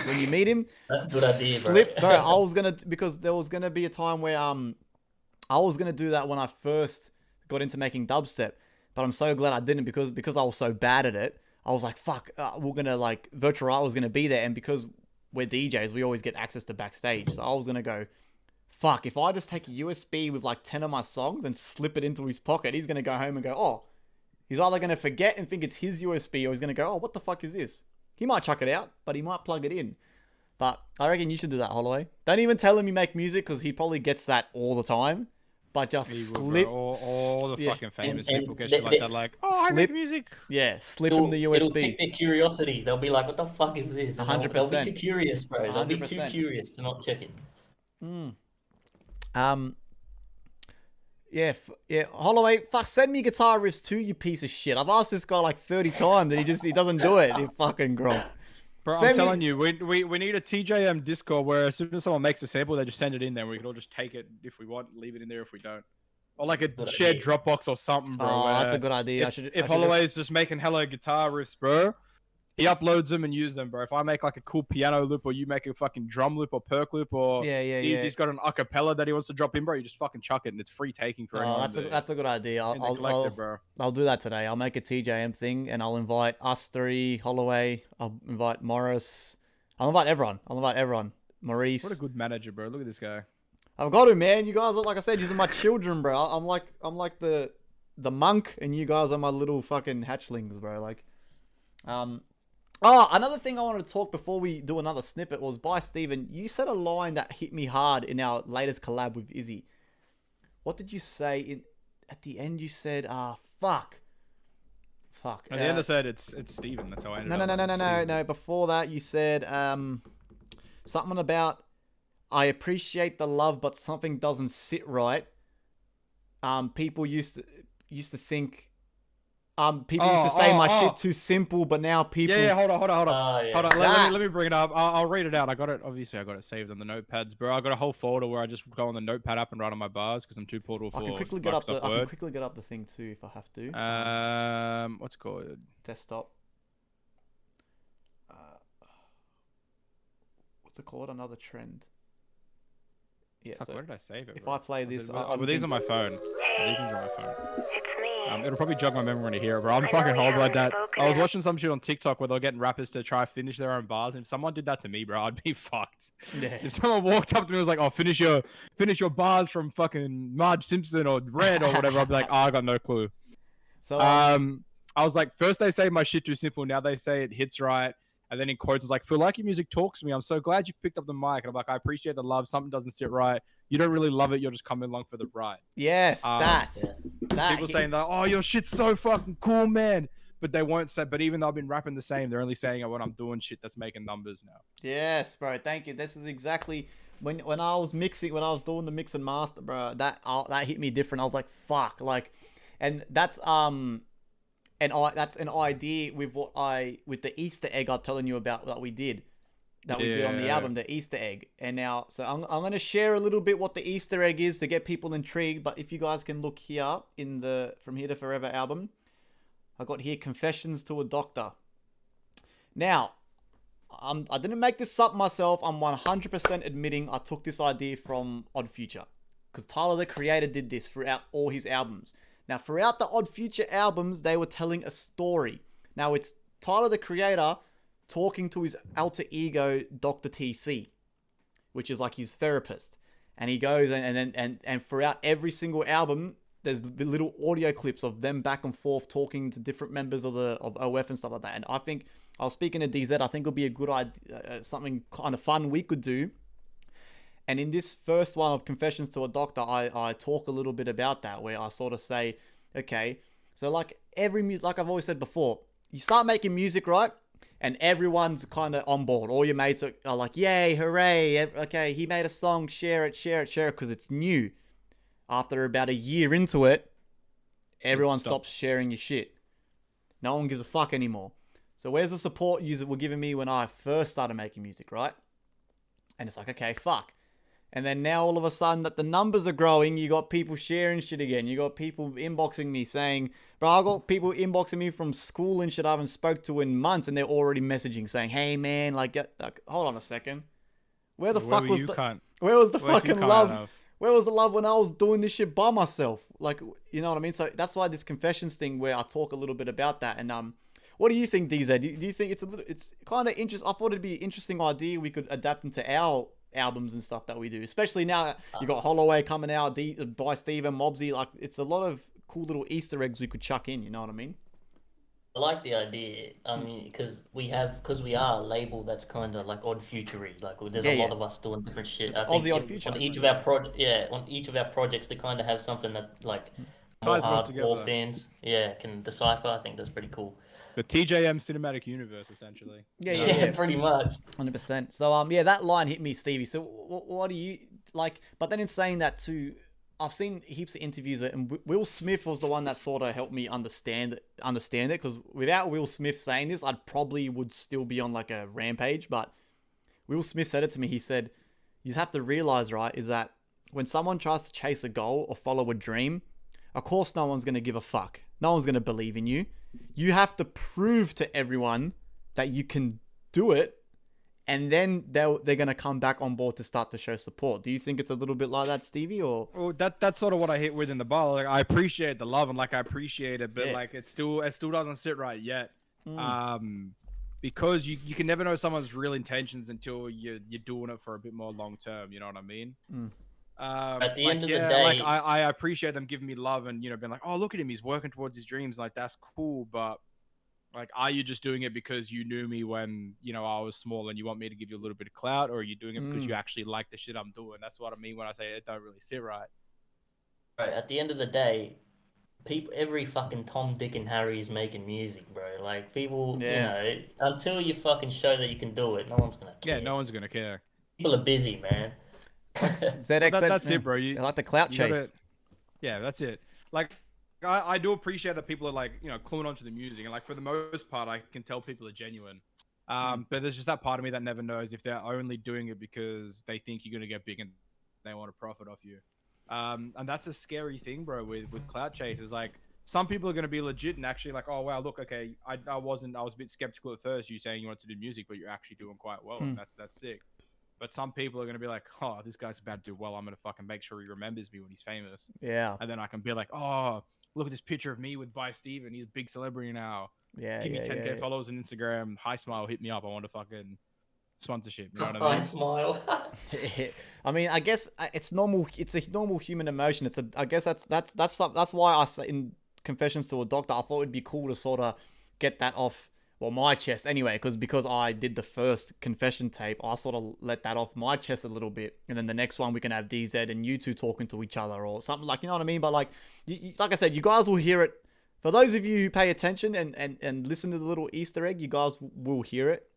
When you meet him, that's a good idea, bro. I was gonna, because there was gonna be a time where I was gonna do that when I first got into making dubstep, but I'm so glad I didn't because I was so bad at it. I was like, fuck, we're gonna like Virtual Riot was gonna be there, and because we're DJs, we always get access to backstage. So I was gonna go, fuck, if I just take a USB with like 10 of my songs and slip it into his pocket, he's gonna go home and go, oh, he's either gonna forget and think it's his USB, or he's gonna go, oh, what the fuck is this? He might chuck it out, but he might plug it in. But I reckon you should do that, Holloway. Don't even tell him you make music, because he probably gets that all the time. But just slip. All the fucking famous people get shit like that, like, oh, I make music. Yeah, slip him the USB. It'll take their curiosity. They'll be like, what the fuck is this? 100%. They'll be too curious, bro. They'll be too 100%. curious to not check it. Yeah, Holloway, fuck, send me guitar riffs too, you piece of shit. I've asked this guy like 30 times and he doesn't do it. He fucking gronk. Bro, I'm telling you, we need a TJM Discord where as soon as someone makes a sample, they just send it in there. And we can all just take it if we want, leave it in there if we don't. Or like a shared Dropbox or something, bro. Oh, that's a good idea. If Holloway's just making hella guitar riffs, bro, he uploads them and uses them, bro. If I make like a cool piano loop, or you make a fucking drum loop or perk loop, or he's got an acapella that he wants to drop in, bro, you just fucking chuck it and it's free taking for anyone. That's a good idea. Bro. I'll do that today. I'll make a TJM thing and I'll invite us 3, Holloway. I'll invite Morris. I'll invite everyone. Maurice. What a good manager, bro. Look at this guy. I've got him, man. You guys are, like I said, you're my children, bro. I'm like the monk, and you guys are my little fucking hatchlings, bro. Like, Oh, another thing I wanted to talk before we do another snippet was, bystephen, you said a line that hit me hard in our latest collab with Izzy. What did you say? At the end you said, fuck. At the end I said, it's Steven. That's how I ended up. No. Before that you said something about, I appreciate the love, but something doesn't sit right. People used to think... people used to say my shit too simple, but now people... Yeah, hold on. Yeah. Hold on, let me bring it up. I'll read it out. I got it saved on the notepads, bro. I got a whole folder where I just go on the notepad app and write on my bars because I'm too portal for I can quickly get up the thing too if I have to. What's it called? Desktop. What's it called? Another trend. Yeah, Fuck, where did I save it? If I play this... these on my phone. These things are on my phone. It'll probably jog my memory when I hear it, bro. I'm fucking horrible like that. I was watching some shit on TikTok where they're getting rappers to try finish their own bars, and if someone did that to me, bro, I'd be fucked. Yeah. If someone walked up to me and was like, "Oh, finish your bars from fucking Marge Simpson or Red or whatever," I'd be like, "Oh, I got no clue." So I was like, first they say my shit too simple, now they say it hits right, And then in quotes, it's like, feel like your music talks to me. I'm so glad you picked up the mic. And I'm like, I appreciate the love. Something doesn't sit right. You don't really love it. You're just coming along for the ride. Yes, that. People saying that, oh, your shit's so fucking cool, man. But they won't say, but even though I've been rapping the same, they're only saying it when I'm doing shit that's making numbers now. Yes, bro. Thank you. This is exactly when I was mixing, when I was doing the mix and master, bro. That hit me different. I was like, fuck, like, and that's that's an idea with with the Easter egg I'm telling you about that we did on the album, the Easter egg. And now, so I'm gonna share a little bit what the Easter egg is to get people intrigued. But if you guys can look here in the From Here to Forever album. I got here Confessions to a Doctor. Now, I didn't make this up myself. I'm 100% admitting I took this idea from Odd Future. Because Tyler, the Creator, did this throughout all his albums. Now, throughout the Odd Future albums, they were telling a story. Now, it's Tyler, the Creator, talking to his alter ego, Dr. TC. Which is like his therapist. And he goes and throughout every single album, there's the little audio clips of them back and forth talking to different members of OF and stuff like that. And I think, I was speaking to DZ, I think it would be a good idea, something kind of fun we could do. And in this first one of Confessions to a Doctor, I talk a little bit about that, where I sort of say, okay, so like like I've always said before, you start making music, right? And everyone's kind of on board. All your mates are like, yay, hooray, okay, he made a song, share it, because it's new. After about a year into it, everyone stops sharing your shit. No one gives a fuck anymore. So where's the support you were giving me when I first started making music, right? And it's like, okay, fuck. And then now all of a sudden that the numbers are growing, you got people sharing shit again. You got people inboxing me saying, bro, I got people inboxing me from school and shit I haven't spoke to in months, and they're already messaging saying, hey man, like hold on a second. Where the fuck was the fucking love? Where was the love when I was doing this shit by myself? Like, you know what I mean? So that's why this Confessions thing, where I talk a little bit about that. And what do you think, DZ? Do you think it's kind of interesting? I thought it'd be an interesting idea we could adapt into our albums and stuff that we do. Especially now that you got Holloway coming out, bystephen, Mobsy. Like, it's a lot of cool little Easter eggs we could chuck in. You know what I mean? I like the idea. I mean, because we are a label that's kind of like Odd Future-y. Like, there's a lot of us doing different shit. I think Odd Future. On each of our projects to kind of have something that like more hardcore fans, can decipher. I think that's pretty cool. The TJM cinematic universe, essentially. Yeah, pretty much. 100%. So that line hit me, Stevie. So what do you like? But then in saying that too, I've seen heaps of interviews, and Will Smith was the one that sort of helped me understand it. Because without Will Smith saying this, I'd probably would still be on like a rampage. But Will Smith said it to me. He said, "You have to realize, right, is that when someone tries to chase a goal or follow a dream, of course no one's gonna give a fuck. No one's gonna believe in you. You have to prove to everyone that you can do it." And then they're going to come back on board to start to show support. Do you think it's a little bit like that, Stevie? Or that's sort of what I hit with in the bar. Like, I appreciate the love and like I appreciate it, but like it still doesn't sit right yet. Because you can never know someone's real intentions until you're doing it for a bit more long term. You know what I mean? At the end of the day, like I appreciate them giving me love and being like, oh, look at him, he's working towards his dreams. Like, that's cool, but. Like, are you just doing it because you knew me when, I was small and you want me to give you a little bit of clout, or are you doing it because you actually like the shit I'm doing? That's what I mean when I say it don't really sit right. Right, at the end of the day, every fucking Tom, Dick, and Harry is making music, bro. Like, people, until you fucking show that you can do it, no one's gonna care. Yeah, no one's gonna care. People are busy, man. ZX, that's it, bro. They like the clout chase. Yeah, that's it. Like, I do appreciate that people are like, cluing onto the music, and like for the most part, I can tell people are genuine. But there's just that part of me that never knows if they're only doing it because they think you're gonna get big and they want to profit off you. And that's a scary thing, bro. With clout chase, is like some people are gonna be legit and actually like, oh wow, look, okay, I was a bit skeptical at first. You saying you wanted to do music, but you're actually doing quite well, and that's sick. But some people are going to be like, oh, this guy's about to do well. I'm going to fucking make sure he remembers me when he's famous. Yeah. And then I can be like, oh, look at this picture of me with bystephen. He's a big celebrity now. Yeah. Give me 10K followers on Instagram. Hi, Smile. Hit me up. I want a fucking sponsorship. You know what I mean? Hi, Smile. I mean, I guess it's normal. It's a normal human emotion. I guess that's why I say in Confessions to a Doctor, I thought it'd be cool to sort of get that off well, my chest anyway, because I did the first confession tape, I sort of let that off my chest a little bit, and then the next one we can have DZ and you two talking to each other or something, like, you know what I mean? But like, like I said, you guys will hear it. For those of you who pay attention and listen to the little Easter egg, you guys will hear it.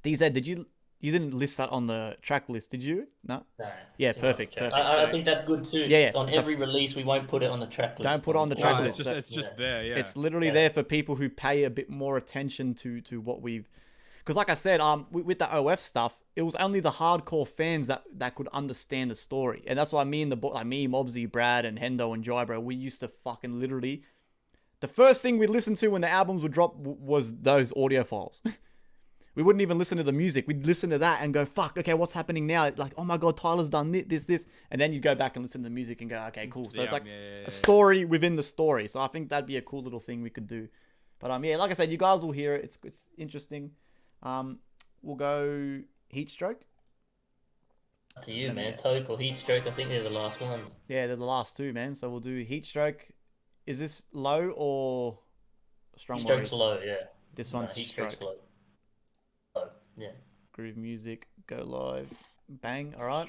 DZ, you didn't list that on the track list, did you? No? No. Yeah, it's not perfect. on the track. Perfect. I So- think that's good too. Yeah, On every release, we won't put it on the track list. Don't put it on the track No, list. it's just there. Yeah. It's literally there for people who pay a bit more attention to what we've... Because like I said, with the OF stuff, it was only the hardcore fans that could understand the story. And that's why me and me, Mobsy, Brad, and Hendo, and Jybro, we used to fucking literally... The first thing we listened to when the albums would drop was those audio files. We wouldn't even listen to the music. We'd listen to that and go, fuck, okay, what's happening now? Like, oh my God, Tyler's done this. And then you go back and listen to the music and go, okay, cool. So it's like a story within the story. So I think that'd be a cool little thing we could do. But yeah, like I said, you guys will hear it. It's interesting. We'll go Heatstroke. To you, man. Toke or Heatstroke, I think they're the last ones. Yeah, they're the last two, man. So we'll do Heatstroke. Is this low or Strong Heatstroke's Warriors? low, yeah. This one's Heatstroke's stroke. low. Low, yeah. Groove music, go live, bang. All right.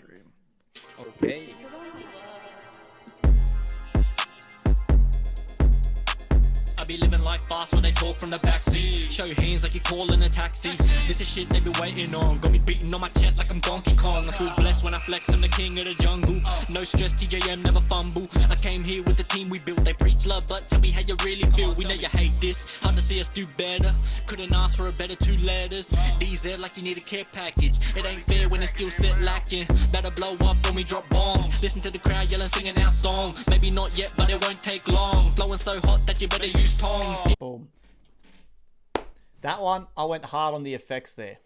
Okay. I be living life fast when they talk from the backseat. Show your hands like you're calling a taxi. This is shit they be waiting on. Got me beating on my chest like I'm Donkey Kong. I feel blessed when I flex, I'm the king of the jungle. No stress, TJM never fumble. I came here with the team we built. They preach love, but tell me how you really feel. We know you hate this, hard to see us do better. Couldn't ask for a better 2 letters. DZ like you need a care package. It ain't fair when the skill set lacking. Better blow up when we drop bombs. Listen to the crowd yelling, singing our song. Maybe not yet, but it won't take long. Flowing so hot that you better use tongs. Boom. That one, I went hard on the effects there.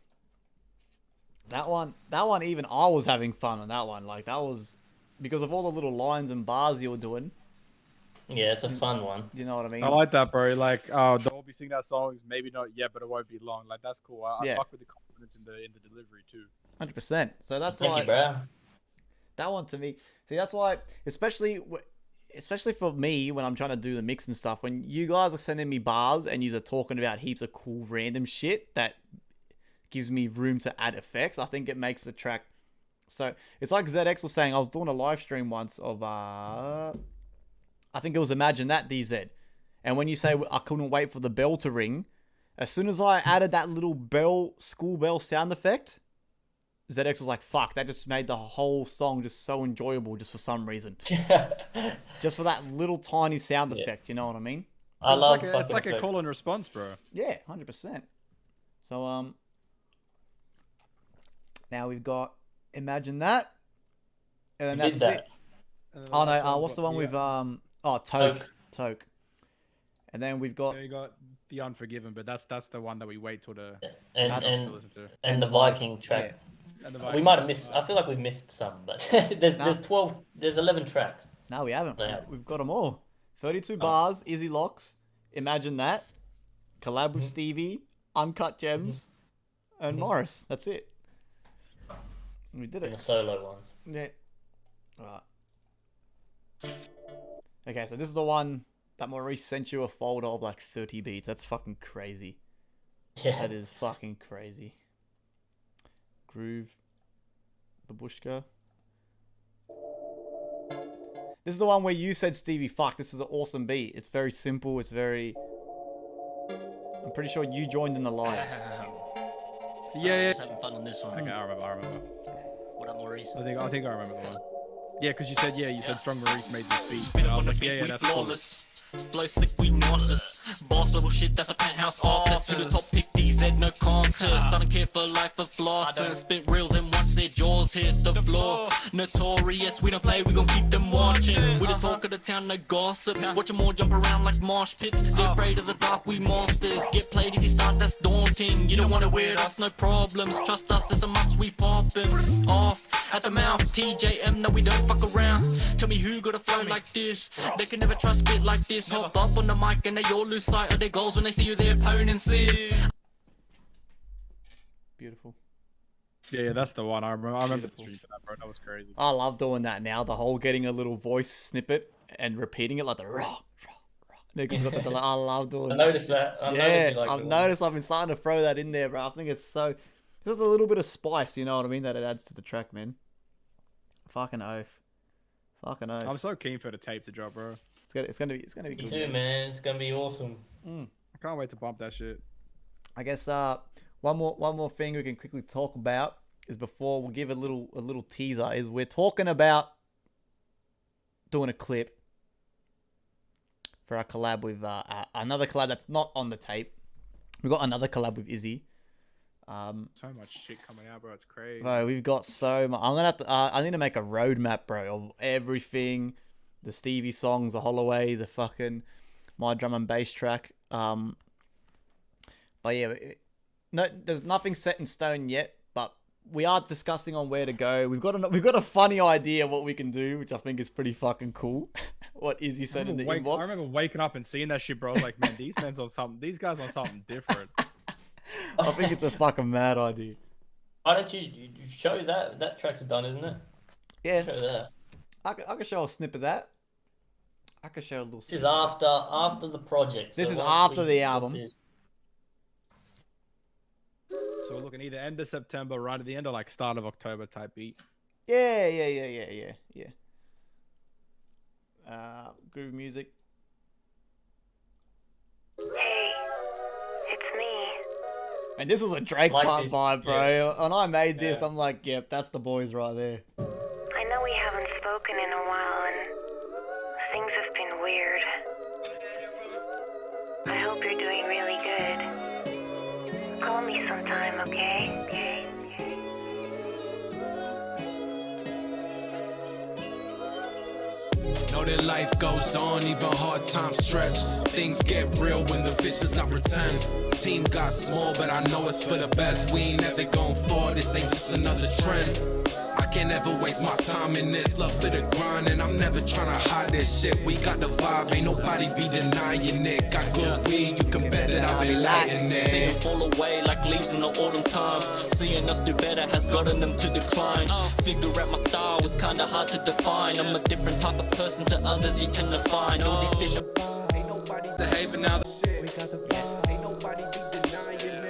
That one, even I was having fun on that one. Like, that was because of all the little lines and bars you were doing. Yeah, it's a fun one. You know what I mean? I like that, bro. Like, they'll be singing that songs. Maybe not yet, but it won't be long. Like, that's cool. I Yeah. fuck with the confidence in the delivery too. 100%. So that's Thank why you, bro. that one to me. See, that's why, especially for me when I'm trying to do the mix and stuff. When you guys are sending me bars and you're talking about heaps of cool random shit that gives me room to add effects, I think it makes the track. So it's like ZX was saying. I was doing a live stream once of I think it was Imagine That DZ, and when you say I couldn't wait for the bell to ring, as soon as I added that little school bell sound effect, ZX was like, fuck, that just made the whole song just so enjoyable just for some reason. Just for that little tiny sound effect, you know what I mean? I love It's like a effects. call and response, bro. Yeah, 100%. So, now we've got Imagine That. And then Did that's that. it. Oh no, what's the one with Toke. And then we've got Yeah, you got The Unforgiven, but that's the one that we wait till the And to and, listen to. and the Viking track. And the We Viking- might have missed. I feel like we missed some, but there's 12. There's 11 tracks. no, we haven't. Yeah. We've got them all. 32 bars, Easy Locks, Imagine That, collab with Stevie, Uncut Gems, and Morris. That's it. We did And the it. solo one. Yeah. Right. Okay, so this is the one that Maurice sent you a folder of like 30 beats. That's fucking crazy. Yeah. That is fucking crazy. Groove. Babushka. This is the one where you said, Stevie, fuck, this is an awesome beat. It's very simple. It's very... I'm pretty sure you joined in the live. Yeah. Just having fun on this one. Okay, I remember. What up, Maurice? I think I remember the one. Yeah, because you said Strong Maurice made this beat. And I was like, yeah, that's cool. Flow sick, we nauseous. Boss little shit, that's a penthouse office. Who the top pick DZ, no contest. I don't care for life of flossing. Spit real, then watch their jaws hit the floor. Notorious, we don't play, we gon' keep them watching. We the talk of the town, no gossip. Watch them all jump around like mosh pits. They're afraid of the dark, we monsters. Get played if you start, that's daunting. You don't wanna weird us, no problems. Trust us, it's a must, we poppin' off at the mouth. TJM, no, we don't fuck around. Tell me who got a flow like this. They can never trust spit like this. Hop up on the mic and they all lose sight of their goals when they see who their opponents is. Beautiful. Yeah, that's the one. I remember the stream for that, bro. That was crazy. I love doing that now. The whole getting a little voice snippet and repeating it like the rah, rah, rah. Nick's got the I love doing I that. noticed that. I noticed Yeah, you like I've doing noticed I've been starting to throw that in there, bro. I think it's so just a little bit of spice, you know what I mean, that it adds to the track, man. Fucking oath. Fucking oath. I'm so keen for the tape to drop, bro. It's gonna be Me good. too, man. It's gonna be awesome. I can't wait to bump that shit. I guess one more thing we can quickly talk about is before we'll give a little teaser is we're talking about doing a clip for our collab with another collab that's not on the tape. We've got another collab with Izzy. So much shit coming out, bro. It's crazy. Bro, we've got so much. I'm gonna have to. I need to make a roadmap, bro, of everything. The Stevie songs, the Holloway, the fucking my drum and bass track. But yeah, no, there's nothing set in stone yet. But we are discussing on where to go. We've got a funny idea what we can do, which I think is pretty fucking cool. What Izzy said in the inbox. I remember waking up and seeing that shit, bro. I was like, man, these guys on something different. I think it's a fucking mad idea. Why don't you show that? That track's done, isn't it? Yeah. Show that. I can show a snip of that. I can show a little This is snip. after the project. This so is once after we the put album. this- So we're looking either end of September, right at the end, or like start of October type beat. Yeah. Groove music. Hey, it's me. And this was a Drake Like type this, vibe, bro. yeah. And I made this. Yeah. I'm like, yep, that's the boys right there. I know we haven't spoken in a while and things have been weird. I hope you're doing really good. Call me sometime, okay? Know that life goes on, even hard times stretch. Things get real when the vision's not pretend. Team got small, but I know it's for the best. We ain't never going far, this ain't just another trend. I can't ever waste my time in this. Love for the grind, and I'm never trying to hide this shit. We got the vibe, ain't nobody be denying it. Got good weed, you can bet that I've been lighting Seeing it. fall away like leaves in the autumn time. Seeing us do better has gotten them to decline. Figure out my style is kinda hard to define. I'm a different type of person to others you tend to find. All these fish are Ain't nobody the haven now. Ain't nobody be denying it.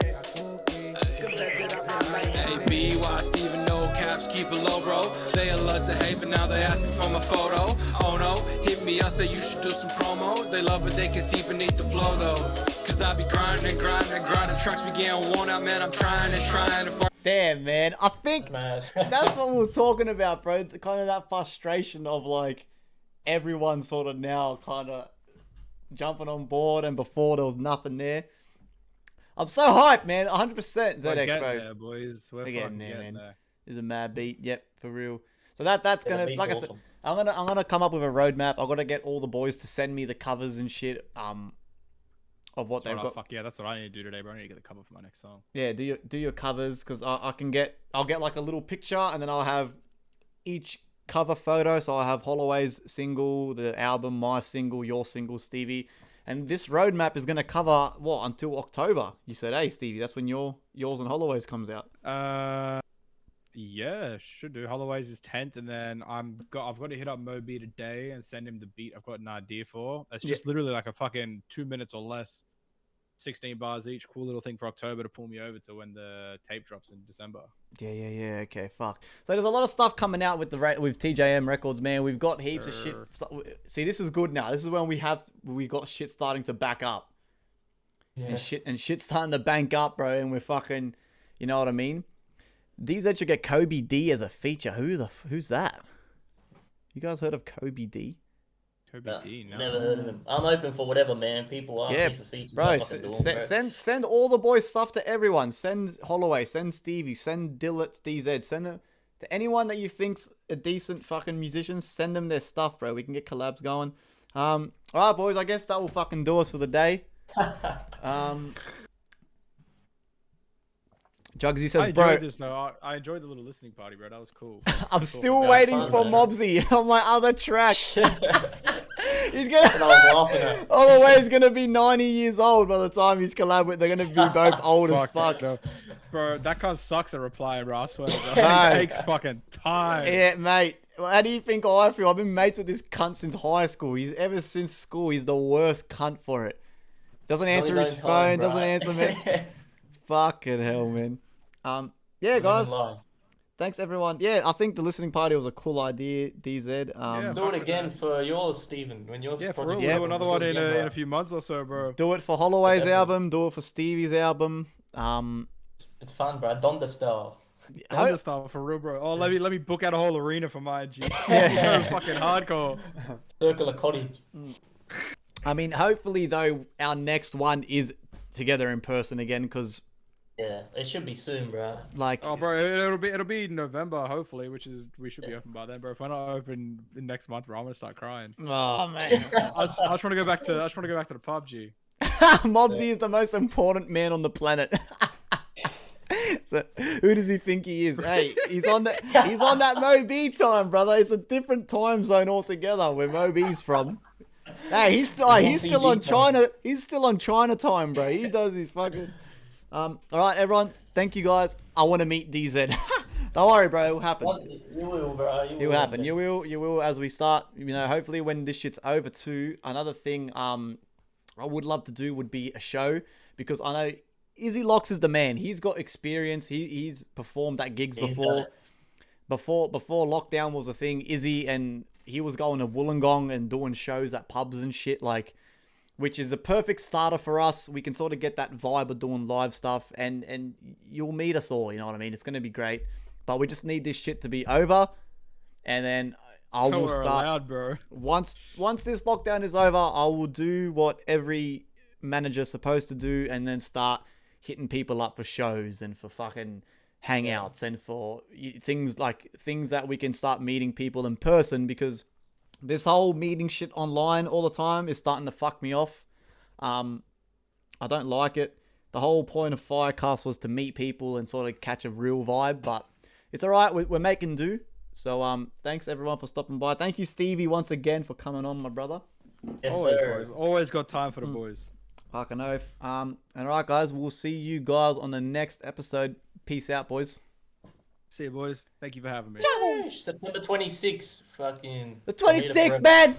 Hey, B.Y. Steven, no caps, keep it low, bro. They a lot to hate, but now they asking for my photo. Oh no, hit me, I say you should do some promo. They love it, they can see beneath the flow, though. Cause I be grinding. Tracks be getting worn out, man. I'm trying to Damn, man. I think Mad. that's what we were talking about, bro. It's kind of that frustration of like everyone sort of now kind of jumping on board, and before there was nothing there. I'm so hyped, man. 100% We're ZX, getting bro. there, boys. We're We're getting fucking there, getting man. there. This is a mad beat. Yep, for real. So that's Yeah, gonna, beat's like I said, awesome. I'm gonna come up with a roadmap. I've got to get all the boys to send me the covers and shit. Of what they've got. Fuck yeah, that's what I need to do today, bro. I need to get the cover for my next song. Yeah, do your covers, because I'll get like a little picture, and then I'll have each cover photo. So I'll have Holloway's single, the album, my single, your single, Stevie. And this roadmap is gonna cover what until October. You said, hey Stevie, that's when yours and Holloway's comes out. Yeah, should do. Holloway's is 10th, and then I've got to hit up Moby today and send him the beat I've got an idea for. It's just literally like a fucking 2 minutes or less, 16 bars each. Cool little thing for October to pull me over to when the tape drops in December. Yeah. Okay, fuck. So there's a lot of stuff coming out with with TJM Records, man. We've got heaps of shit. See, this is good now. This is when we got shit starting to back up. Yeah. And shit starting to bank up, bro. And we're fucking, you know what I mean? DZ should get Kobe D as a feature. Who's that? You guys heard of Kobe D? Kobe D, no. Never heard of him. I'm open for whatever, man. People ask me for features. Bro, I fucking do 'em, bro. send all the boys stuff to everyone. Send Holloway, send Stevie, send Dillets, DZ, send them to anyone that you think's a decent fucking musician. Send them their stuff, bro. We can get collabs going. All right, boys. I guess that will fucking do us for the day. Jugsy says, I bro, enjoyed this though. I enjoyed the little listening party, bro. That was cool. I'm Cool. still That's waiting fun, for man. Mobsy on my other track. He's And gonna. I was laughing at. Holloway's gonna be 90 years old by the time he's collab with. They're gonna be both old as fuck. Bro, that guy sucks at replying, bro. I swear. Bro. No. It takes fucking time. Yeah, mate. How do you think I feel? I've been mates with this cunt since high school. Ever since school. He's the worst cunt for it. Doesn't answer his phone. Doesn't answer me. Fucking hell, man. Yeah, guys. Thanks, everyone. Yeah, I think the listening party was a cool idea, DZ. Do it again for yours, Stephen. When yours for real. We'll do another one in a few months or so, bro. Do it for Holloway's album. Do it for Stevie's album. It's fun, bro. Donda style. Donda style for real, bro. Oh, let me book out a whole arena for my G. Yeah, fucking hardcore. Circular cottage. I mean, hopefully though, our next one is together in person again, because. Yeah, it should be soon, bro. Like, oh, bro, it'll be November, hopefully, we should be open by then, bro. If we're not open in next month, bro, I'm gonna start crying. Oh man, I just want to go back to the pub, G. Mobsy is the most important man on the planet. So, who does he think he is? Hey, he's on that Mob time, brother. It's a different time zone altogether where Moby's from. Hey, he's still on China. He's still on China time, bro. He does his fucking. All right, everyone. Thank you, guys. I want to meet DZ. Don't worry, bro. It will happen. You will, bro. It will happen. You will as we start. You know, hopefully when this shit's over too. Another thing I would love to do would be a show, because I know Izzy Locks is the man. He's got experience. He's performed at gigs before. Before lockdown was a thing, Izzy, and he was going to Wollongong and doing shows at pubs and shit, like, which is a perfect starter for us. We can sort of get that vibe of doing live stuff, and you'll meet us all, you know what I mean? It's going to be great. But we just need this shit to be over, and then I will start. Allowed, bro. Once this lockdown is over, I will do what every manager's supposed to do, and then start hitting people up for shows and for fucking hangouts and for things that we can start meeting people in person, because this whole meeting shit online all the time is starting to fuck me off. I don't like it. The whole point of FireCast was to meet people and sort of catch a real vibe, but it's all right. We're making do. So thanks everyone for stopping by. Thank you, Stevie, once again for coming on, my brother. Yes, always, sir. boys. Always got time for the boys. Fucking oath. And all right, guys, we'll see you guys on the next episode. Peace out, boys. See you, boys. Thank you for having me. September 26th. Fucking. The 26th, man.